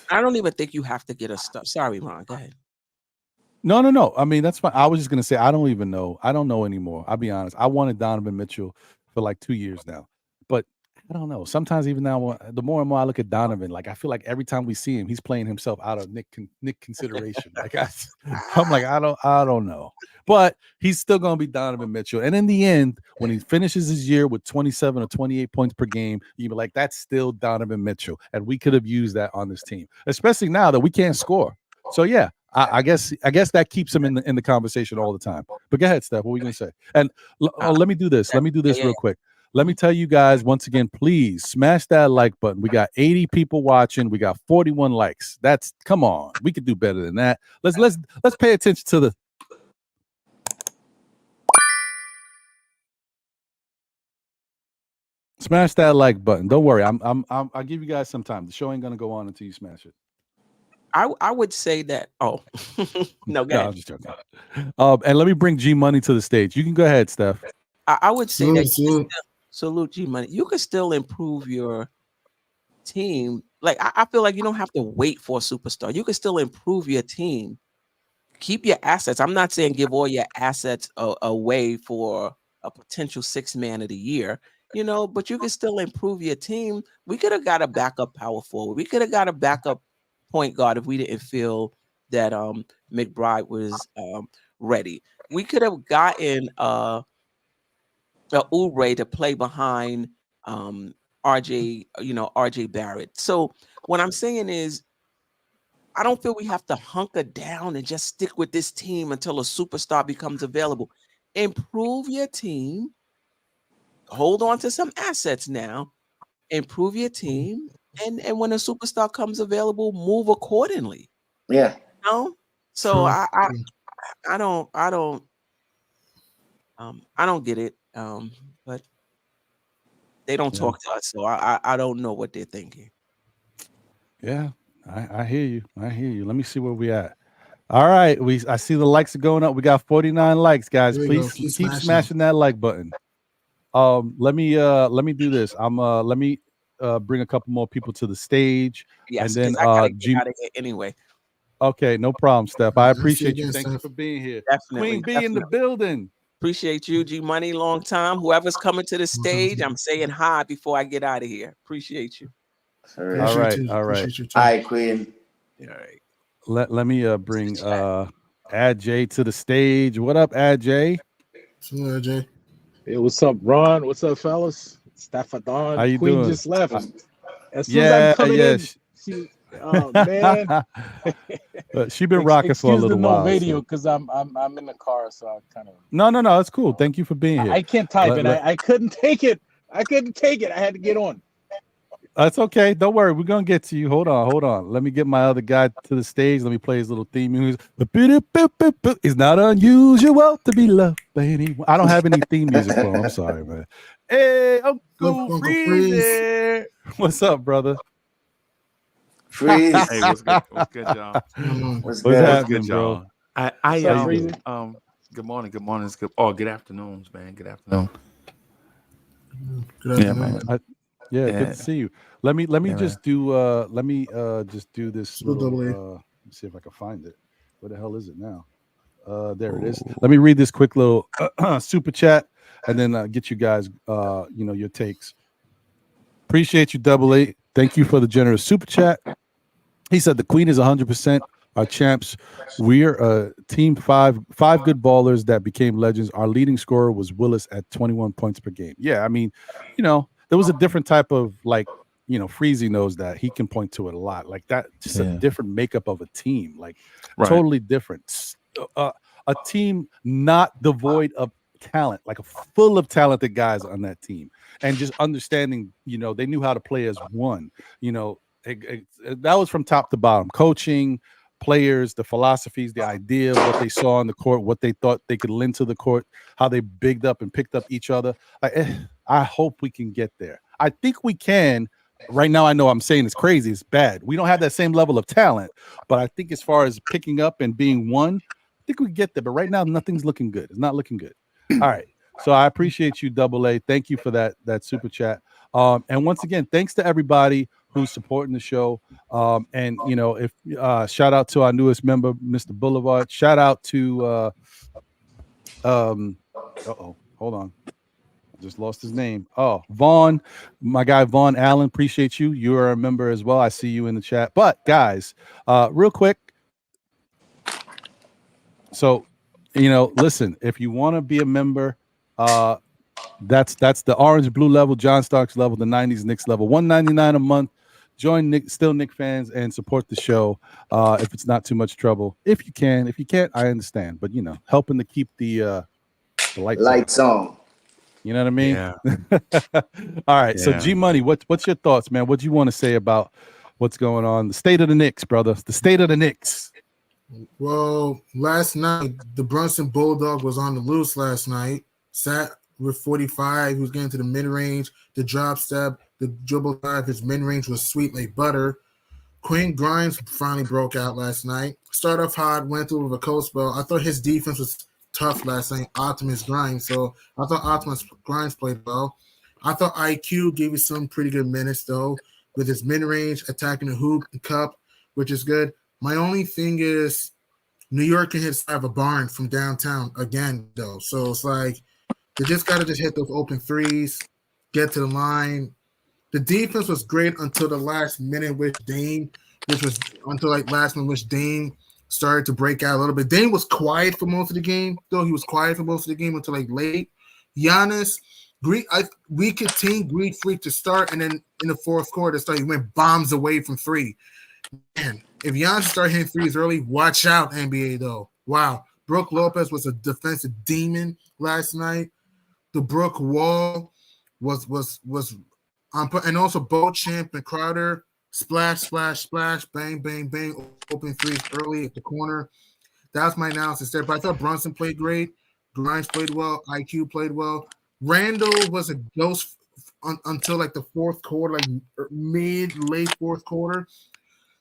I don't even think you have to get a star. Sorry, Ron. Go ahead. No. I mean, that's fine. I was just gonna say I don't even know. I don't know anymore. I'll be honest. I wanted Donovan Mitchell for like 2 years now, but I don't know. Sometimes even now, the more and more I look at Donovan, like I feel like every time we see him, he's playing himself out of Nick consideration. Like I'm like I don't know, but he's still gonna be Donovan Mitchell. And in the end, when he finishes his year with 27 or 28 points per game, you be like, that's still Donovan Mitchell, and we could have used that on this team, especially now that we can't score. So yeah, I guess that keeps him in the conversation all the time. But go ahead, Steph. What were you gonna say? And let me do this. Let me do this real quick. Let me tell you guys once again, please smash that like button. We got 80 people watching. We got 41 likes. Come on. We could do better than that. Let's pay attention to the smash that like button. Don't worry. I'll give you guys some time. The show ain't gonna go on until you smash it. I would say that. Oh no, go ahead. I'm just joking. And let me bring G Money to the stage. You can go ahead, Steph. I would say that. Salute G Money. You can still improve your team. Like I feel like you don't have to wait for a superstar. You can still improve your team. Keep your assets. I'm not saying give all your assets away for a potential 6th man of the year, you know, but you can still improve your team. We could have got a backup power forward. We could have got a backup point guard if we didn't feel that McBride was ready. We could have gotten Oubre to play behind RJ Barrett. So what I'm saying is, I don't feel we have to hunker down and just stick with this team until a superstar becomes available. Improve your team. Hold on to some assets now. Improve your team, and when a superstar comes available, move accordingly. Yeah. You know? So I don't get it. But they don't talk to us, so I don't know what they're thinking. Yeah, I hear you. I hear you. Let me see where we at. All right, I see the likes are going up. We got 49 likes, guys. Please keep smashing that like button. Let me do this. Let me bring a couple more people to the stage. Yes, and then I gotta get out of here anyway. Okay, no problem, Steph. I appreciate you. Thank you for being here. Definitely, Queen B in the building. Appreciate you, G Money. Long time. Whoever's coming to the stage, I'm saying hi before I get out of here. Appreciate you. All right. All right, Queen. All right. Let me bring Ad J to the stage. What up, Ad J? Ad J. Hey, what's up, Ron? What's up, fellas? Staffadon. How you Queen doing? Just left. As soon as I'm coming in, she, oh man, she been rocking for a little while. No video because I'm in the car, so I kind of. No, that's cool. Thank you for being here. I can't type it. I couldn't take it. I had to get on. That's okay. Don't worry. We're gonna get to you. Hold on. Let me get my other guy to the stage. Let me play his little theme music. It's not unusual to be loved by anyone. I don't have any theme music for him. I'm sorry, man. Hey, Uncle Freeze. What's up, brother? Freeze. Hey, what's good? What's good, y'all? What's happening, good, bro? Good morning. Good morning. It's good. Oh, good afternoons, man. Good afternoon. Good afternoon. Man. Good to see you. Let me just do just do this little, let me see if I can find it. Where the hell is it now? There it is. Let me read this quick little super chat and then get you guys your takes. Appreciate you, Double A. Thank you for the generous super chat. He said the Queen is 100% our champs. We're team five good ballers that became legends. Our leading scorer was Willis at 21 points per game. Yeah, I mean, there was a different type of Freezy knows that he can point to it a lot. Like that, just a different makeup of a team, like totally different. A team not devoid of talent, like full of talented guys on that team, and just understanding, they knew how to play as one. That was from top to bottom, coaching, players, the philosophies, the idea of what they saw on the court, what they thought they could lend to the court, how they bigged up and picked up each other. I hope we can get there. I think we can. Right now, I know I'm saying it's crazy. It's bad. We don't have that same level of talent, but I think as far as picking up and being one, I think we can get there. But right now, nothing's looking good. It's not looking good. All right. So I appreciate you, Double A. Thank you for that super chat. And once again, thanks to everybody who's supporting the show. And if shout out to our newest member, Mr. Boulevard. Shout out to hold on. I just lost his name. Oh, Vaughn, my guy Vaughn Allen. Appreciate you. You are a member as well. I see you in the chat. But guys, real quick. So, listen, if you want to be a member, that's the orange blue level, John Starks level, the 90s Knicks level, $1.99 a month. Join Knick fans and support the show if it's not too much trouble. If you can, if you can't, I understand. But helping to keep the lights on. You know what I mean? Yeah. All right. Yeah. So G Money, what's your thoughts, man? What do you want to say about what's going on? The state of the Knicks, brother. The state of the Knicks. Well, last night the Brunson Bulldog was on the loose last night. Sat with 45. He was getting to the mid-range, the drop step, the dribble drive. His mid-range was sweet like butter. Quinn Grimes finally broke out last night. Started off hot, went through with a cold spell. I thought his defense was tough last night, Optimus Grimes. So I thought Optimus Grimes played well. I thought IQ gave you some pretty good minutes, though, with his mid-range, attacking the hoop and cup, which is good. My only thing is New York can have a barn from downtown again, though. So it's like they just got to just hit those open threes, get to the line. The defense was great until the last minute, which Dame started to break out a little bit. Dame was quiet for most of the game, though. He was quiet for most of the game until late. Giannis, we could team Greek Freak to start, and then in the fourth quarter, he went bombs away from three. Man, if Giannis start hitting threes early, watch out, NBA, though. Wow. Brook Lopez was a defensive demon last night. The Brook wall was and also Beauchamp and Crowder. Splash, splash, splash, bang, bang, bang, open threes early at the corner. That's my analysis there. But I thought Brunson played great. Grimes played well. IQ played well. Randle was a ghost until the fourth quarter, late fourth quarter.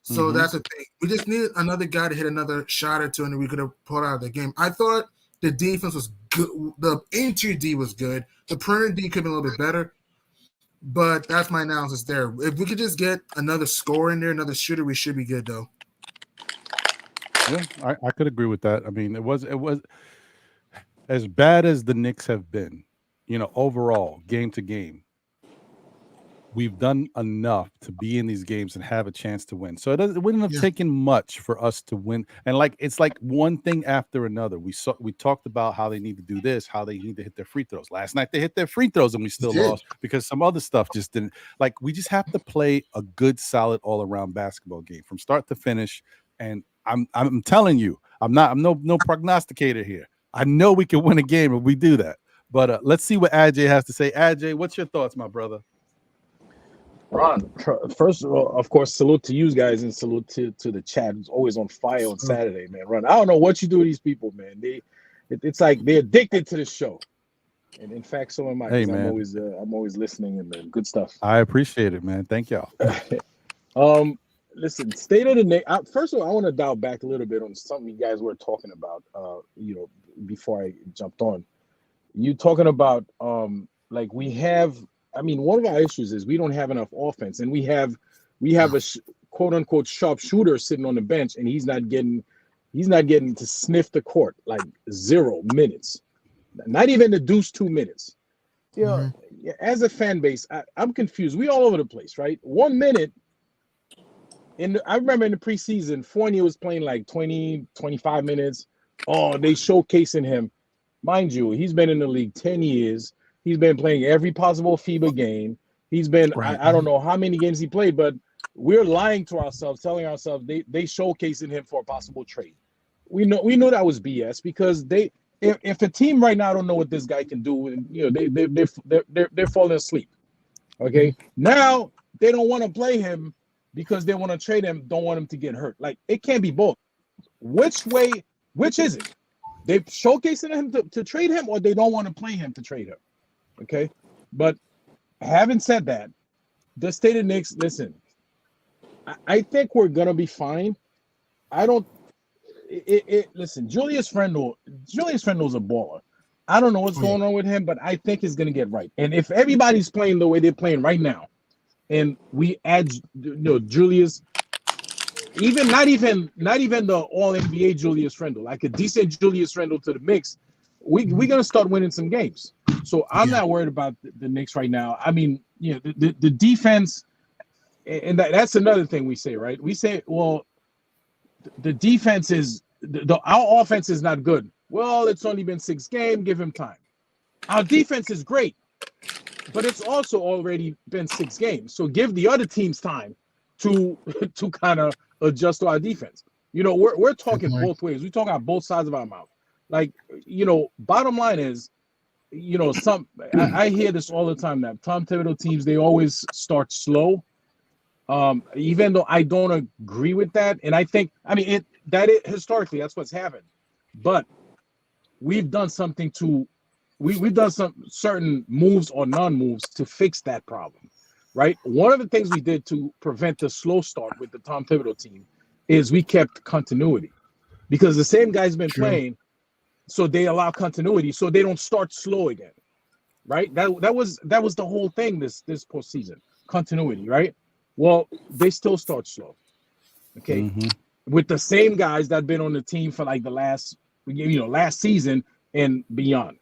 So that's the thing. We just needed another guy to hit another shot or two, and we could have pulled out of the game. I thought the defense was good. The interior D was good. The perimeter D could have been a little bit better. But that's my analysis there. If we could just get another scorer in there, another shooter, we should be good, though. Yeah, I could agree with that. I mean, it was as bad as the Knicks have been, overall, game to game. We've done enough to be in these games and have a chance to win. So it wouldn't have taken much for us to win. And it's like one thing after another. We talked about how they need to do this, how they need to hit their free throws. Last night they hit their free throws and we still lost because some other stuff just didn't. We just have to play a good, solid, all-around basketball game from start to finish. And I'm telling you, I'm no prognosticator here. I know we can win a game if we do that. But let's see what Ajay has to say. Ajay, what's your thoughts, my brother? Ron, first of all, of course, salute to you guys and salute to the chat. It's always on fire on Saturday, man. Ron, I don't know what you do to these people, man. It's like they're addicted to the show. And in fact, so am I. Hey, I'm man. I'm always listening and good stuff. I appreciate it, man. Thank y'all. Listen, state of the Knicks. First of all, I want to dial back a little bit on something you guys were talking about. Before I jumped on, you talking about like we have. I mean, one of our issues is we don't have enough offense, and we have a quote unquote sharp shooter sitting on the bench, and he's not getting to sniff the court, like 0 minutes, not even the deuce 2 minutes. As a fan base, I'm confused. We all over the place, right? 1 minute. I remember in the preseason, Fournier was playing like 20, 25 minutes. Oh, they showcasing him. Mind you, he's been in the league 10 years. He's been playing every possible FIBA game. He's been, I don't know how many games he played, but we're lying to ourselves, telling ourselves they showcasing him for a possible trade. We know that was BS because if a team right now don't know what this guy can do, and they're falling asleep. Okay, now they don't want to play him because they want to trade him, don't want him to get hurt. Like, it can't be both. Which is it? They're showcasing him to trade him, or they don't want to play him to trade him. Okay, but having said that, the state of Knicks, listen, I think we're gonna be fine. Listen, Julius Randle's a baller. I don't know what's going on with him, but I think he's gonna get right. And if everybody's playing the way they're playing right now, and we add Julius, not even the all NBA Julius Randle, like a decent Julius Randle to the mix, we're gonna start winning some games. So I'm not worried about the Knicks right now. I mean, the defense, and that's another thing we say, right? We say, well, the defense is our offense is not good. Well, it's only been 6 games. Give him time. Our defense is great, but it's also already been 6 games. So give the other teams time to kind of adjust to our defense. We're talking both ways. We're talking on both sides of our mouth. Like, bottom line is, I hear this all the time that Tom Thibodeau teams, they always start slow. Even though I don't agree with that, and I think, historically that's what's happened. But we've done something we've done some certain moves or non-moves to fix that problem, right? One of the things we did to prevent the slow start with the Tom Thibodeau team is we kept continuity, because the same guy's been playing, so they allow continuity, so they don't start slow again, right? That was the whole thing this postseason, continuity, right? Well, they still start slow, okay, with the same guys that been on the team for like the last season and beyond.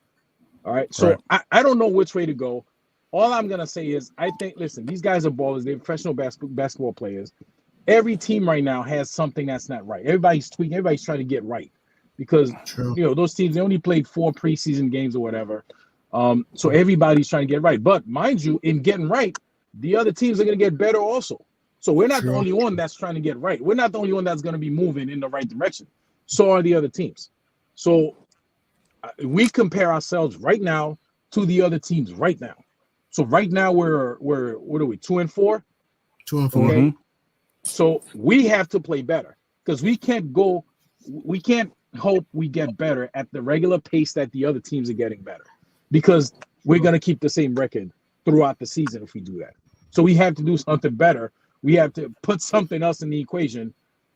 All right. So I don't know which way to go. All I'm going to say is I think, listen, these guys are ballers. They're professional basketball players. Every team right now has something that's not right. Everybody's tweaking. Everybody's trying to get right because, those teams, they only played 4 preseason games or whatever. So everybody's trying to get right. But mind you, in getting right, the other teams are going to get better also. So we're not the only one that's trying to get right. We're not the only one that's going to be moving in the right direction. So are the other teams. So we compare ourselves right now to the other teams right now. So right now we're what are we, 2-4? 2-4. Okay. So we have to play better because we can't hope we get better at the regular pace that the other teams are getting better, because we're going to keep the same record throughout the season if we do that. So we have to do something better. We have to put something else in the equation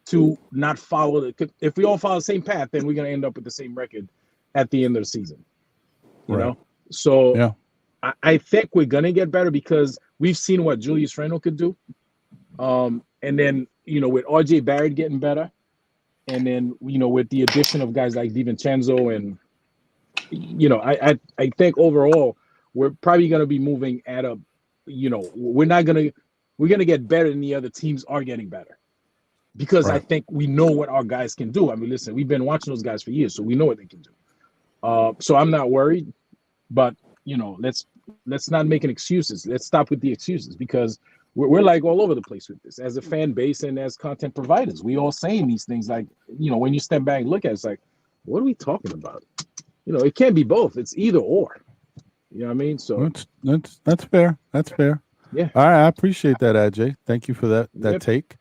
to not follow if we all follow the same path, then we're going to end up with the same record at the end of the season. You know? So I think we're going to get better because we've seen what Julius Randle could do. And then, with RJ Barrett getting better, and then, with the addition of guys like DiVincenzo and, I think overall we're probably going to be moving at a, we're going to get better than the other teams are getting better. Because I think we know what our guys can do. I mean, listen, we've been watching those guys for years, so we know what they can do. So I'm not worried, but let's not make excuses. Let's stop with the excuses, because we're like all over the place with this as a fan base and as content providers. We all saying these things like, when you step back and look at it, it's like, what are we talking about? It can't be both. It's either or. You know what I mean? So that's fair. That's fair. Yeah. All right, I appreciate that, Ajay. Thank you for that take.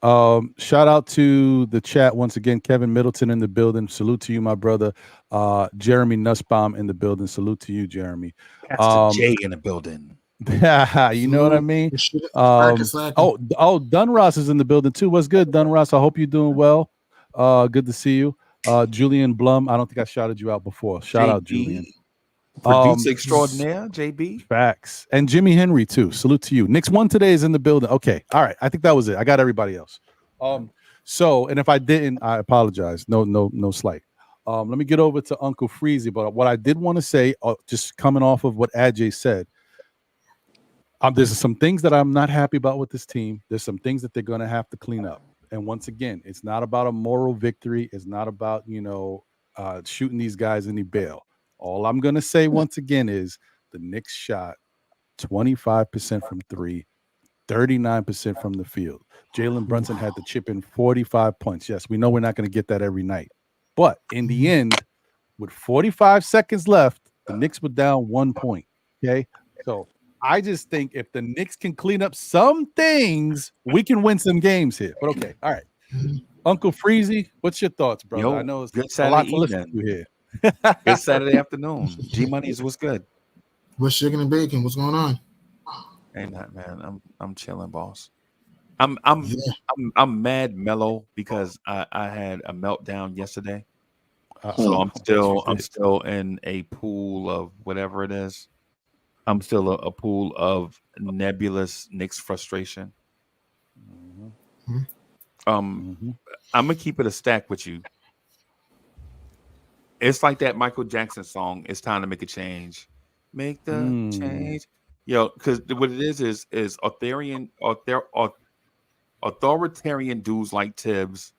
Shout out to the chat once again. Kevin Middleton in the building. Salute to you, my brother. Jeremy Nussbaum in the building. Salute to you, Jeremy. Pastor J in the building. You know what I mean? Dunross is in the building too. What's good, Dunross? I hope you're doing well. Good to see you. Julian Blum. I don't think I shouted you out before. Shout out, Julian. Producer extraordinaire, JB. Facts. And Jimmy Henry too. Salute to you. Knicks One Today is in the building. Okay. All right. I think that was it. I got everybody else. So, and if I didn't, I apologize. No slight. Let me get over to Uncle Freezy. But what I did want to say, just coming off of what Ajay said, there's some things that I'm not happy about with this team. There's some things that they're going to have to clean up. And once again, it's not about a moral victory. It's not about, shooting these guys any bail. All I'm going to say once again is the Knicks shot 25% from three, 39% from the field. Jalen Brunson had to chip in 45 points. Yes, we know we're not going to get that every night. But in the end, with 45 seconds left, the Knicks were down 1 point. Okay? So I just think if the Knicks can clean up some things, we can win some games here. But okay, all right. Uncle Freezy, what's your thoughts, brother? I know it's a lot to listen to here. Good Saturday afternoon. G Money's what's good? What's chicken and bacon? What's going on? Ain't that, man? I'm chilling, boss. I'm mad mellow because I had a meltdown yesterday. So I'm still in a pool of whatever it is. I'm still a pool of nebulous Knicks frustration. I'm gonna keep it a stack with you. It's like that Michael Jackson song. It's time to make a change. Make the change, because what it is authoritarian dudes like Tibbs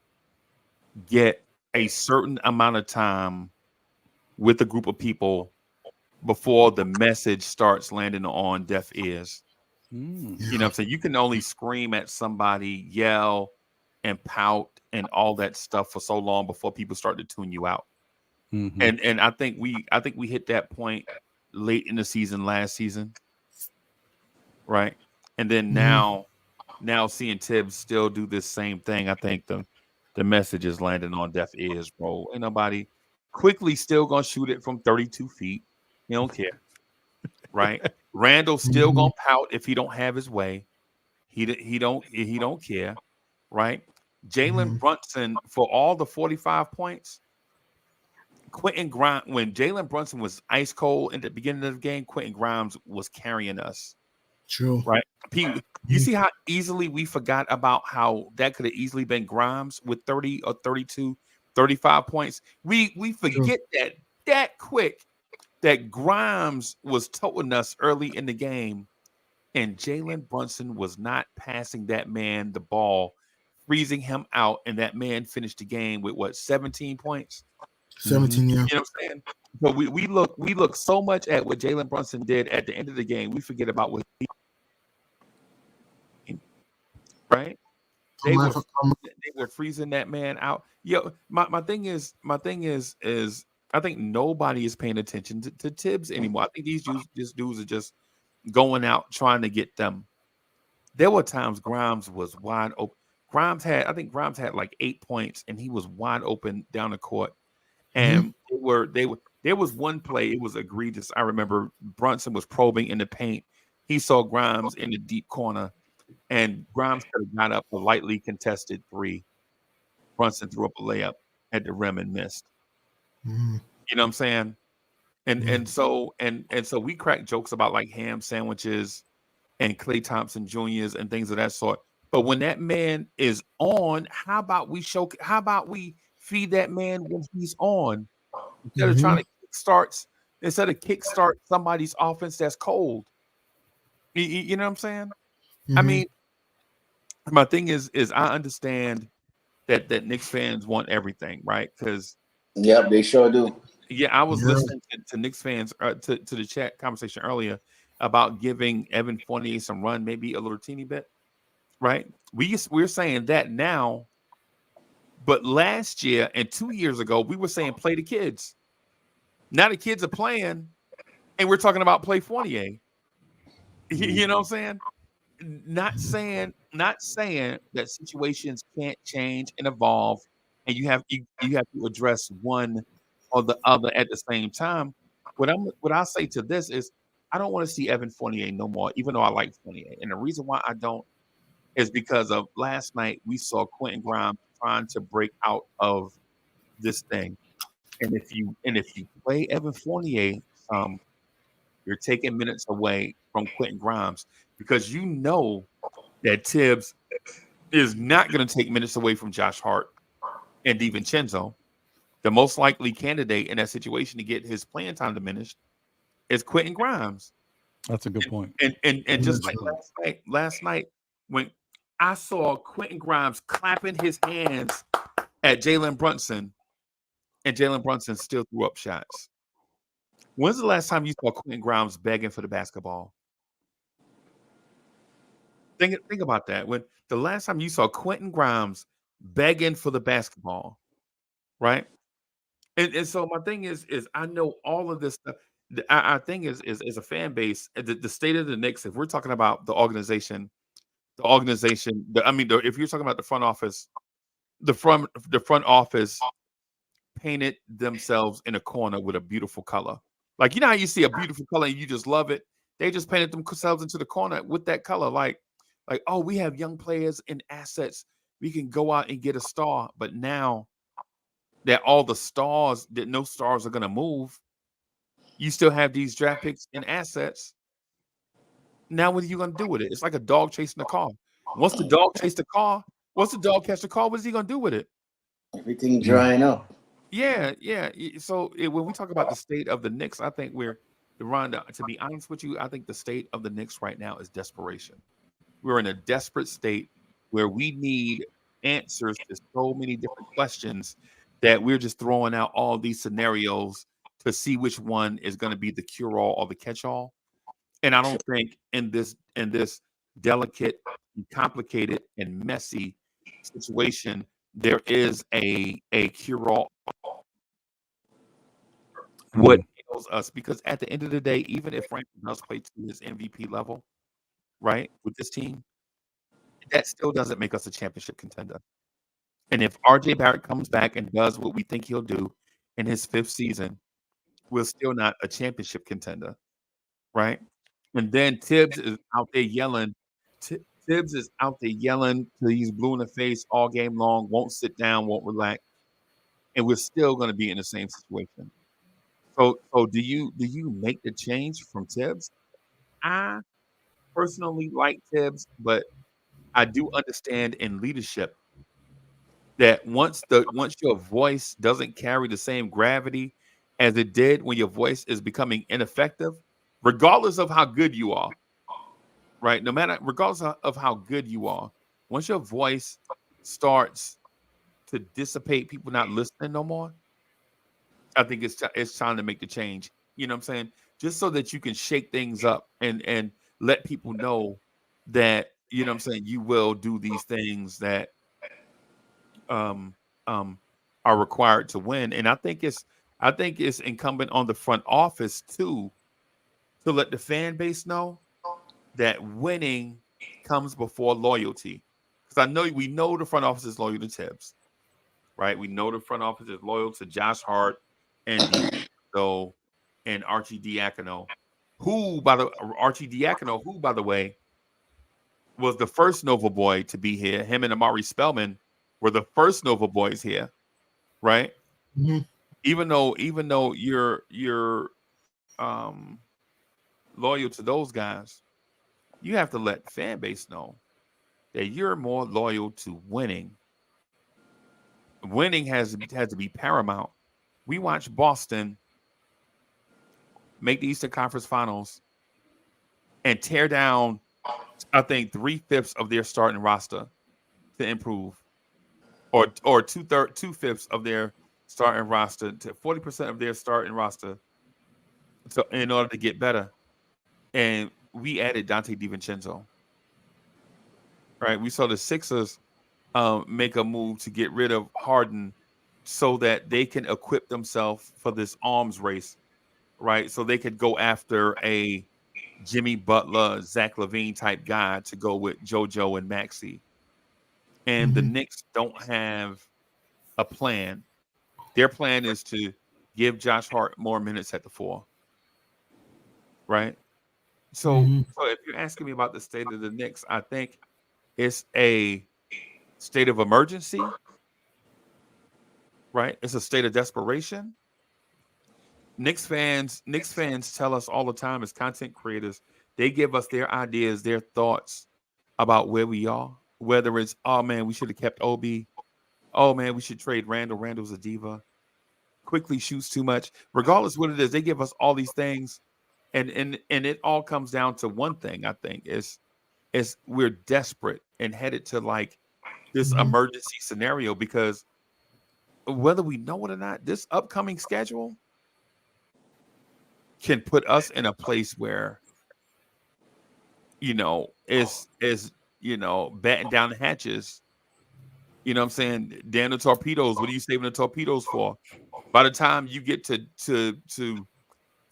get a certain amount of time with a group of people before the message starts landing on deaf ears. You know what I'm saying? You can only scream at somebody, yell, and pout and all that stuff for so long before people start to tune you out. And I think we hit that point late in the season last season. Right. And then now seeing Tibbs still do this same thing, I think the message is landing on deaf ears, bro. Ain't nobody Quickley still gonna shoot it from 32 feet. He don't care. Right. Randle still gonna pout if he don't have his way. He don't care. Right. Jalen Brunson for all the 45 points. Quentin Grimes, when Jalen Brunson was ice cold in the beginning of the game, Quentin Grimes was carrying us. True. Right. You see how easily we forgot about how that could have easily been Grimes with 30 or 32, 35 points. We forget that quick that Grimes was toting us early in the game, and Jalen Brunson was not passing that man the ball, freezing him out, and that man finished the game with 17 points. 17, yeah. You know what I'm saying? But we look so much at what Jalen Brunson did at the end of the game, we forget about what he right? They were freezing that man out. My thing is I think nobody is paying attention to Tibbs anymore. I think these dudes are just going out trying to get them. There were times Grimes was wide open. Grimes had like 8 points, and he was wide open down the court. And there was one play, it was egregious. I remember Brunson was probing in the paint. He saw Grimes in the deep corner, and Grimes could have got up a lightly contested three. Brunson threw up a layup at the rim and missed. You know what I'm saying? And so we crack jokes about like ham sandwiches and Klay Thompson Jr.'s and things of that sort. But when that man is on, how about we feed that man when he's on instead of trying to kickstart somebody's offense that's cold. You know what I'm saying? I mean, my thing is I understand that Knicks fans want everything, right? Because they sure do. Yeah, I was listening to Knicks fans to the chat conversation earlier about giving Evan Fournier some run, maybe a little teeny bit, right? We're saying that now. But last year and 2 years ago, we were saying play the kids. Now the kids are playing, and we're talking about play Fournier. You know what I'm saying? not saying that situations can't change and evolve, and you have to address one or the other at the same time. What I'll say to this is I don't want to see Evan Fournier no more, even though I like Fournier. And the reason why I don't is because of last night we saw Quentin Grimes trying to break out of this thing. And if you play Evan Fournier, you're taking minutes away from Quentin Grimes because you know that Tibbs is not going to take minutes away from Josh Hart and DiVincenzo. The most likely candidate in that situation to get his playing time diminished is Quentin Grimes. That's a good point. And just like last night when I saw Quentin Grimes clapping his hands at Jalen Brunson, and Jalen Brunson still threw up shots. When's the last time you saw Quentin Grimes begging for the basketball? Think about that. When the last time you saw Quentin Grimes begging for the basketball, right? And so my thing is I know all of this stuff. Our thing is a fan base, the state of the Knicks. If we're talking about the organization, if you're talking about the front office, the front office painted themselves in a corner with a beautiful color. Like, you know how you see a beautiful color and you just love it? They just painted themselves into the corner with that color. Like, oh, we have young players and assets. We can go out and get a star. But now that no stars are going to move, you still have these draft picks and assets. Now what are you going to do with it? It's like a dog chasing a car. Once the dog catch the car, what is he going to do with it? Everything drying up. Yeah. So when we talk about the state of the Knicks, I think to be honest with you, I think the state of the Knicks right now is desperation. We're in a desperate state where we need answers to so many different questions that we're just throwing out all these scenarios to see which one is going to be the cure-all or the catch-all. And I don't think in this delicate, complicated, and messy situation there is a cure-all. What ails us, because at the end of the day, even if Frank does play to his MVP level, right, with this team, that still doesn't make us a championship contender. And if RJ Barrett comes back and does what we think he'll do in his 5th season, we're still not a championship contender, right? And then Tibbs is out there yelling. Tibbs is out there yelling till he's blue in the face all game long, won't sit down, won't relax. And we're still going to be in the same situation. So do you make the change from Tibbs? I personally like Tibbs, but I do understand in leadership that once your voice doesn't carry the same gravity as it did when your voice is becoming ineffective, regardless of how good you are, right? Regardless of how good you are, once your voice starts to dissipate, people not listening no more, I think it's time to make the change. You know what I'm saying? Just so that you can shake things up and let people know that, you know what I'm saying, you will do these things that are required to win. And I think it's incumbent on the front office too to let the fan base know that winning comes before loyalty. Because we know the front office is loyal to Tibbs, right? We know the front office is loyal to Josh Hart and and Archie Diacono, who by the way was the first Nova boy to be here. Him and Amari Spellman were the first Nova boys here, right? Mm-hmm. Even though you're loyal to those guys, you have to let the fan base know that you're more loyal to winning. Winning has to be paramount. We watched Boston make the Eastern Conference Finals and tear down, I think, 3/5 of their starting roster to improve, or 2/5 of their starting roster to 40% of their starting roster, so in order to get better. And we added Dante DiVincenzo. Right, we saw the Sixers make a move to get rid of Harden so that they can equip themselves for this arms race, right? So they could go after a Jimmy Butler, Zach LaVine type guy to go with JoJo and Maxey. And the Knicks don't have a plan. Their plan is to give Josh Hart more minutes at the 4. Right? So if you're asking me about the state of the Knicks, I think it's a state of emergency. Right? It's a state of desperation. Knicks fans tell us all the time as content creators, they give us their ideas, their thoughts about where we are. Whether it's, oh man, we should have kept Obi. Oh man, we should trade Randle. Randle's a diva. Quickly shoots too much. Regardless of what it is, they give us all these things. And it all comes down to one thing, I think, is we're desperate and headed to like this emergency scenario, because whether we know it or not, this upcoming schedule can put us in a place where, is batting down the hatches. You know what I'm saying? Damn the torpedoes. What are you saving the torpedoes for? By the time you get to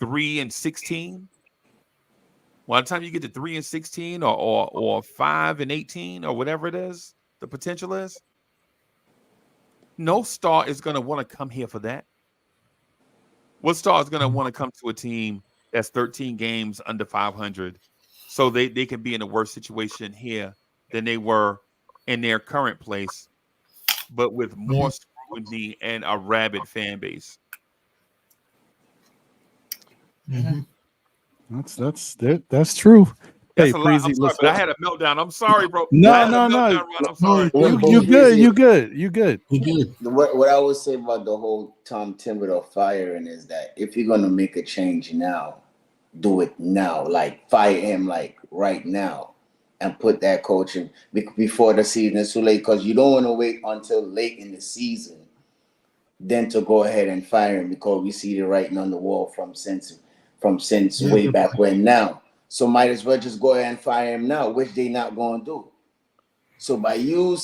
3-16, by the time you get to 3-16 or 5-18 or whatever it is, the potential is, no star is going to want to come here for that. What star is going to want to come to a team that's 13 games under 500 so they can be in a worse situation here than they were in their current place, but with more scrutiny and a rabid fan base? That's true. That's Hey, a lot. I'm Preezy, sorry, but I had a meltdown. I'm sorry, bro. No. I'm sorry. You good. What I would say about the whole Tom Thibodeau firing is that if you're gonna make a change now, do it now. Like fire him like right now, and put that coach in before the season is too late. Because you don't want to wait until late in the season then to go ahead and fire him, because we see the writing on the wall from since way back when now. So might as well just go ahead and fire him now, which they not going to do. So by you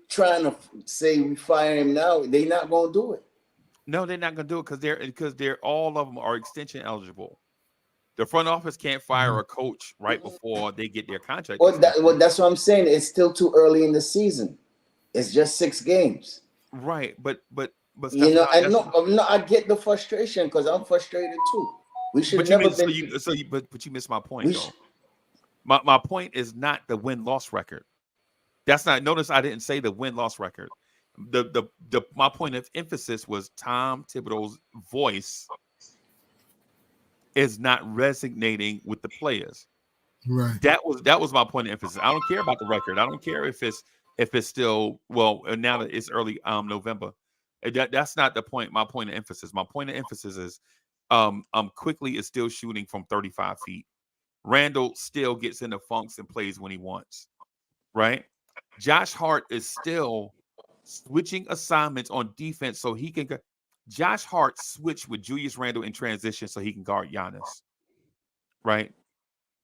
trying to say we fire him now, they not going to do it. No, they're not going to do it because they're all of them are extension eligible. The front office can't fire a coach right before they get their contract. Well, that's what I'm saying. It's still too early in the season. It's just 6 games. Right, but I get the frustration because I'm frustrated too. We should never but you missed my point though. My point is not the win-loss record. That's not. Notice I didn't say the win-loss record. My point of emphasis was Tom Thibodeau's voice is not resonating with the players. Right. That was my point of emphasis. I don't care about the record. I don't care if it's still now that it's early November. That's not the point. My point of emphasis. My point of emphasis is Quickley is still shooting from 35 feet. Randle still gets into funks and plays when he wants. Right? Josh Hart is still switching assignments on defense so he can. Josh Hart switched with Julius Randle in transition so he can guard Giannis. Right?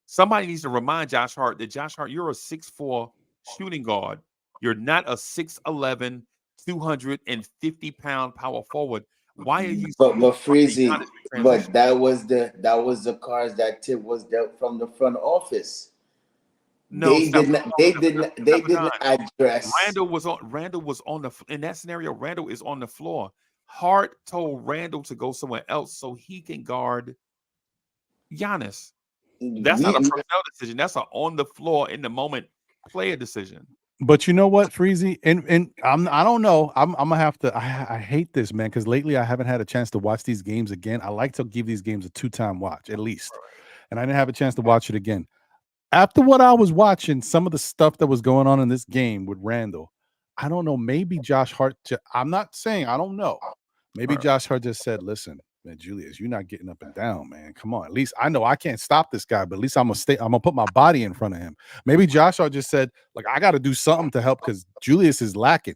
Somebody needs to remind Josh Hart that you're a 6'4" shooting guard. You're not a 6'11", 250-pound power forward. Why are you? But Freezy, but that was the cards that Tip was dealt from the front office. No, they didn't address. Randle was on in that scenario. Randle is on the floor. Hart told Randle to go somewhere else so he can guard Giannis. That's not a personnel decision. That's an on the floor in the moment player decision. But you know what, Freezy, and I don't know. I'm gonna have to. I hate this, man, because lately I haven't had a chance to watch these games again. I like to give these games a 2-time watch at least, and I didn't have a chance to watch it again. After what I was watching, some of the stuff that was going on in this game with Randle, I don't know. Maybe Josh Hart. I'm not saying I don't know. Maybe Josh Hart just said, "Listen, man, Julius, you're not getting up and down, man. Come on. At least I know I can't stop this guy, but at least I'm gonna put my body in front of him." Maybe Josh Hart just said, like, I got to do something to help because Julius is lacking.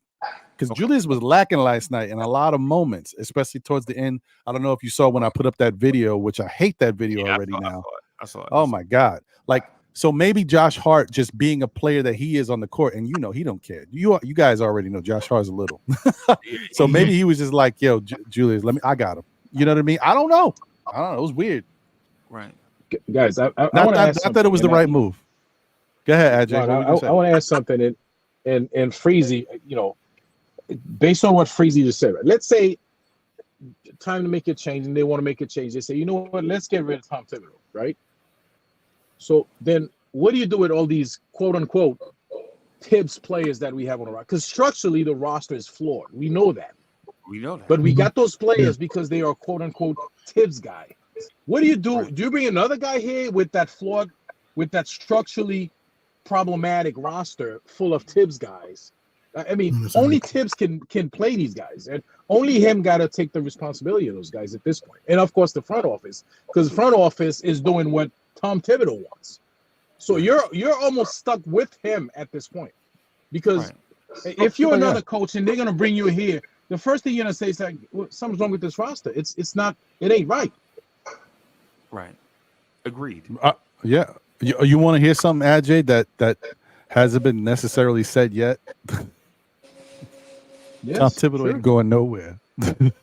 Because Julius was lacking last night in a lot of moments, especially towards the end. I don't know if you saw when I put up that video, which I hate that video already now. I saw it. Oh my God. Like, so maybe Josh Hart just being a player that he is on the court, and he don't care. You guys already know Josh Hart's a little. So maybe he was just like, yo, Julius, I got him. You know what I mean? I don't know. It was weird. Right. guys, I Not, want to not, ask not that it was the right move. Go ahead, Ajay. I want to ask something. And Freezy, you know, based on what Freezy just said, right? Let's say time to make a change, and they want to make a change. They say, you know what? Let's get rid of Tom Thibodeau, right? So then, what do you do with all these quote unquote Tibbs players that we have on the roster? Because structurally, the roster is flawed. We know that. But we got those players because they are quote unquote Tibbs guy. What do you do? Right. Do you bring another guy here with that flawed, with that structurally problematic roster full of Tibbs guys? I mean, only Tibbs can play these guys, and only him got to take the responsibility of those guys at this point. And of course, the front office, because the front office is doing what Tom Thibodeau wants. So you're almost stuck with him at this point, because if you're another coach and they're gonna bring you here, the first thing you're gonna say is like, well, something's wrong with this roster. It's not. It ain't right. Right. Agreed. Yeah. You want to hear something, Ajay, that hasn't been necessarily said yet? Yes, Tom Thibodeau ain't going nowhere.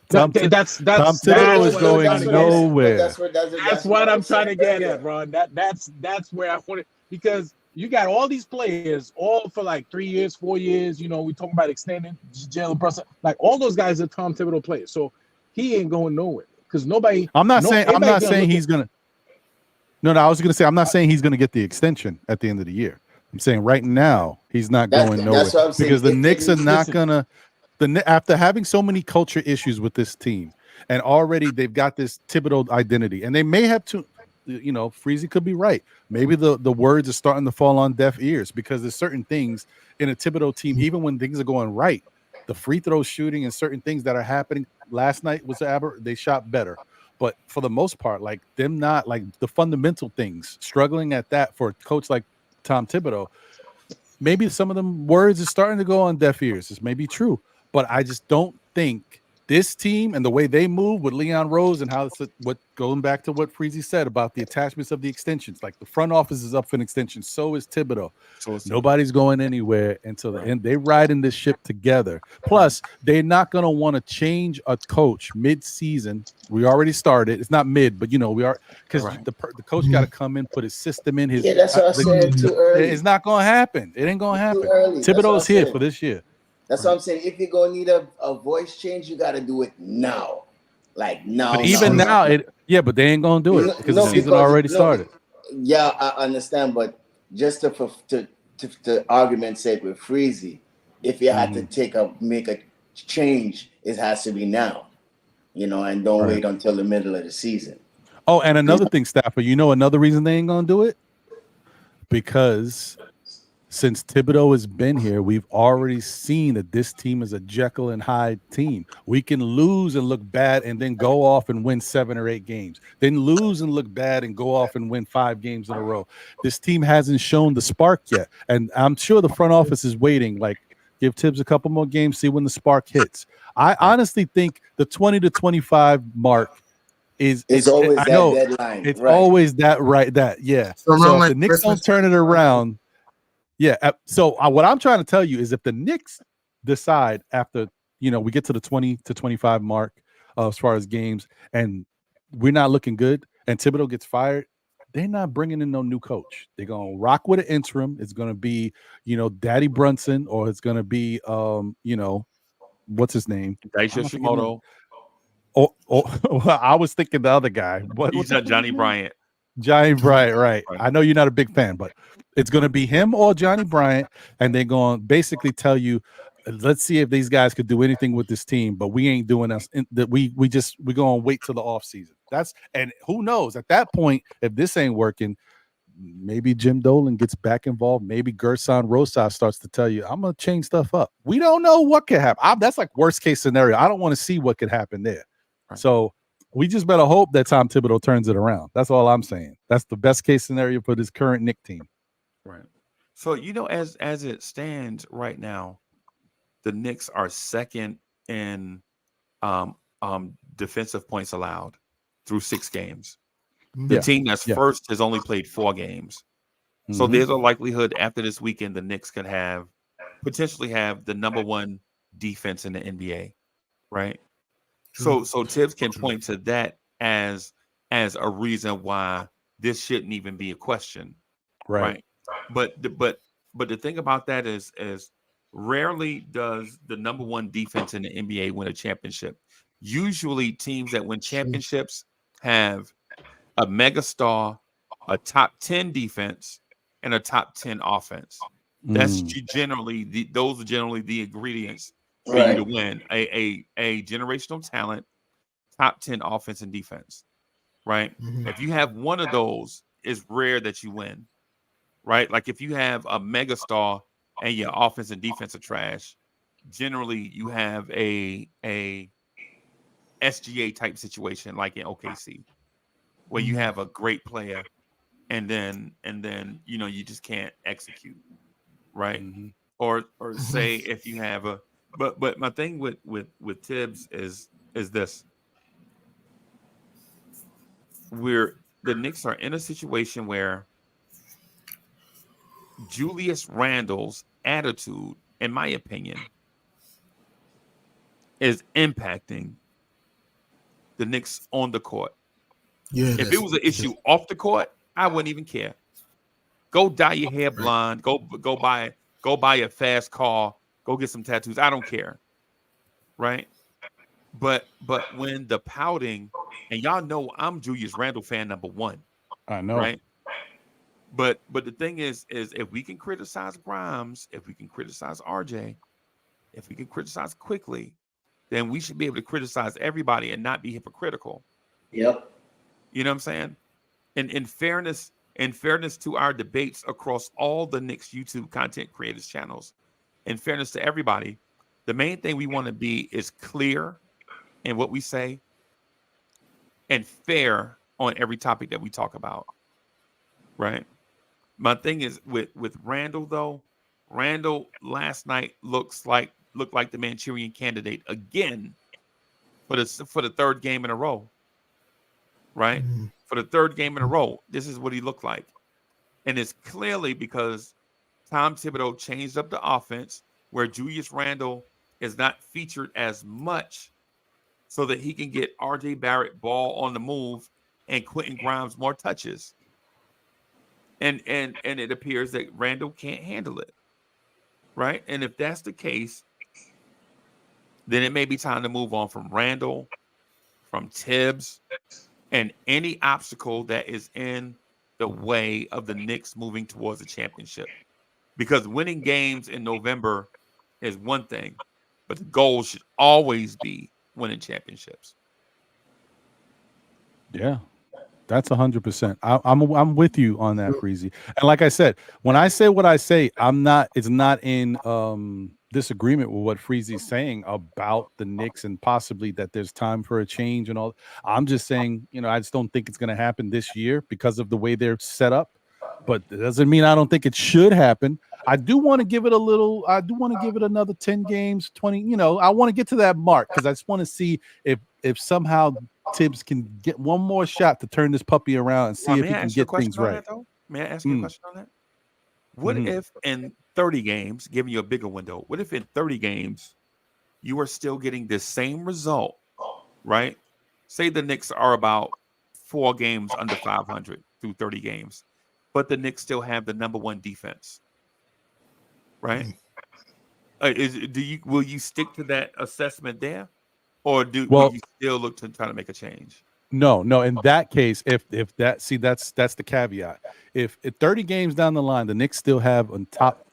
Tom Thibodeau is going nowhere. That's what I'm trying to get at, Ron. That's where I want it, because you got all these players, all for like 3 years, 4 years. You know, we talking about extending Jalen Brunson. Like all those guys are Tom Thibodeau players, so he ain't going nowhere because nobody. I'm not saying he's gonna. No, I was gonna say I'm not saying he's gonna get the extension at the end of the year. I'm saying right now he's not going nowhere because the Knicks are not gonna. After having so many culture issues with this team, and already they've got this Thibodeau identity, and they may have to, you know, Freezy could be right. Maybe the words are starting to fall on deaf ears because there's certain things in a Thibodeau team, even when things are going right, the free throw shooting and certain things that are happening. Last night was they shot better, but for the most part, like them not like the fundamental things, struggling at that for a coach like Tom Thibodeau. Maybe some of them words are starting to go on deaf ears. This may be true. But I just don't think this team and the way they move with Leon Rose and how it's going back to what Freezy said about the attachments of the extensions, like the front office is up for an extension. So is Thibodeau. Nobody's going anywhere until the end. They're riding this ship together. Plus, they're not going to want to change a coach mid-season. We already started. It's not mid, but, you know, we are because the coach got to come in, put his system in. That's what I said too early. It's not going to happen. It ain't going to happen. Thibodeau's here for this year. That's what I'm saying. If you're gonna need a voice change, you got to do it now, like now. But even now, but they ain't gonna do it because the season already started. Yeah, I understand, but just to argument's sake with Freezy, if you had to make a change, it has to be now, you know, and don't wait until the middle of the season. Oh, and another thing, Stafford, you know, another reason they ain't gonna do it, because since Thibodeau has been here, we've already seen that this team is a Jekyll and Hyde team. We can lose and look bad and then go off and win 7 or 8 games. Then lose and look bad and go off and win 5 games in a row. This team hasn't shown the spark yet. And I'm sure the front office is waiting, like, give Tibbs a couple more games, see when the spark hits. I honestly think the 20 to 25 mark is always that deadline. It's always that So if the Knicks don't turn it around, so what I'm trying to tell you is if the Knicks decide after, you know, we get to the 20 to 25 mark as far as games and we're not looking good and Thibodeau gets fired, they're not bringing in no new coach. They're going to rock with an interim. It's going to be, you know, Daddy Brunson, or it's going to be, you know, what's his name? Daisha Shimoto. Oh, I was thinking the other guy. He's not Johnny Bryant. Johnny Bryant, right. I know you're not a big fan, but it's going to be him or Johnny Bryant, and they're going to basically tell you, let's see if these guys could do anything with this team, but we ain't doing us. We're going to wait till the offseason. And who knows, at that point, if this ain't working, maybe Jim Dolan gets back involved. Maybe Gerson Rosas starts to tell you, I'm going to change stuff up. We don't know what could happen. That's like worst case scenario. I don't want to see what could happen there. Right. So we just better hope that Tom Thibodeau turns it around. That's all I'm saying. That's the best case scenario for this current Knicks team. Right. So, you know, as it stands right now, the Knicks are second in defensive points allowed through 6 games. The team that's first has only played 4 games. So there's a likelihood after this weekend the Knicks could potentially have the number 1 defense in the NBA, right? So Tibbs can point to that as a reason why this shouldn't even be a question, Right. But the thing about that is rarely does the number one defense in the NBA win a championship. Usually, teams that win championships have a megastar, a top 10 defense, and a top 10 offense. That's generally those are generally the ingredients for you to win a generational talent, top 10 offense and defense, right? If you have one of those, it's rare that you win, right? Like if you have a megastar and your offense and defense are trash, generally you have a SGA type situation like in OKC, where you have a great player and then you just can't execute, right? Or say if you have a but my thing with Tibbs is this. The Knicks are in a situation where Julius Randle's attitude, in my opinion, is impacting the Knicks on the court. Yeah, if it was an issue off the court, I wouldn't even care. Go dye your hair blonde. Go buy a fast car. Go get some tattoos. I don't care, right? But when the pouting, and y'all know I'm Julius Randle fan number one. I know, right? But the thing is if we can criticize Grimes, if we can criticize RJ, if we can criticize Quickley, then we should be able to criticize everybody and not be hypocritical. Yep. You know what I'm saying? And in fairness to our debates across all the Knicks YouTube content creators channels, in fairness to everybody, the main thing we want to be is clear in what we say and fair on every topic that we talk about. Right? My thing is with Randle though. Randle last night looked like the Manchurian Candidate again for the third game in a row. Right? For the third game in a row, this is what he looked like. And it's clearly because Tom Thibodeau changed up the offense where Julius Randle is not featured as much so that he can get RJ Barrett ball on the move and Quentin Grimes more touches. And it appears that Randle can't handle it. Right? And if that's the case, then it may be time to move on from Randle, from Tibbs, and any obstacle that is in the way of the Knicks moving towards a championship. Because winning games in November is one thing, but the goal should always be winning championships. Yeah, that's 100%. I'm with you on that, Freezy. And like I said, when I say what I say, it's not in disagreement with what Freezy's saying about the Knicks and possibly that there's time for a change and all. I'm just saying, I just don't think it's going to happen this year because of the way they're set up. But it doesn't mean I don't think it should happen. I do want to give it another 10 games, 20, I want to get to that mark because I just want to see if somehow Tibbs can get one more shot to turn this puppy around and see if he can get things right. May I ask you a question on that? What if in 30 games, giving you a bigger window, what if in 30 games you are still getting the same result, right? Say the Knicks are about 4 games under 500 through 30 games, but the Knicks still have the number one defense, right? Will you stick to that assessment there, or will you still look to try to make a change? No. In that case, if that's the caveat. If 30 games down the line, the Knicks still have a top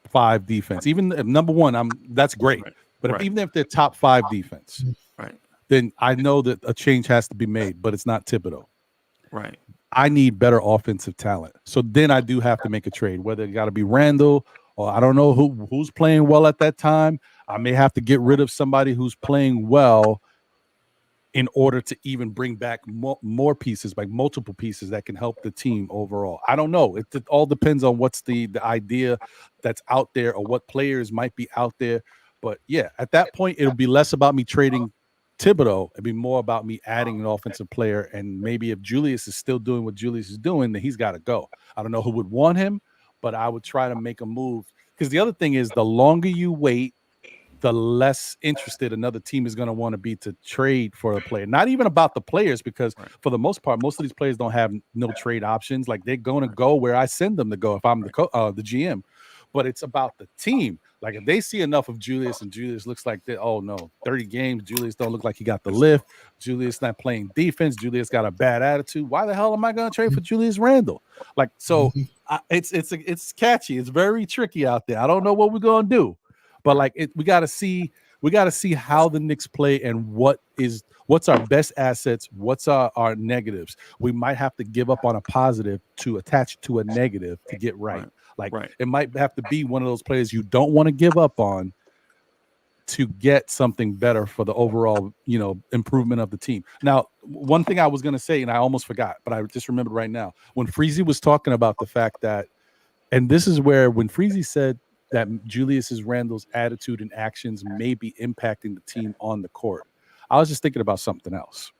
5 defense, even if number one, that's great. Right. But even if they're top 5 defense, right, then I know that a change has to be made. But it's not Thibodeau. Right. I need better offensive talent. So then I do have to make a trade, whether it got to be Randle or I don't know who's playing well at that time. I may have to get rid of somebody who's playing well in order to even bring back more pieces, like multiple pieces that can help the team overall. I don't know. It all depends on what's the idea that's out there or what players might be out there. But yeah, at that point, it'll be less about me trading Thibodeau. It'd be more about me adding an offensive player. And maybe if Julius is still doing what Julius is doing, then he's got to go. I don't know who would want him, but I would try to make a move. Because the other thing is the longer you wait, the less interested another team is going to want to be to trade for a player. Not even about the players, because for the most part, most of these players don't have no trade options. Like, they're going to go where I send them to go if I'm the GM. But it's about the team. Like, if they see enough of Julius and Julius looks like that, oh no, 30 games, Julius don't look like he got the lift. Julius not playing defense. Julius got a bad attitude. Why the hell am I going to trade for Julius Randle? Like, so it's catchy. It's very tricky out there. I don't know what we're going to do, but like, we got to see how the Knicks play and what's our best assets, what's our negatives. We might have to give up on a positive to attach to a negative to get right. Like, it might have to be one of those players you don't want to give up on to get something better for the overall, improvement of the team. Now, one thing I was going to say, and I almost forgot, but I just remembered right now, when Freezy was talking about the fact that, and this is where when Freezy said that Julius Randle's attitude and actions may be impacting the team on the court, I was just thinking about something else.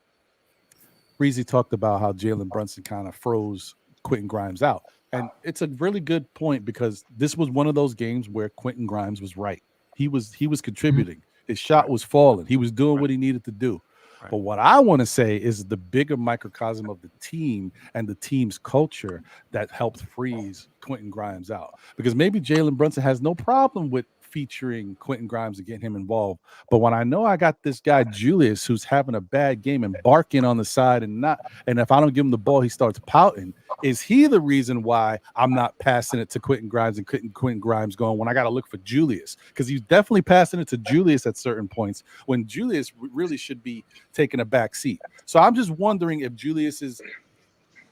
Freezy talked about how Jalen Brunson kind of froze Quentin Grimes out. And it's a really good point, because this was one of those games where Quentin Grimes was right. He was contributing. His shot was falling. He was doing what he needed to do. But what I want to say is the bigger microcosm of the team and the team's culture that helped freeze Quentin Grimes out. Because maybe Jalen Brunson has no problem with featuring Quentin Grimes and getting him involved. But when I know I got this guy Julius who's having a bad game and barking on the side and if I don't give him the ball, he starts pouting. Is he the reason why I'm not passing it to Quentin Grimes and Quentin Grimes going when I got to look for Julius? Because he's definitely passing it to Julius at certain points when Julius really should be taking a back seat. So I'm just wondering if Julius's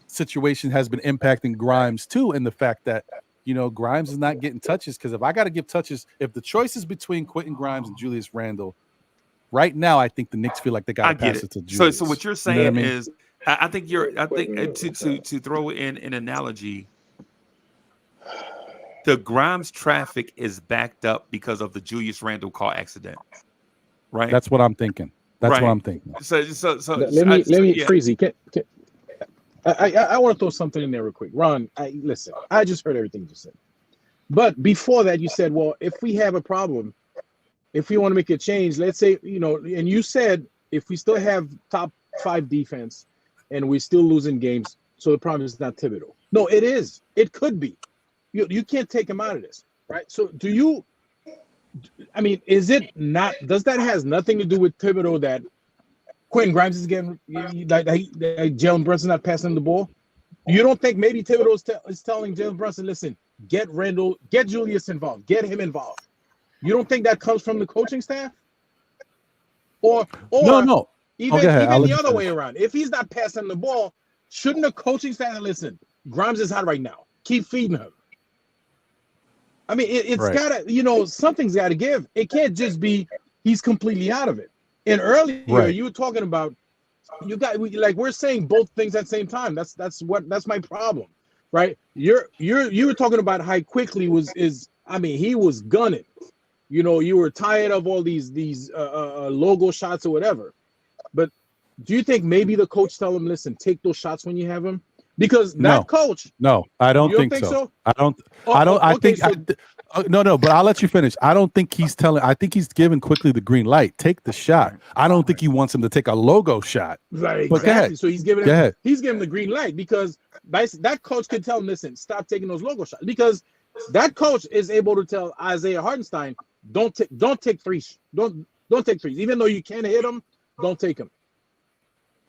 situation has been impacting Grimes too, and the fact that Grimes is not getting touches. Because if I got to give touches, if the choice is between Quentin Grimes and Julius Randle, right now I think the Knicks feel like they got to pass it to Julius. So what you're saying is, I think to throw in an analogy, the Grimes traffic is backed up because of the Julius Randle car accident, right? That's what I'm thinking. That's what I'm thinking. So let me Freezy. I want to throw something in there real quick. Ron, listen, I just heard everything you said. But before that, you said, well, if we have a problem, if we want to make a change, let's say, and you said if we still have top 5 defense and we're still losing games, so the problem is not Thibodeau. No, it is. It could be. You can't take him out of this, right? So is it not, does that has nothing to do with Thibodeau that Quentin Grimes is getting, like Jalen Brunson not passing him the ball? You don't think maybe Thibodeau is telling Jalen Brunson, listen, get Randle, get Julius involved, get him involved? You don't think that comes from the coaching staff? Or no. Even the other way around. If he's not passing the ball, shouldn't the coaching staff listen? Grimes is hot right now. Keep feeding him. I mean, it's gotta, something's gotta give. It can't just be he's completely out of it. And earlier you were talking about we're saying both things at the same time. That's my problem, right? You were talking about how Quickley he was gunning. You were tired of all these logo shots or whatever. But do you think maybe the coach tell him, listen, take those shots when you have them? Because coach. No, I don't think so. I don't. No, but I'll let you finish. I don't think he's telling. I think he's giving Quickley the green light. Take the shot. I don't think he wants him to take a logo shot. Right, exactly. So he's giving the green light because that coach could tell him, listen, stop taking those logo shots. Because that coach is able to tell Isaiah Hartenstein, don't take threes. Don't take threes. Even though you can hit them, don't take them.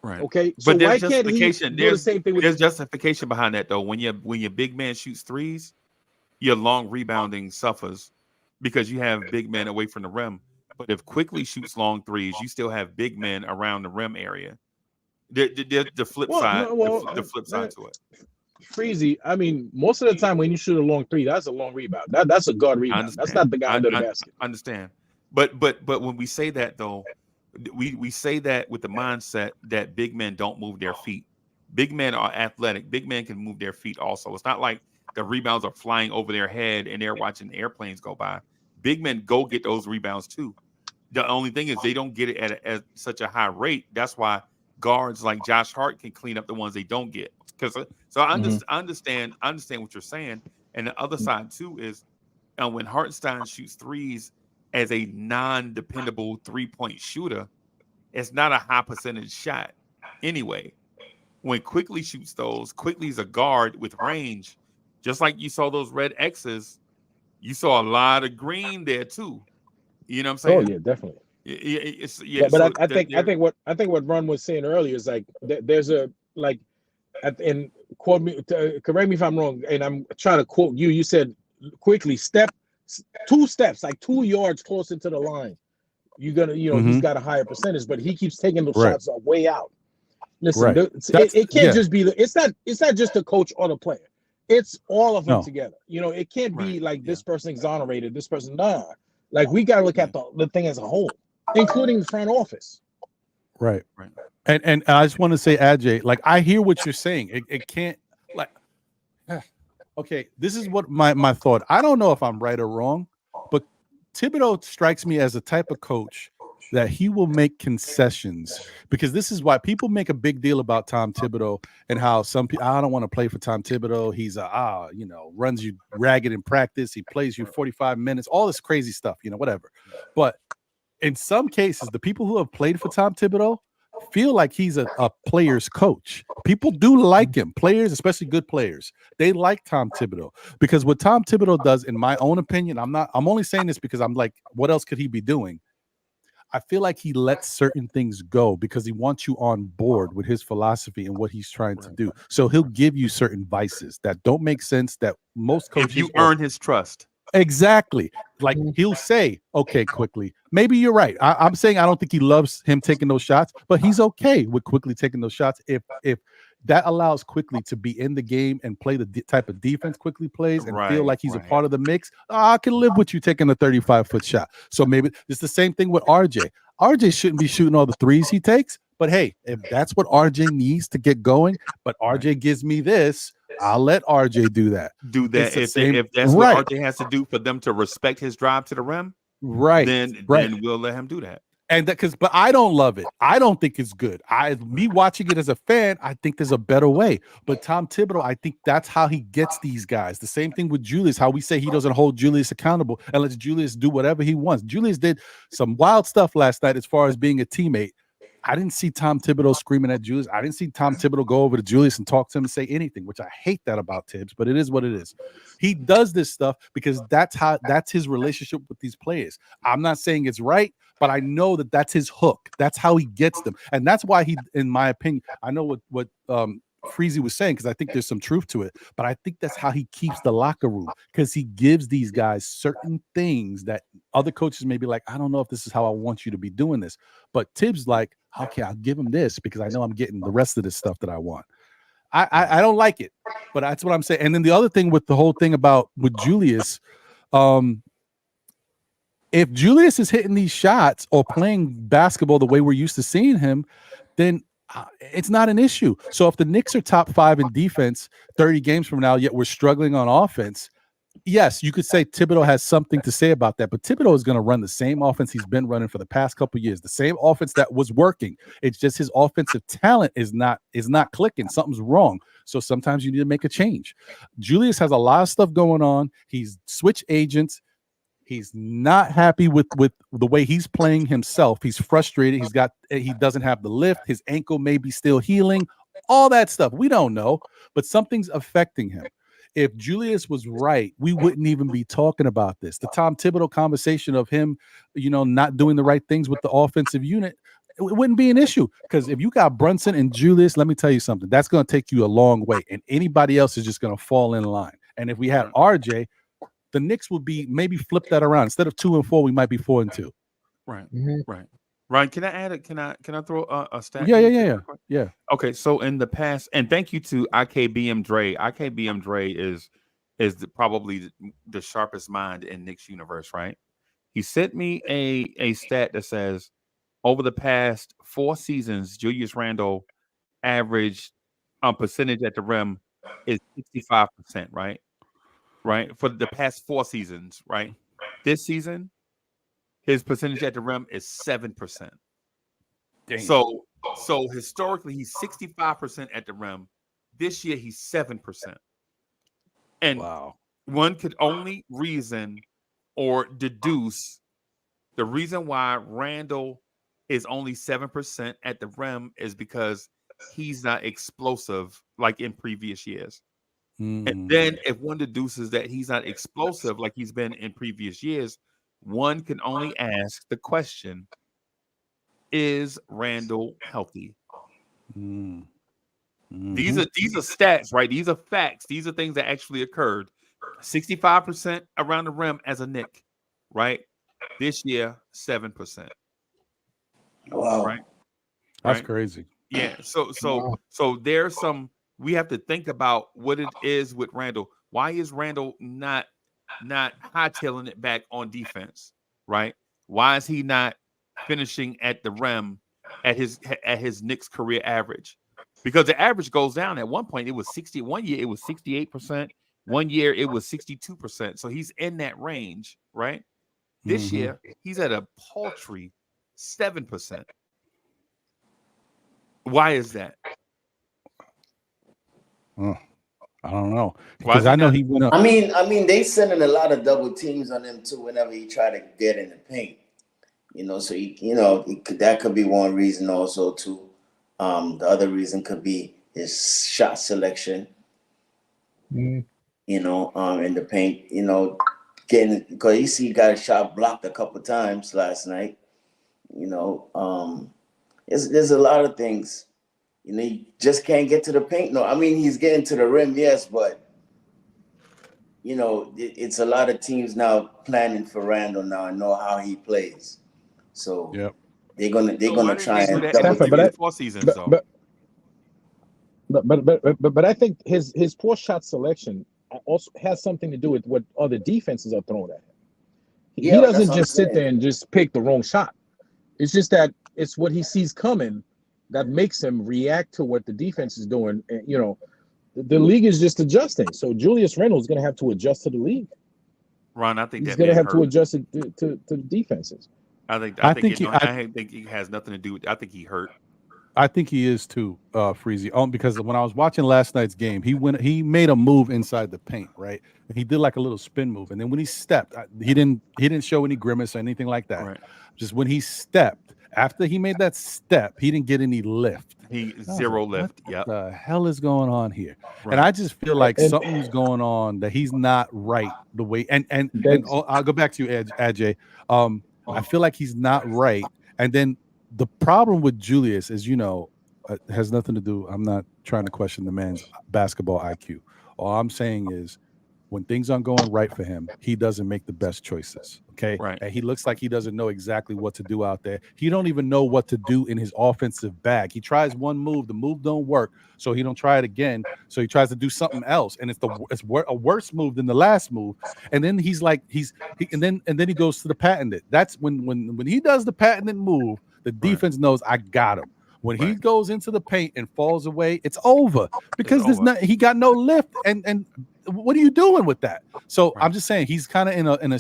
Right. Okay. So but why can't he do the same thing with there's justification behind that though. When your big man shoots threes, your long rebounding suffers because you have big men away from the rim. But if Quickley shoots long threes, you still have big men around the rim area. The flip side, the flip side to it. Freezy, I mean, most of the time when you shoot a long three, that's a long rebound. That's a guard rebound. That's not the guy under the basket. I understand. But when we say that though, we say that with the mindset that big men don't move their feet. Big men are athletic. Big men can move their feet also. It's not like the rebounds are flying over their head and they're watching airplanes go by. Big men go get those rebounds too. The only thing is they don't get it at such a high rate. That's why guards like Josh Hart can clean up the ones they don't get. So I understand what you're saying. And the other side too is when Hartenstein shoots threes, as a non-dependable 3-point shooter, it's not a high percentage shot anyway. When Quickley shoots those, Quickley's a guard with range. Just like you saw those red X's, you saw a lot of green there too. You know what I'm saying? Oh yeah, definitely. Yeah, but so I think what Ron was saying earlier is like there's a like, and quote me, correct me if I'm wrong, and I'm trying to quote you. You said Quickley two steps, like 2 yards closer to the line. You're gonna, he's got a higher percentage, but he keeps taking those shots way out. Listen, it can't just be it's not just the coach or the player. It's all of them together. It can't be like this person exonerated, this person nah. Like we gotta look at the thing as a whole, including the front office. Right. And I just want to say, Ajay, like I hear what you're saying. It can't like okay, this is what my thought. I don't know if I'm right or wrong, but Thibodeau strikes me as a type of coach that he will make concessions, because this is why people make a big deal about Tom Thibodeau and how some people, I don't want to play for Tom Thibodeau. He's runs you ragged in practice. He plays you 45 minutes, all this crazy stuff, whatever. But in some cases, the people who have played for Tom Thibodeau feel like he's a player's coach. People do like him. Players, especially good players, they like Tom Thibodeau, because what Tom Thibodeau does, in my own opinion, I'm only saying this because I'm like, what else could he be doing? I feel like he lets certain things go because he wants you on board with his philosophy and what he's trying to do. So he'll give you certain vices that don't make sense, that most coaches, if you earn his trust. Exactly. Like he'll say, okay, Quickley, maybe you're right. I'm saying I don't think he loves him taking those shots, but he's okay with Quickley taking those shots if that allows Quickley to be in the game and play the type of defense Quickley plays and feel like he's a part of the mix. I can live with you taking a 35-foot shot. So maybe it's the same thing with RJ. RJ shouldn't be shooting all the threes he takes, but hey, if that's what RJ needs to get going, but RJ gives me this, I'll let RJ do that. If that's what RJ has to do for them to respect his drive to the rim, then we'll let him do that. And but I don't love it. I don't think it's good. Me watching it as a fan, I think there's a better way. But Tom Thibodeau, I think that's how he gets these guys. The same thing with Julius, how we say he doesn't hold Julius accountable and lets Julius do whatever he wants. Julius did some wild stuff last night as far as being a teammate. I didn't see Tom Thibodeau screaming at Julius. I didn't see Tom Thibodeau go over to Julius and talk to him and say anything, which I hate that about Tibbs, but it is what it is. He does this stuff because that's his relationship with these players. I'm not saying it's right, but I know that that's his hook. That's how he gets them. And that's why he, in my opinion, I know what Freezy was saying, because I think there's some truth to it, but I think that's how he keeps the locker room, because he gives these guys certain things that other coaches may be like, I don't know if this is how I want you to be doing this. But Tibbs like, okay, I'll give him this because I know I'm getting the rest of this stuff that I want. I don't like it, but that's what I'm saying. And then the other thing with the whole thing with Julius, if Julius is hitting these shots or playing basketball the way we're used to seeing him, then it's not an issue. So if the Knicks are top 5 in defense 30 games from now, yet we're struggling on offense, yes, you could say Thibodeau has something to say about that, but Thibodeau is going to run the same offense he's been running for the past couple of years, the same offense that was working. It's just his offensive talent is not clicking. Something's wrong. So sometimes you need to make a change. Julius has a lot of stuff going on. He's switched agents. He's not happy with the way he's playing himself. He's frustrated. He doesn't have the lift. His ankle may be still healing. All that stuff. We don't know, but something's affecting him. If Julius was right, we wouldn't even be talking about this. The Tom Thibodeau conversation of him, not doing the right things with the offensive unit, it wouldn't be an issue. Because if you got Brunson and Julius, let me tell you something, that's going to take you a long way. And anybody else is just going to fall in line. And if we had RJ, the Knicks would be maybe flip that around. Instead of 2-4, we might be 4-2. Right. Right. Ryan, can I add it? Can I throw a stat? Yeah. Okay, so in the past, and thank you to IKBM Dre. IKBM Dre is probably the sharpest mind in Knicks universe, right? He sent me a stat that says over the past 4 seasons, Julius Randle averaged percentage at the rim is 65%, right? Right, for the past 4 seasons, right? This season, his percentage at the rim is 7%. Dang. So historically, he's 65% at the rim. This year, he's 7%. And one could only reason or deduce The reason why Randle is only 7% at the rim is because he's not explosive like in previous years. And then if one deduces that he's not explosive like he's been in previous years, one can only ask the question, is Randle healthy? These are stats, right? These are facts. These are things that actually occurred. 65% around the rim as a Knick, right? This year, 7%. Wow. Right? That's crazy. Yeah. So there's some, we have to think about what it is with Randle. Why is Randle not hightailing it back on defense? Right? Why is he not finishing at the rim at his Knicks career average? Because the average goes down. At one point, it was 60. One year, it was 68%. One year, it was 62%. So he's in that range, right? This year, he's at a paltry 7%. Why is that? I don't know. Because I know he went up. I mean, they sending a lot of double teams on him too whenever he try to get in the paint. So that could be one reason also too. The other reason could be his shot selection. In the paint, getting, because you see he got a shot blocked a couple times last night. There's a lot of things. He just can't get to the paint. No, I mean, he's getting to the rim, yes, but it's a lot of teams now planning for Randle now and know how he plays. So they're gonna try and double but I think his poor shot selection also has something to do with what other defenses are throwing at him. He doesn't just sit there and just pick the wrong shot. It's just that it's what he sees coming that makes him react to what the defense is doing. And, the league is just adjusting. So Julius Randle is going to have to adjust to the league. Ron, I think he's going to have to adjust to defenses. I think he has nothing to do with. I think he hurt. I think he is too, Freezy. Because when I was watching last night's game, he made a move inside the paint, right? And he did like a little spin move, and then when he stepped, he didn't show any grimace or anything like that. Right. Just when he stepped, after he made that step, he didn't get any lift. Zero lift. What the hell is going on here? Right. And I just feel like something's going on that he's not right the way. And I'll go back to you, Ajay. I feel like he's not right, and then. The problem with Julius is, has nothing to do. I'm not trying to question the man's basketball IQ. All I'm saying is when things aren't going right for him, he doesn't make the best choices. Okay. Right. And he looks like he doesn't know exactly what to do out there. He don't even know what to do in his offensive bag. He tries one move, the move don't work. So he don't try it again. So he tries to do something else. And it's a worse move than the last move. And then and then he goes to the patented. That's when he does the patented move, the defense knows I got him. When he goes into the paint and falls away, it's over because he got no lift. And what are you doing with that? So I'm just saying he's kind of in a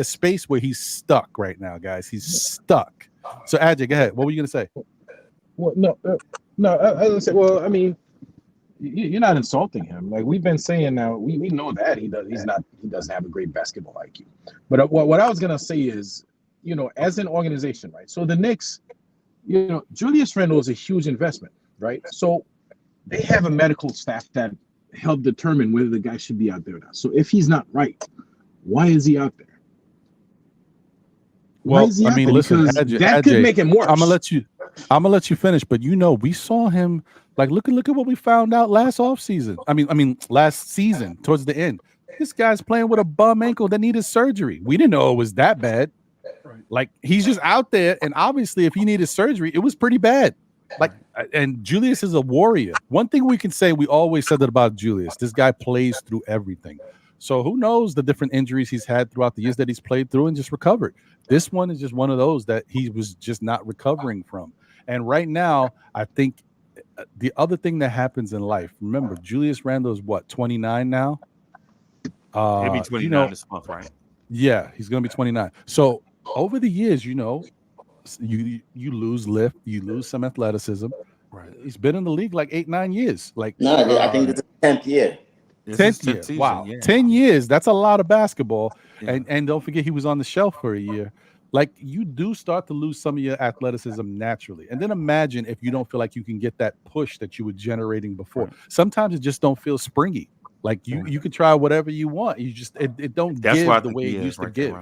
space where he's stuck right now, guys. He's stuck. So Ajay, go ahead. What were you gonna say? Well, no. I was say, well, I mean, you're not insulting him. Like we've been saying now, we know that he doesn't have a great basketball IQ. But what I was gonna say is, as an organization, right? So the Knicks, Julius Randle is a huge investment, right? So they have a medical staff that help determine whether the guy should be out there or not. So if he's not right, why is he out there? Well, I mean, listen, that could make him worse. I'm gonna let you finish, but we saw him like look at what we found out last offseason. I mean last season towards the end. This guy's playing with a bum ankle that needed surgery. We didn't know it was that bad. Like he's just out there, and obviously, if he needed surgery, it was pretty bad. Like, and Julius is a warrior. One thing we can say, we always said that about Julius. This guy plays through everything. So who knows the different injuries he's had throughout the years that he's played through and just recovered. This one is just one of those that he was just not recovering from. And right now, I think the other thing that happens in life. Remember, Julius Randle is what 29 now. He'll be 29 this month, right? Yeah, he's going to be 29. So over the years, you lose lift, you lose some athleticism. Right. He's been in the league like 8-9 years. Like I think it's the 10th year. 10th year. Season, wow. Yeah. 10 years. That's a lot of basketball. Yeah. And don't forget he was on the shelf for a year. like you do start to lose some of your athleticism naturally. And then imagine if you don't feel like you can get that push that you were generating before. Sometimes it just don't feel springy. Like you can try whatever you want. You just it don't That's what I give the think way he it is used to right there, give.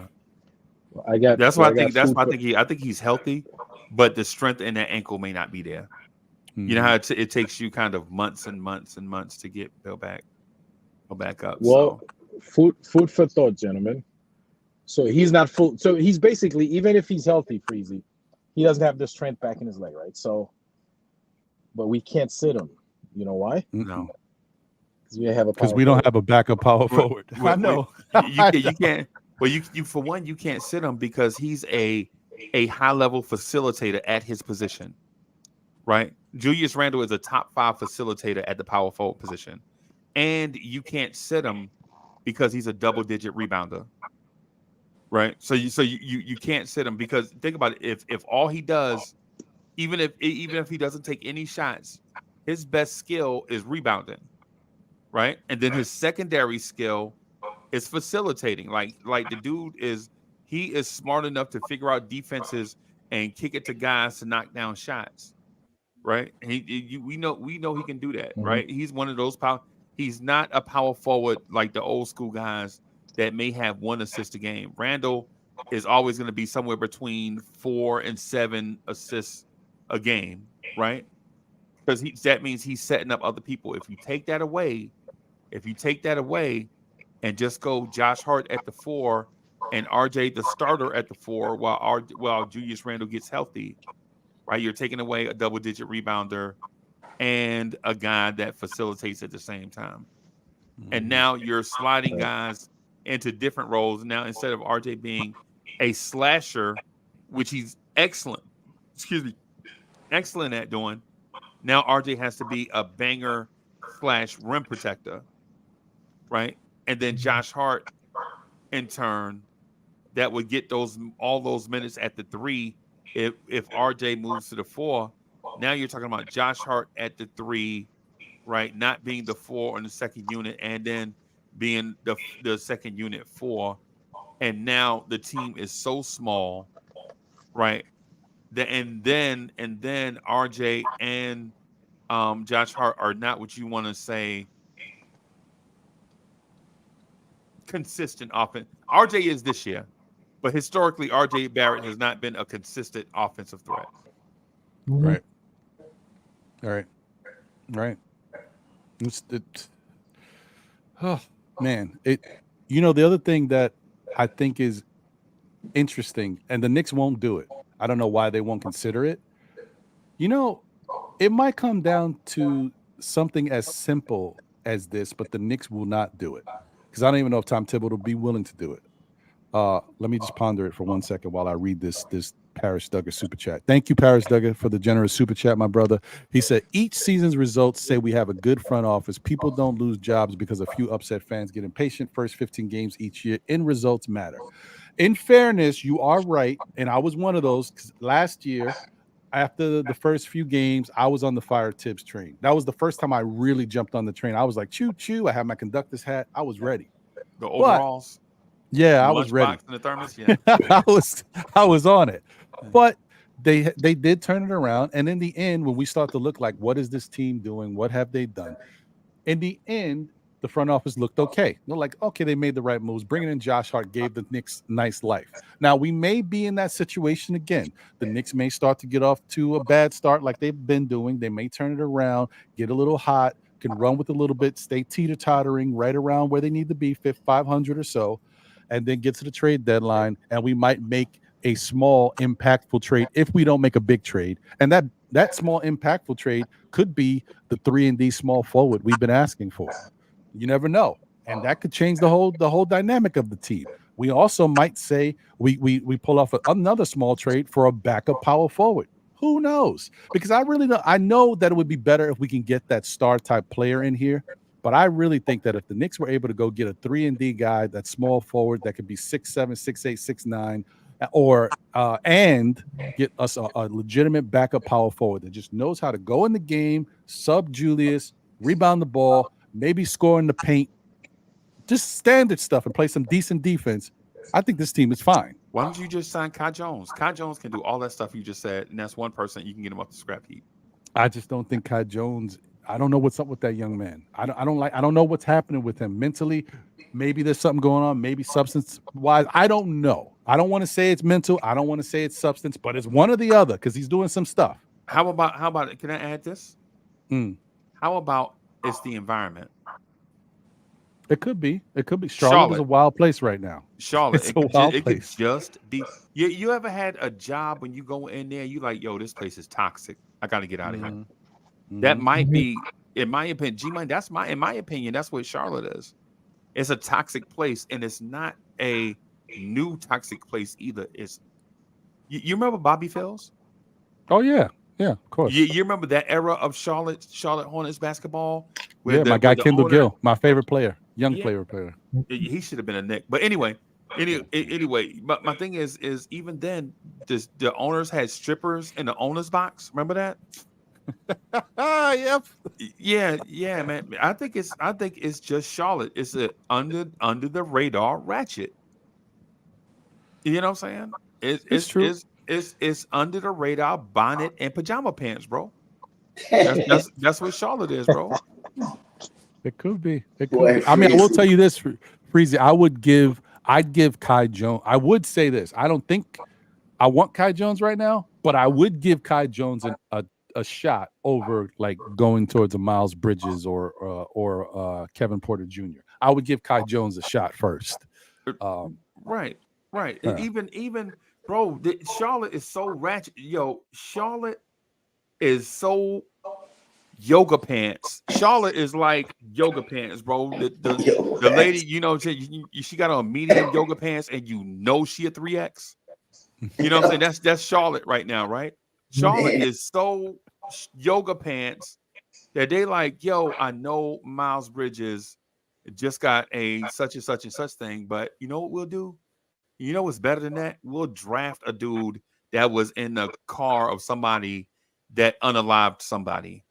Ryan. That's why I think. That's why I think he's healthy, but the strength in that ankle may not be there. You know how it takes you kind of months and months and months to get go back up. Well, food for thought, gentlemen. So he's not full. So he's basically, even if he's healthy, Freezy, he doesn't have the strength back in his leg, right? So, but we can't sit him. You know why? No, because we don't have a backup power forward. I know. You can't. Well, you for one, you can't sit him because he's a high level facilitator at his position, right? Julius Randle is a top 5 facilitator at the power forward position, and you can't sit him because he's a double-digit rebounder, right? So you can't sit him because think about it. If all he does, even if he doesn't take any shots, his best skill is rebounding, right? And then his secondary skill is facilitating. Like the dude is smart enough to figure out defenses and kick it to guys to knock down shots. Right, we know he can do that. Right, he's one of those power. He's not a power forward like the old school guys that may have 1 assist a game. Randle is always going to be somewhere between 4 and 7 assists a game. Right, because that means he's setting up other people. If you take that away, and just go Josh Hart at the 4 and RJ the starter at the 4 while Julius Randle gets healthy. Right, you're taking away a double-digit rebounder and a guy that facilitates at the same time. And now you're sliding guys into different roles. Now, instead of RJ being a slasher, which he's excellent at doing, now RJ has to be a banger / rim protector, right? And then Josh Hart, in turn, that would get all those minutes at the 3. If RJ moves to the 4, now you're talking about Josh Hart at the 3, right? Not being the 4 on the second unit, and then being the second unit 4. And now the team is so small, right? And then RJ and Josh Hart are not what you want to say consistent offense. RJ is this year. But historically, R.J. Barrett has not been a consistent offensive threat. Right. All right. Right. Oh, man. The other thing that I think is interesting, and the Knicks won't do it. I don't know why they won't consider it. It might come down to something as simple as this, but the Knicks will not do it. Because I don't even know if Tom Thibodeau will be willing to do it. Let me just ponder it for 1 second while I read this Paris Duggar super chat. Thank you, Paris Duggar, for the generous super chat, my brother. He said, each season's results say we have a good front office. People don't lose jobs because a few upset fans get impatient. First 15 games each year, end results matter. In fairness, you are right, and I was one of those because last year, after the first few games, I was on the fire Tibbs train. That was the first time I really jumped on the train. I was like, choo choo. I had my conductor's hat. I was ready. The overalls. Yeah, I was ready. The thermos, yeah. I was on it. But they did turn it around. And in the end, when we start to look like, what is this team doing? What have they done? In the end, the front office looked okay. They're like, okay, they made the right moves. Bringing in Josh Hart gave the Knicks nice life. Now, we may be in that situation again. The Knicks may start to get off to a bad start like they've been doing. They may turn it around, get a little hot, can run with a little bit, stay teeter-tottering right around where they need to be, 500 or so, and then get to the trade deadline, and we might make a small, impactful trade if we don't make a big trade. And that small, impactful trade could be the 3-and-D small forward we've been asking for. You never know. And that could change the whole dynamic of the team. We also might say we pull off another small trade for a backup power forward. Who knows? Because I know that it would be better if we can get that star-type player in here. But I really think that if the Knicks were able to go get a 3-and-D guy, that small forward that could be 6'7", 6'8", 6'9", or and get us a legitimate backup power forward that just knows how to go in the game, sub Julius, rebound the ball, maybe score in the paint, just standard stuff, and play some decent defense, I think this team is fine. Why don't you just sign Kai Jones? Kai Jones can do all that stuff you just said, and that's one person you can get him off the scrap heap. I just don't think Kai Jones. I don't know what's up with that young man. I don't know what's happening with him mentally. Maybe there's something going on. Maybe substance wise. I don't know. I don't want to say it's mental. I don't want to say it's substance, but it's one or the other because he's doing some stuff. How about can I add this? How about it's the environment? It could be. It could be. Charlotte is a wild place right now. Charlotte, it could just be. You ever had a job when you go in there, you like, yo, this place is toxic. I got to get out of here. That might be, in my opinion, in my opinion, that's what Charlotte is. It's a toxic place, and it's not a new toxic place either. It's you remember Bobby Phills? Oh yeah, of course. You remember that era of Charlotte Hornets basketball? My guy Kendall Gill, my favorite player, player. He should have been a Knick, but anyway. But my thing is even then, the owners had strippers in the owners box. Remember that? Yep. Yeah, man. I think it's just Charlotte. It's a under the radar ratchet. You know what I'm saying? It's true. It's under the radar bonnet and pajama pants, bro. That's what Charlotte is, bro. It could be. I mean, I will tell you this, Freezy. I'd give Kai Jones. I would say this. I don't think I want Kai Jones right now, but I would give Kai Jones a shot over like going towards a Miles Bridges or Kevin Porter Jr. I would give Kai Jones a shot first. Right. Even bro, Charlotte is so ratchet. Yo, Charlotte is so yoga pants. Charlotte is like yoga pants, bro. The lady, you know, she got on medium yoga pants, and you know she a 3X. You know what I'm saying? That's Charlotte right now, right? Charlotte is so yoga pants that they like, yo, I know Miles Bridges just got a such and such and such thing, but you know what we'll do? You know what's better than that? We'll draft a dude that was in the car of somebody that unalived somebody.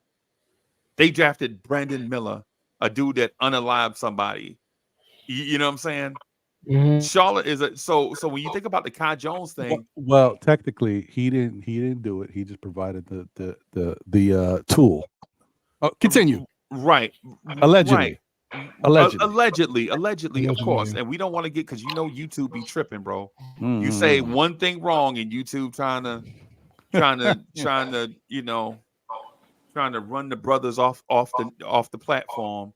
They drafted Brandon Miller, a dude that unalived somebody. You know what I'm saying? Mm-hmm. Charlotte is so when you think about the Kai Jones thing. Well, technically, he didn't do it. He just provided the tool. Oh, continue. Right. Allegedly. Right. Allegedly, of course. And we don't want to get, because you know YouTube be tripping, bro. Mm-hmm. You say one thing wrong and YouTube trying to you know, trying to run the brothers off the platform.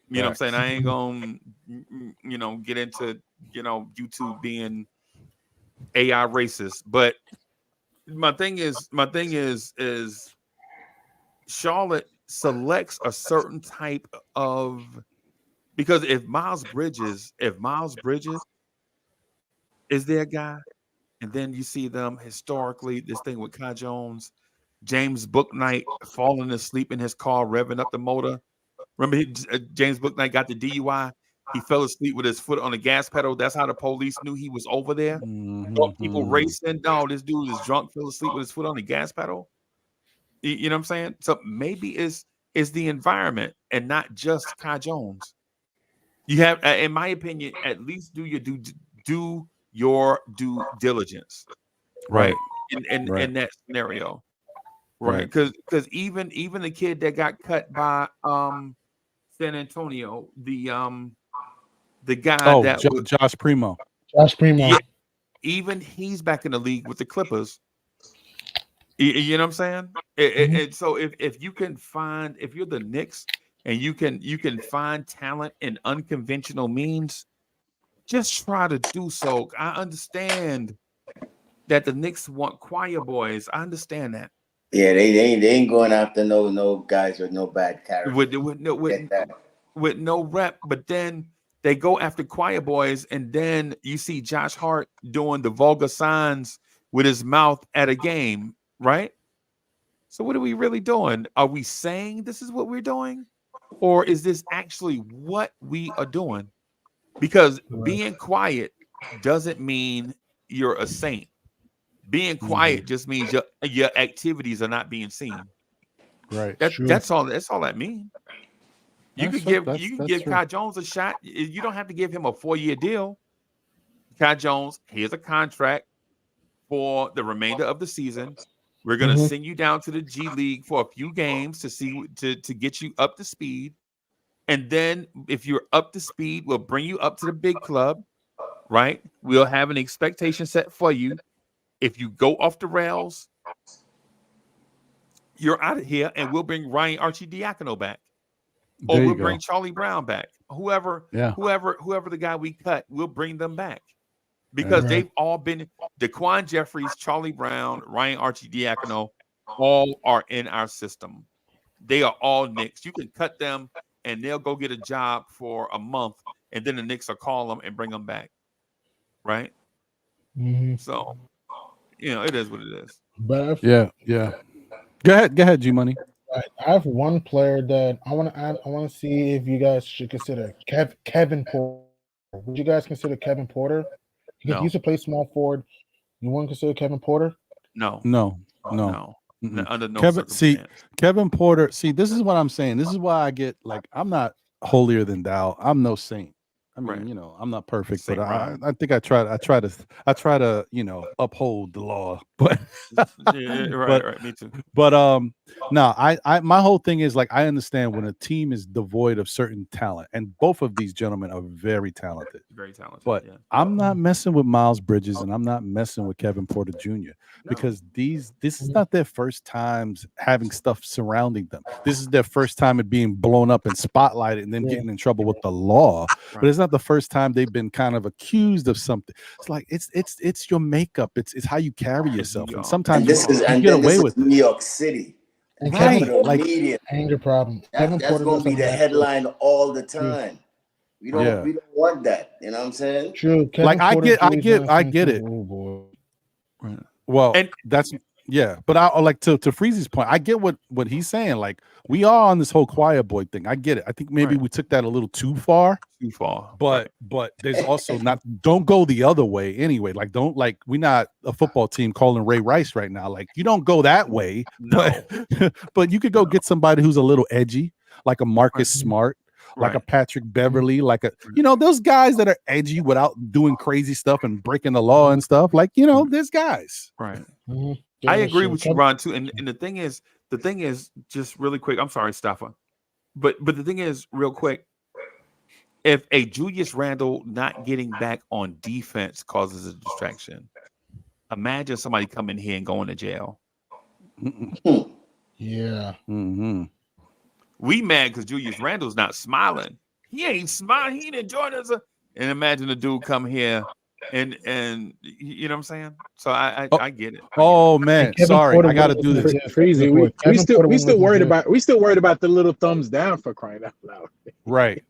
You know what I'm saying? I ain't gonna, you know, get into, you know, YouTube being AI racist. But my thing is Charlotte selects a certain type of, because if Miles Bridges is their guy, and then you see them historically, this thing with Kai Jones, James Bouknight falling asleep in his car, revving up the motor. Remember, James Bouknight got the DUI. He fell asleep with his foot on the gas pedal. That's how the police knew he was over there. Mm-hmm. People racing. No, this dude is drunk, fell asleep with his foot on the gas pedal. You know what I'm saying? So maybe it's the environment and not just Kai Jones. You have, in my opinion, at least do your due diligence, right? In that scenario, right? Because even the kid that got cut by San Antonio, the guy Josh Primo. Yeah, even he's back in the league with the Clippers. You know what I'm saying? And so if you can find, if you're the Knicks and you can find talent in unconventional means, just try to do so. I understand that the Knicks want choir boys. I understand that. Yeah, they ain't going after no guys with no bad character. With no rep, but then they go after choir boys, and then you see Josh Hart doing the vulgar signs with his mouth at a game, right? So what are we really doing? Are we saying this is what we're doing? Or is this actually what we are doing? Because being quiet doesn't mean you're a saint. Being quiet just means your activities are not being seen. Right. That's all that means. You can give Kai Jones a shot. You don't have to give him a 4-year deal. Kai Jones, here's a contract for the remainder of the season. We're gonna send you down to the G League for a few games to get you up to speed. And then if you're up to speed, we'll bring you up to the big club, right? We'll have an expectation set for you. If you go off the rails, you're out of here, and we'll bring Ryan Arcidiacono back. Or we'll bring Charlie Brown back. Whoever the guy we cut, we'll bring them back. Because they've all been Daquan Jeffries, Charlie Brown, Ryan Arcidiacono, all are in our system. They are all Knicks. You can cut them and they'll go get a job for a month, and then the Knicks will call them and bring them back. Right? So, it is what it is. But yeah. Go ahead, G Money. I have one player that I want to add. I want to see if you guys should consider Kevin Porter. Would you guys consider Kevin Porter? He used to play small forward. You want to consider Kevin Porter? No. Under no circumstance. Kevin Porter. See, this is what I'm saying. This is why I get I'm not holier than thou. I'm no saint. I mean, I'm not perfect, but I think I try to uphold the law. But right. Me too. But no, I my whole thing is I understand when a team is devoid of certain talent, and both of these gentlemen are very talented. Very talented. But I'm not messing with Miles Bridges, and I'm not messing with Kevin Porter Jr. because this is not their first times having stuff surrounding them. This is their first time at being blown up and spotlighted and then getting in trouble with the law. But it's not the first time they've been kind of accused of something. It's it's your makeup. It's how you carry yourself. And sometimes you get away with New York City. Right. Anger problem. That's going to be the headline all the time. We don't want that. You know what I'm saying? True. I get it. Oh, boy. Right. Well, that's but I to Freezy's point, I get what he's saying. We are on this whole choir boy thing. I get it. I think maybe we took that a little too far. But there's also don't go the other way anyway. We're not a football team calling Ray Rice right now. You don't go that way. No. But you could go get somebody who's a little edgy, like a Marcus Smart, like a Patrick Beverly, those guys that are edgy without doing crazy stuff and breaking the law and stuff. There's guys. Right. I agree with you, Ron, too. And the thing is, just really quick. I'm sorry, Staffa, but the thing is, real quick, if a Julius Randle not getting back on defense causes a distraction, imagine somebody coming here and going to jail. Yeah. We mad because Julius Randle's not smiling. He ain't smiling. He ain't enjoying us. And imagine a dude come here and you know what I'm saying? So I get it. Man, sorry, I got to do this. Crazy. We still worried about the little thumbs down for crying out loud. Right.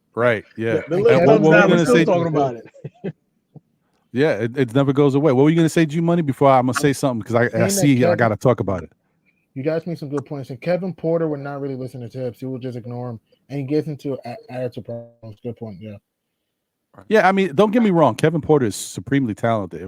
Yeah. The little thumbs down. We're still talking about it. Yeah, it never goes away. What were you gonna say, G Money? Before I'm gonna say something because I see I got to talk about it. You guys made some good points. And Kevin Porter would not really listen to tips. He would just ignore him, and he gets into attitude problems. Good point. Yeah. Yeah, I mean, don't get me wrong. Kevin Porter is supremely talented.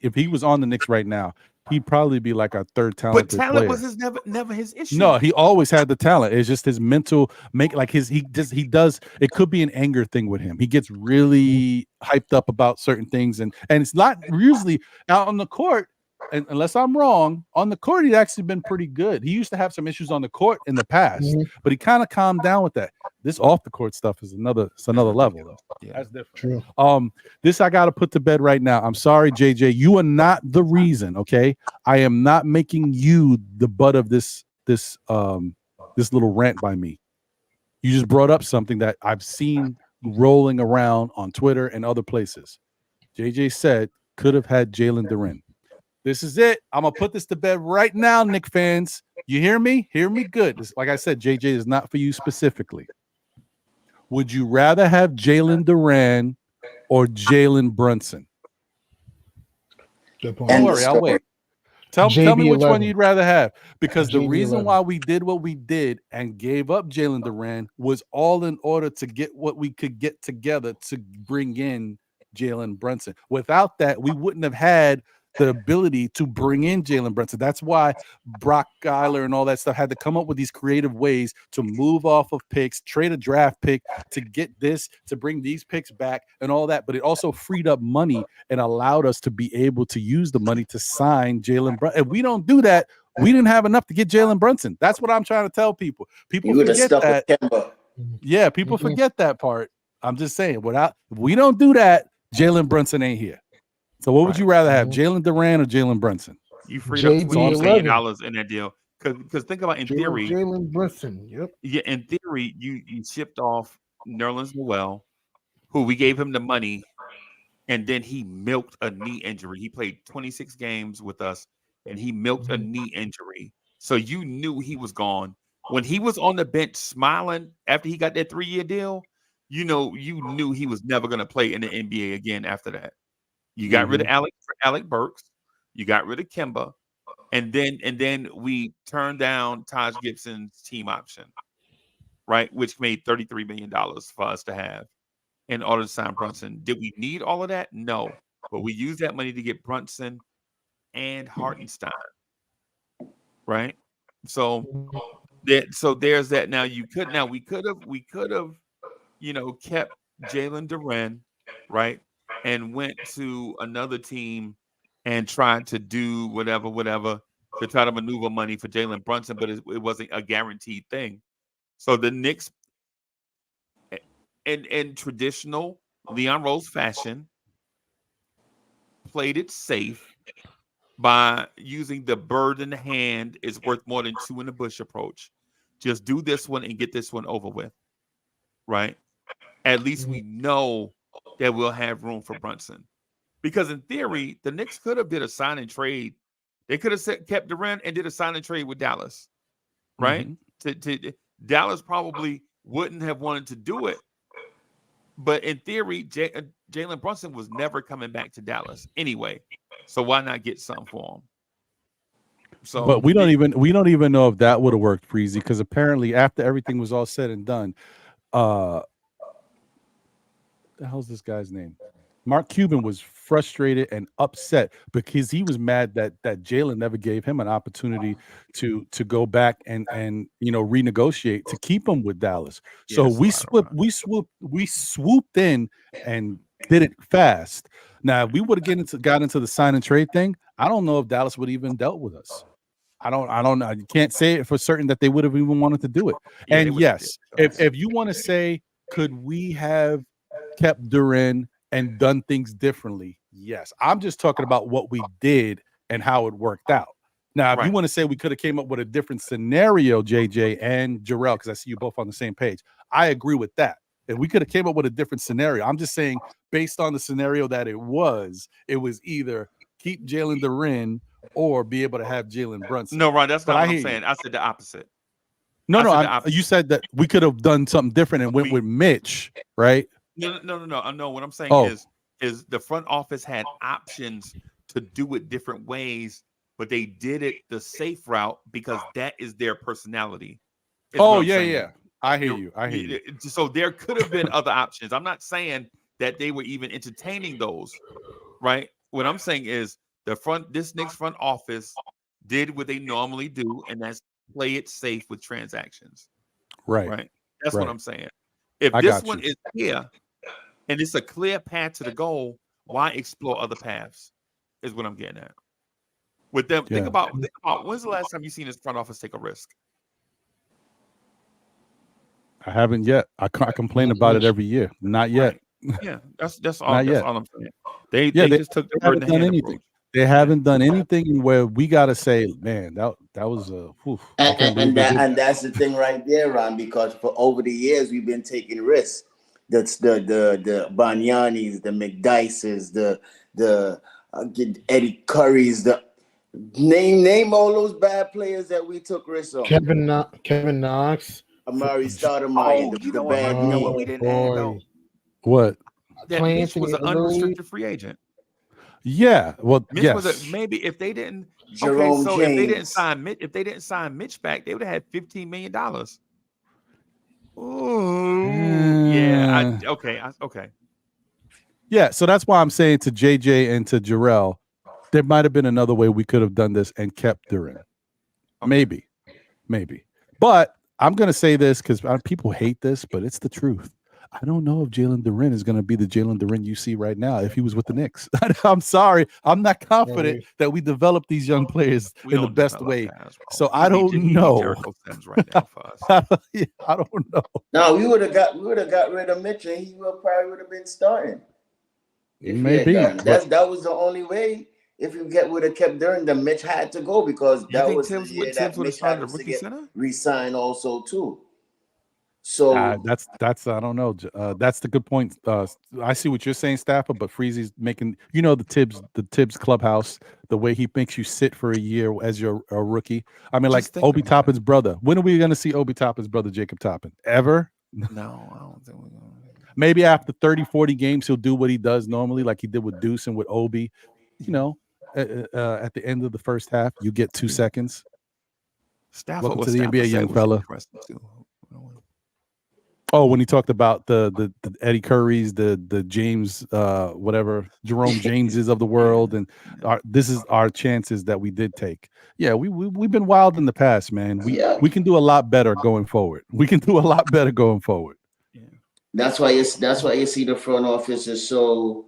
If he was on the Knicks right now, he'd probably be like our third talented player. But talent was never his issue. No, he always had the talent. It's just his mental he does. It could be an anger thing with him. He gets really hyped up about certain things, and it's not usually out on the court. And unless I'm wrong, on the court he's actually been pretty good. He used to have some issues on the court in the past, but he kind of calmed down with that. This off the court stuff is another level though. Yeah, that's different. True. This I got to put to bed right now. I'm sorry, JJ. You are not the reason. Okay, I am not making you the butt of this little rant by me. You just brought up something that I've seen rolling around on Twitter and other places. JJ said could have had Jalen Duren. This is it. I'm going to put this to bed right now, Knick fans. You hear me? Hear me good. Like I said, JJ is not for you specifically. Would you rather have Jalen Duren or Jalen Brunson? Good point. Don't worry, I'll wait. Tell me which one you'd rather have. Because the reason 11. why we did what we did and gave up Jalen Duren was all in order to get what we could get together to bring in Jalen Brunson. Without that, we wouldn't have had the ability to bring in Jalen Brunson. That's why Brock Geiler and all that stuff had to come up with these creative ways to move off of picks, trade a draft pick to get this, to bring these picks back and all that. But it also freed up money and allowed us to be able to use the money to sign Jalen Brunson. If we don't do that, we didn't have enough to get Jalen Brunson. That's what I'm trying to tell people. People forget that. Yeah, people forget that part. I'm just saying, if we don't do that, Jalen Brunson ain't here. So what would you rather have, Jalen Duran or Jalen Brunson? You freed up $20 million in that deal. Because think about, in theory, Jalen Brunson. Yep. Yeah, in theory, you shipped off Nerlens Noel, who we gave him the money, and then he milked a knee injury. He played 26 games with us, and he milked a knee injury. So you knew he was gone. When he was on the bench smiling after he got that 3-year deal, you knew he was never going to play in the NBA again after that. You got rid of Alec Burks, you got rid of Kemba, and then we turned down Taj Gibson's team option, right? Which made $33 million for us to have in order to sign Brunson. Did we need all of that? No. But we used that money to get Brunson and Hartenstein. Right? So there's that. Now we could have, kept Jalen Duran, right? And went to another team and tried to do whatever to try to maneuver money for Jalen Brunson, but it wasn't a guaranteed thing. So the Knicks, in traditional Leon Rose fashion, played it safe by using the bird in the hand is worth more than two in the bush approach. Just do this one and get this one over with, right? At least we know that we'll have room for Brunson. Because in theory, the Knicks could have did a sign and trade. They could have kept Durant and did a sign and trade with Dallas, right? Dallas probably wouldn't have wanted to do it. But in theory, Jalen Brunson was never coming back to Dallas anyway. So why not get something for him? So, but we don't even know if that would have worked, Freezy, because apparently after everything was all said and done, the hell's this guy's name? Mark Cuban was frustrated and upset because he was mad that Jalen never gave him an opportunity to go back and renegotiate to keep him with Dallas. So we swooped in and did it fast. Now, if we would have got into the sign and trade thing, I don't know if Dallas would even dealt with us. I don't know. You can't say it for certain that they would have even wanted to do it. Yeah, and yes, if you want to say, could we have kept Duran and done things differently? Yes. I'm just talking about what we did and how it worked out. Now, if you want to say we could have came up with a different scenario, JJ and Jarrell, because I see you both on the same page, I agree with that. If we could have came up with a different scenario, I'm just saying based on the scenario that it was either keep Jalen Duran or be able to have Jalen Brunson. No, Ron, that's not what I'm saying. I said the opposite. No, you said that we could have done something different and went with Mitch, right? No. What I'm saying is the front office had options to do it different ways, but they did it the safe route because that is their personality. Yeah. I hear you. So there could have been other options. I'm not saying that they were even entertaining those, right? What I'm saying is this Knicks front office did what they normally do, and that's play it safe with transactions. Right. That's what I'm saying. If this one is here and it's a clear path to the goal, why explore other paths? Is what I'm getting at. With them, think about when's the last time you seen this front office take a risk? I haven't yet. I complain about it every year. Not yet. Right. Yeah, that's all. That's all I'm saying. They just took the bird in the hand approach. They haven't done anything where we gotta say, man, that was a. And that's the thing right there, Ron. Because for over the years we've been taking risks. That's the Banyanis, the McDices, the Eddie Currys, the name all those bad players that we took risks on. Kevin Knox. Amari Stoudemire, the bad knee. You know what we didn't have though? What? That Mitch was an unrestricted free agent. Yeah, well, Mitch was maybe if they didn't. Jerome James. If they didn't sign Mitch back, they would have had $15 million. Ooh, yeah. Okay. Yeah, so that's why I'm saying to JJ and to Jarrell, there might have been another way we could have done this and kept Duren. Maybe. But I'm going to say this because people hate this, but it's the truth. I don't know if Jalen Duren is going to be the Jalen Duren you see right now if he was with the Knicks. I'm sorry. I'm not confident that we develop these young players in the best way. So I don't know. Right now for us. I don't know. No, we would have got rid of Mitch, and he probably would have been starting. Maybe that was the only way. If you would have kept Duren, the Mitch had to go because that was the year that Mitch had to get re-signed also too. So that's I don't know. That's the good point. I see what you're saying, Stafford, but Freezy's making the Tibbs clubhouse, the way he makes you sit for a year as you're a rookie. I mean, like Obi Toppin's brother. When are we going to see Obi Toppin's brother, Jacob Toppin? Ever? No, I don't think we're going to. Maybe after 30, 40 games, he'll do what he does normally, like he did with Deuce and with Obi. At the end of the first half, you get 2 seconds. Welcome to the NBA, young fella. Oh, when he talked about the Eddie Currys, the James, Jerome Jameses of the world, and this is our chances that we did take. Yeah, we've been wild in the past, man. We can do a lot better going forward. Yeah. That's why you see the front office is so,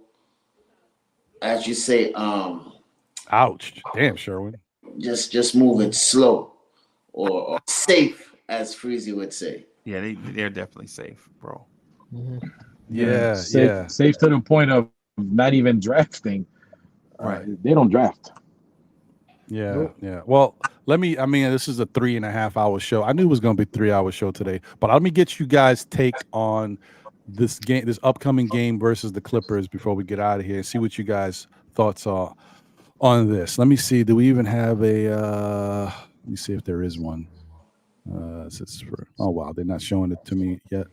as you say, ouch, damn, Sherwin. Just moving slow or safe, as Freezy would say. Yeah, they're definitely safe, bro. Mm-hmm. Yeah, safe to the point of not even drafting. Right, they don't draft. Yeah. Well, this is a 3.5 hour show. I knew it was going to be a 3-hour show today, but let me get you guys' take on this upcoming game versus the Clippers before we get out of here and see what you guys' thoughts are on this. Let me see. Do we even have let me see if there is one. Oh wow, they're not showing it to me yet.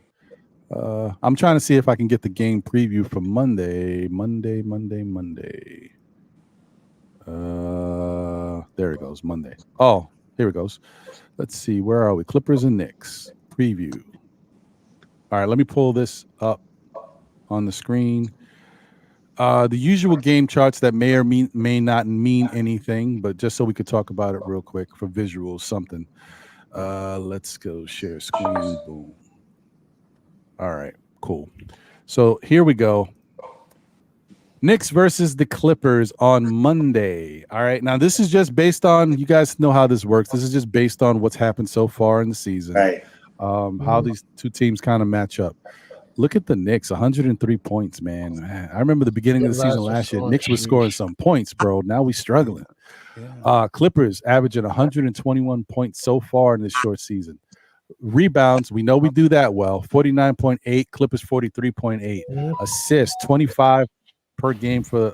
I'm trying to see if I can get the game preview for Monday. There it goes, Monday. Oh, here it goes. Let's see, where are we? Clippers and Knicks preview. All right, let me pull this up on the screen. The usual game charts that may or may not mean anything, but just so we could talk about it real quick for visuals, something. Let's go share screen. Boom. All right, cool. So here we go. Knicks versus the Clippers on Monday. All right. Now this is just based on, you guys know how this works. This is just based on what's happened so far in the season. Right. How these two teams kind of match up. Look at the Knicks, 103 points, man. I remember the beginning of the season last year. Knicks was scoring some points, bro. Now we struggling. Clippers averaging 121 points so far in this short season. Rebounds, we know we do that well. 49.8, Clippers 43.8. Assists, 25 per game for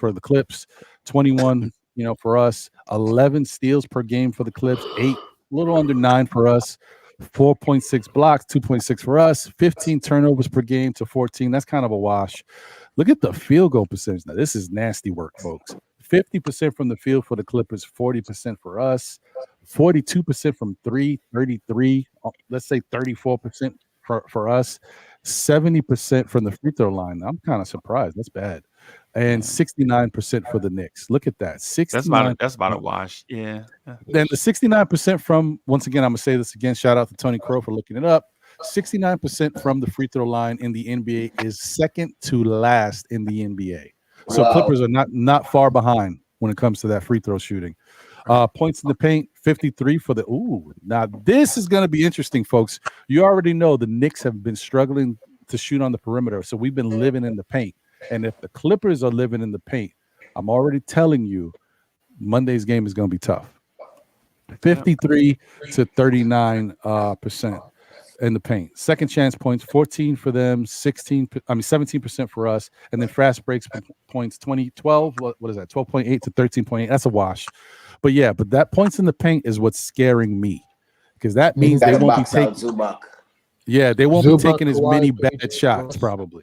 the Clips, 21, for us. 11 steals per game for the Clips, 8, a little under 9 for us. 4.6 blocks, 2.6 for us. 15 turnovers per game to 14. That's kind of a wash. Look at the field goal percentage. Now this is nasty work, folks. 50% from the field for the Clippers, 40% for us. 42% from 3, 33. Let's say 34% for us. 70% from the free throw line. I'm kind of surprised. That's bad. And 69% for the Knicks. Look at that. 69. That's about a wash. Yeah. Then the 69% from, once again, I'm going to say this again. Shout out to Tony Crow for looking it up. 69% from the free throw line in the NBA is second to last in the NBA. So Clippers are not far behind when it comes to that free throw shooting. Points in the paint, 53 for the. Now this is going to be interesting, folks. You already know the Knicks have been struggling to shoot on the perimeter, so we've been living in the paint. And if the Clippers are living in the paint, I'm already telling you, Monday's game is going to be tough. 53 to 39% in the paint. Second chance points, 14 for them, 17% for us, and then fast breaks points, 12. What is that? 12.8 to 13.8. That's a wash. But that points in the paint is what's scaring me, because that means they won't be taking. Yeah, they won't be taking as many bad shots probably.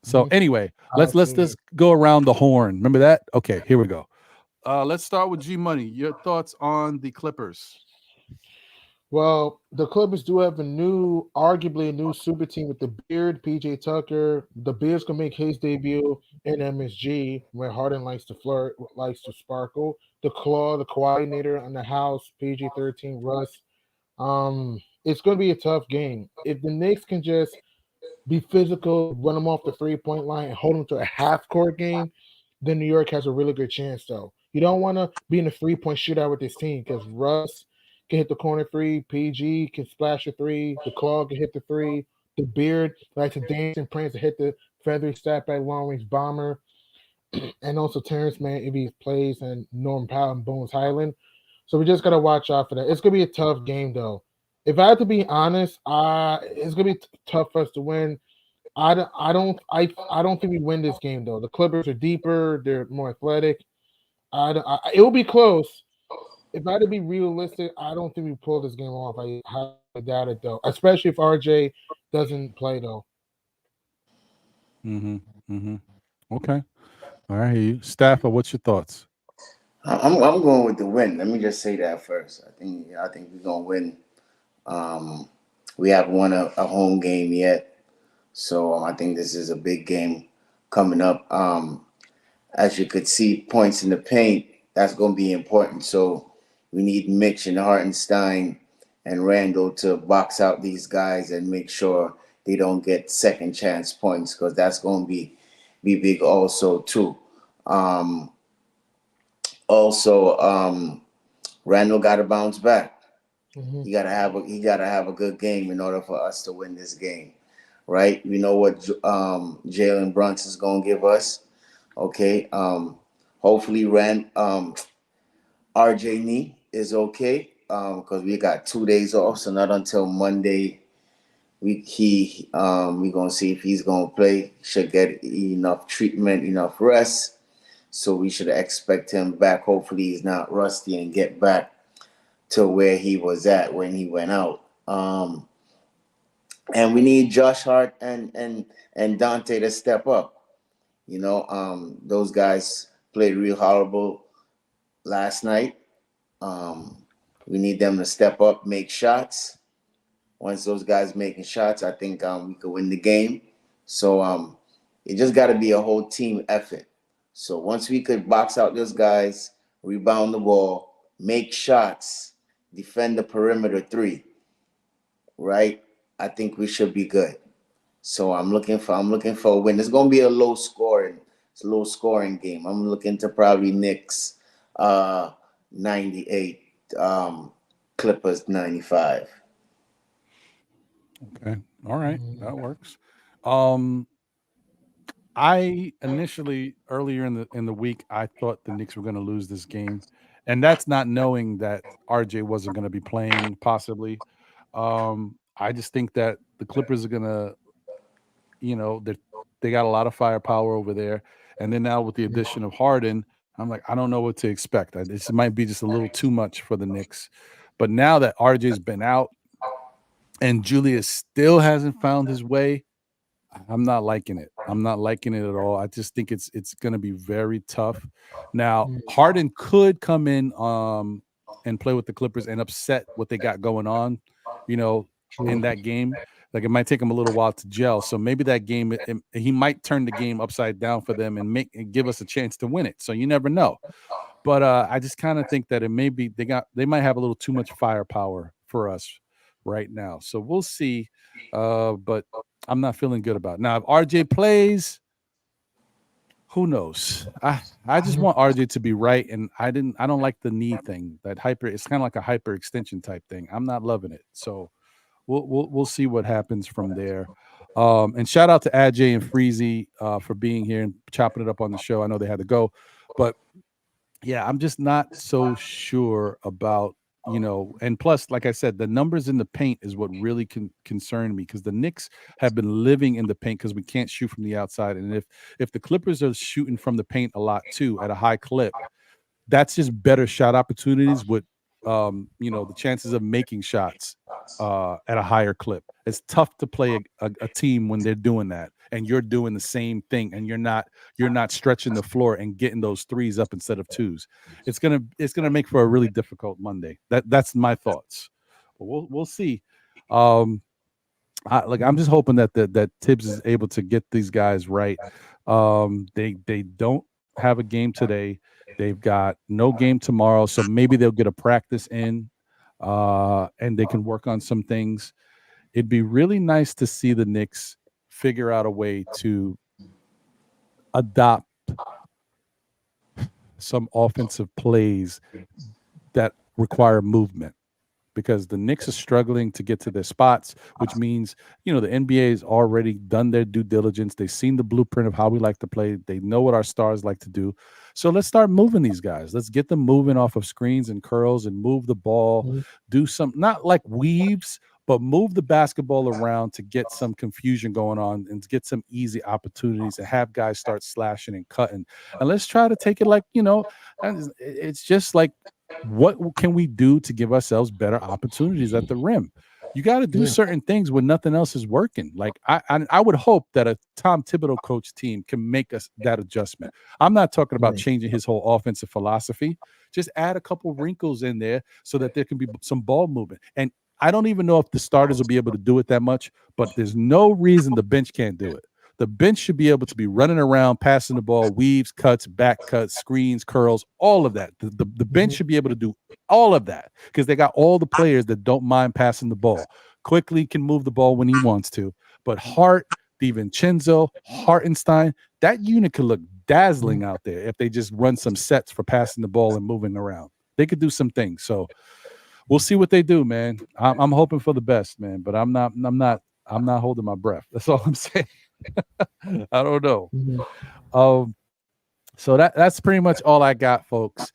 So anyway, let's go around the horn. Remember that? Okay, here we go. Let's start with G Money. Your thoughts on the Clippers? Well, the Clippers do have arguably a new super team with the Beard, PJ Tucker. The Beard's gonna make his debut in MSG, where Harden likes to flirt, likes to sparkle. The Claw, the coordinator on the house, PG-13, Russ. It's gonna be a tough game. If the Knicks can just be physical, run them off the 3-point line, and hold them to a half-court game, then New York has a really good chance. Though you don't want to be in a 3-point shootout with this team because Russ can hit the corner three, PG can splash a three, the Claw can hit the three, the Beard likes to dance and prance to hit the feathery snapback long range bomber, and also Terrence Mann if he plays, and Norm Powell and Bones Highland. So we just gotta watch out for that. It's gonna be a tough game though. If I have to be honest, it's gonna be tough for us to win. I don't think we win this game though. The Clippers are deeper, they're more athletic. It will be close. If I had to be realistic, I don't think we pull this game off. I highly doubt it though, especially if RJ doesn't play though. Okay. All right, Stafford, what's your thoughts? I'm going with the win. Let me just say that first. I think we're gonna win. We haven't won a home game yet, so I think this is a big game coming up. As you could see, points in the paint, that's going to be important. So we need Mitch and Hartenstein and Randle to box out these guys and make sure they don't get second chance points, because that's going to be big also too. Randle got to bounce back. Mm-hmm. He got to have a good game in order for us to win this game, right? We know what Jalen Brunson is going to give us. Okay. Hopefully RJ knee is okay, because we got 2 days off, so not until Monday we gonna see if he's gonna play. Should get enough treatment, enough rest, so we should expect him back. Hopefully he's not rusty and get back to where he was at when he went out. And we need Josh Hart and Dante to step up. Those guys played real horrible last night. We need them to step up, make shots. Once those guys making shots, I think we could win the game. So it just got to be a whole team effort. So once we could box out those guys, rebound the ball, make shots, defend the perimeter three, right? I think we should be good. So I'm looking for a win. It's going to be a low scoring game. I'm looking to probably Knicks 98, Clippers 95. Okay. All right. That works. I initially earlier in the week, I thought the Knicks were going to lose this game, and that's not knowing that RJ wasn't going to be playing possibly. I just think that the Clippers are going to, they got a lot of firepower over there. And then now with the addition of Harden, I'm like, I don't know what to expect. This might be just a little too much for the Knicks. But now that RJ's been out and Julius still hasn't found his way, I'm not liking it. I'm not liking it at all. I just think it's going to be very tough. Now, Harden could come in and play with the Clippers and upset what they got going on, in that game. Like, it might take him a little while to gel. So maybe that game, he might turn the game upside down for them and give us a chance to win it. So you never know. But I just kind of think that it may be they might have a little too much firepower for us right now. So we'll see. But I'm not feeling good about it. Now, if RJ plays, who knows? I just want RJ to be right, and I don't like the knee thing. It's kind of like a hyper extension type thing. I'm not loving it. So we'll see what happens from there. And shout out to Ajay and Freezy for being here and chopping it up on the show. I know they had to go, but yeah, I'm just not so sure about, and plus, like I said, the numbers in the paint is what really concern me, because the Knicks have been living in the paint because we can't shoot from the outside. And if the Clippers are shooting from the paint a lot too at a high clip, that's just better shot opportunities with the chances of making shots at a higher clip. It's tough to play a team when they're doing that, and you're doing the same thing, and you're not stretching the floor and getting those threes up instead of twos. It's gonna make for a really difficult Monday. That's my thoughts. But we'll see. I'm just hoping that Tibbs is able to get these guys right. They don't have a game today. They've got no game tomorrow, so maybe they'll get a practice in, and they can work on some things. It'd be really nice to see the Knicks figure out a way to adopt some offensive plays that require movement, because the Knicks are struggling to get to their spots, which means, the NBA has already done their due diligence. They've seen the blueprint of how we like to play. They know what our stars like to do. So let's start moving these guys. Let's get them moving off of screens and curls and move the ball, do some, not like weaves, but move the basketball around to get some confusion going on and to get some easy opportunities and have guys start slashing and cutting. And let's try to take it like, it's just like, what can we do to give ourselves better opportunities at the rim? You got to do certain things when nothing else is working. Like I would hope that a Tom Thibodeau coach team can make us that adjustment. I'm not talking about changing his whole offensive philosophy. Just add a couple wrinkles in there so that there can be some ball movement. And I don't even know if the starters will be able to do it that much, but there's no reason the bench can't do it. The bench should be able to be running around, passing the ball, weaves, cuts, back cuts, screens, curls, all of that. The bench should be able to do all of that because they got all the players that don't mind passing the ball. Quickley can move the ball when he wants to, but Hart, DiVincenzo, Hartenstein, that unit could look dazzling out there if they just run some sets for passing the ball and moving around. They could do some things. So we'll see what they do, man. I'm hoping for the best, man, but I'm not holding my breath. That's all I'm saying. I don't know. So that's pretty much all I got, folks.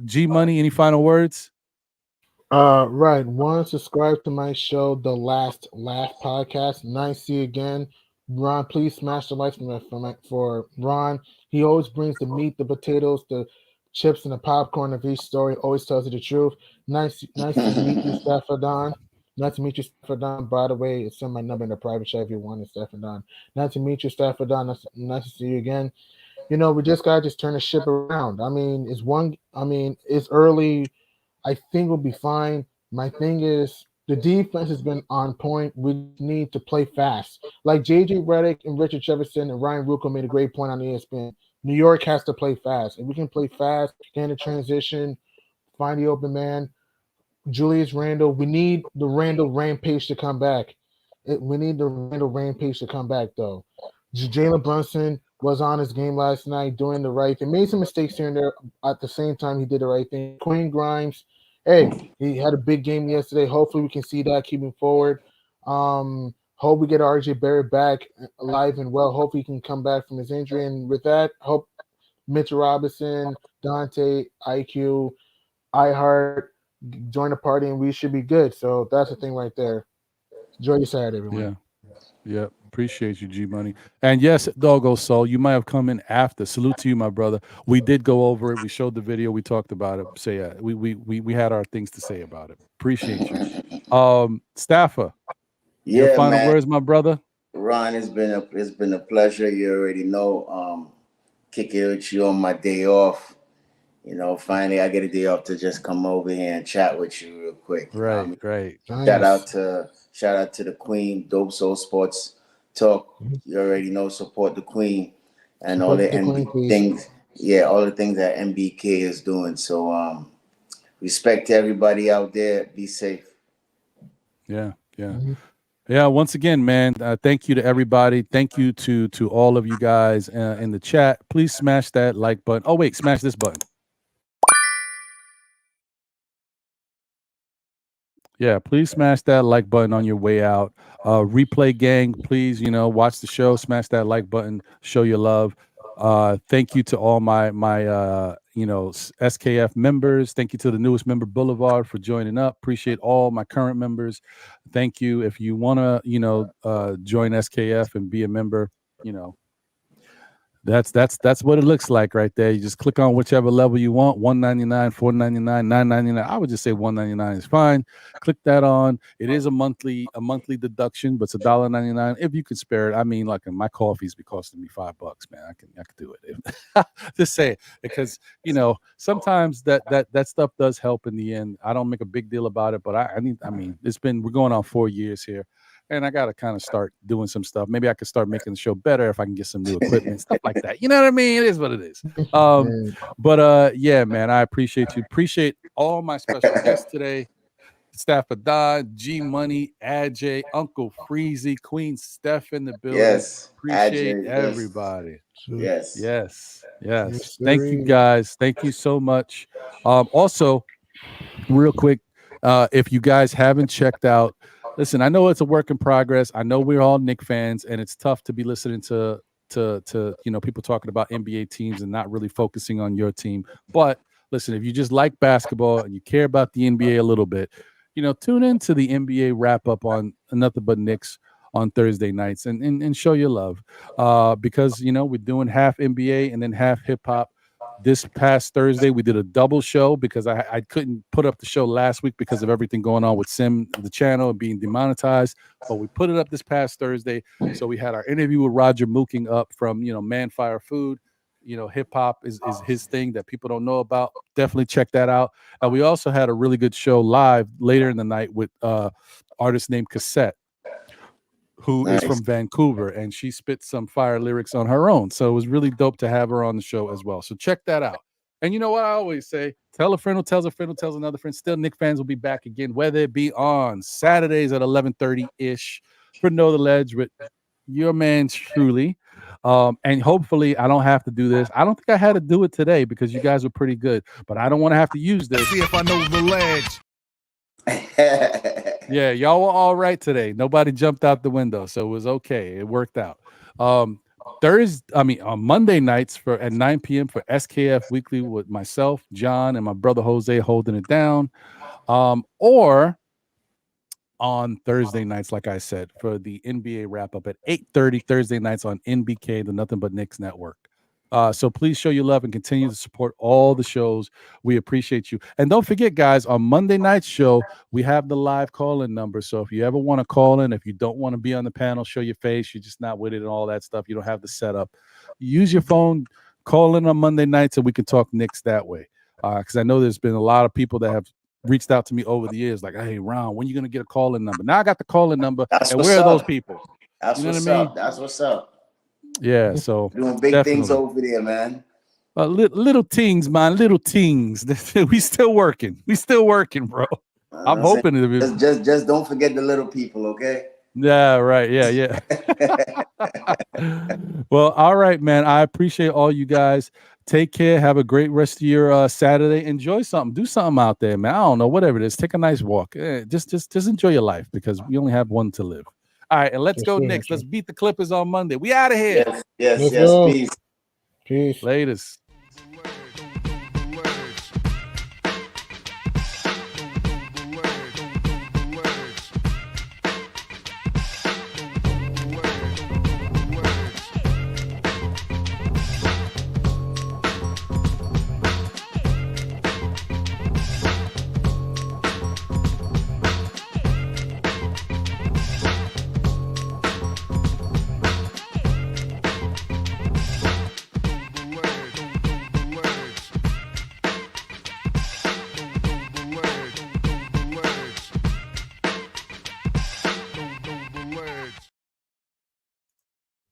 G Money, any final words? Right. One, subscribe to my show, The Last Laugh Podcast. Nice to see you again. Ron, please smash the likes for Ron. He always brings the meat, the potatoes, the chips, and the popcorn of each story. Always tells you the truth. Nice to meet you, Stephan. Nice to meet you, Stephan. By the way, it's in my number in the private chat if you want it, Stephan. Nice to meet you, Stephan. Nice to see you again. We just gotta turn the ship around. It's early. I think we'll be fine. My thing is the defense has been on point. We need to play fast. Like JJ Redick and Richard Jefferson and Ryan Rucco made a great point on ESPN. New York has to play fast. If we can play fast, get in a transition, find the open man. Julius Randle, we need the Randle rampage to come back. We need the Randle rampage to come back, though. Jalen Brunson was on his game last night doing the right thing. Made some mistakes here and there. At the same time, he did the right thing. Quinn Grimes, he had a big game yesterday. Hopefully, we can see that keeping forward. Hope we get RJ Barrett back alive and well. Hope he can come back from his injury. And with that, hope Mitchell Robinson, Dante, IQ, iHeart join the party, and we should be good. So that's the thing right there. Enjoy your Saturday, everyone. Yeah. Appreciate you, G Money. And yes, Doggo Soul, you might have come in after. Salute to you, my brother. We did go over it. We showed the video. We talked about it. So yeah, we had our things to say about it. Appreciate you. Staffer. Yeah, your final man. words, my brother. Ron, it's been a pleasure. You already know. Kicking with you on my day off. Finally I get a day off to just come over here and chat with you real quick. Right. Nice. Shout out to the Queen, Dope Soul Sports Talk. You already know, support the Queen and all the things. Yeah, all the things that MBK is doing. So respect to everybody out there. Be safe. Yeah. Yeah, once again, man, thank you to everybody. Thank you to all of you guys in the chat. Please smash that like button. Oh, wait, smash this button. Yeah, please smash that like button on your way out. Replay gang, please, watch the show, smash that like button, show your love. Thank you to all my SKF members. Thank you to the newest member, Boulevard, for joining up. Appreciate all my current members. Thank you. If you want to, join SKF and be a member, That's what it looks like right there. You just click on whichever level you want, $1.99, $4.99, $9.99. I would just say $1.99 is fine. Click that on. It is a monthly deduction, but it's $1.99 if you could spare it. I mean, like my coffees be costing me $5, man. I can do it. Just say it, because sometimes that stuff does help in the end. I don't make a big deal about it, but I mean, we're going on 4 years here. And I got to kind of start doing some stuff. Maybe I could start making the show better if I can get some new equipment, stuff like that. You know what I mean? It is what it is. But yeah, man, I appreciate you. Appreciate all my special guests today. Stafford Don, G Money, Ajay, Uncle Freezy, Queen Steph in the building. Yes. Appreciate Ajay, everybody. Yes. Yes. Thank you guys. Thank you so much. Also, real quick, if you guys haven't checked out, listen, I know it's a work in progress. I know we're all Knicks fans, and it's tough to be listening to people talking about NBA teams and not really focusing on your team. But listen, if you just like basketball and you care about the NBA a little bit, tune into the NBA wrap up on Nothing But Knicks on Thursday nights and show your love, because we're doing half NBA and then half hip hop. This past Thursday, we did a double show because I couldn't put up the show last week because of everything going on with the channel, and being demonetized. But we put it up this past Thursday. So we had our interview with Roger Mooking up from, Man Fire Food. Hip hop is his thing that people don't know about. Definitely check that out. And we also had a really good show live later in the night with artist named Cassette, who is from Vancouver, and she spit some fire lyrics on her own. So it was really dope to have her on the show as well. So check that out. And you know what I always say? Tell a friend who tells a friend who tells another friend. Still, Knicks fans will be back again, whether it be on Saturdays at 11:30-ish for Know the Ledge with your man truly. And hopefully I don't have to do this. I don't think I had to do it today because you guys were pretty good, but I don't want to have to use this. See if I know the ledge. Yeah, y'all were all right today. Nobody jumped out the window, so it was okay. It worked out. On Monday nights at 9 p.m. for SKF Weekly with myself, John, and my brother Jose holding it down. Or on Thursday nights, like I said, for the NBA wrap up at 8:30 Thursday nights on NBK, the Nothing But Knicks Network. So please show your love and continue to support all the shows. We appreciate you. And don't forget, guys, on Monday night's show, we have the live call-in number. So if you ever want to call in, if you don't want to be on the panel, show your face, you're just not with it and all that stuff, you don't have the setup, use your phone, call in on Monday nights, and we can talk Knicks that way. Because I know there's been a lot of people that have reached out to me over the years like, hey, Ron, when are you going to get a call-in number? Now I got the call-in number. And where are those people? That's what's up. That's what's up. Yeah, so doing big things over there, man. Little things, man, little things. We still working, bro. I'm hoping to be. Just don't forget the little people, okay? Yeah, right. Yeah. Well, all right, man. I appreciate all you guys. Take care. Have a great rest of your Saturday. Enjoy something. Do something out there, man. I don't know, whatever it is. Take a nice walk. Just enjoy your life because we only have one to live. All right, and let's go Knicks. Let's beat the Clippers on Monday. We out of here. Yes. Peace. Latest.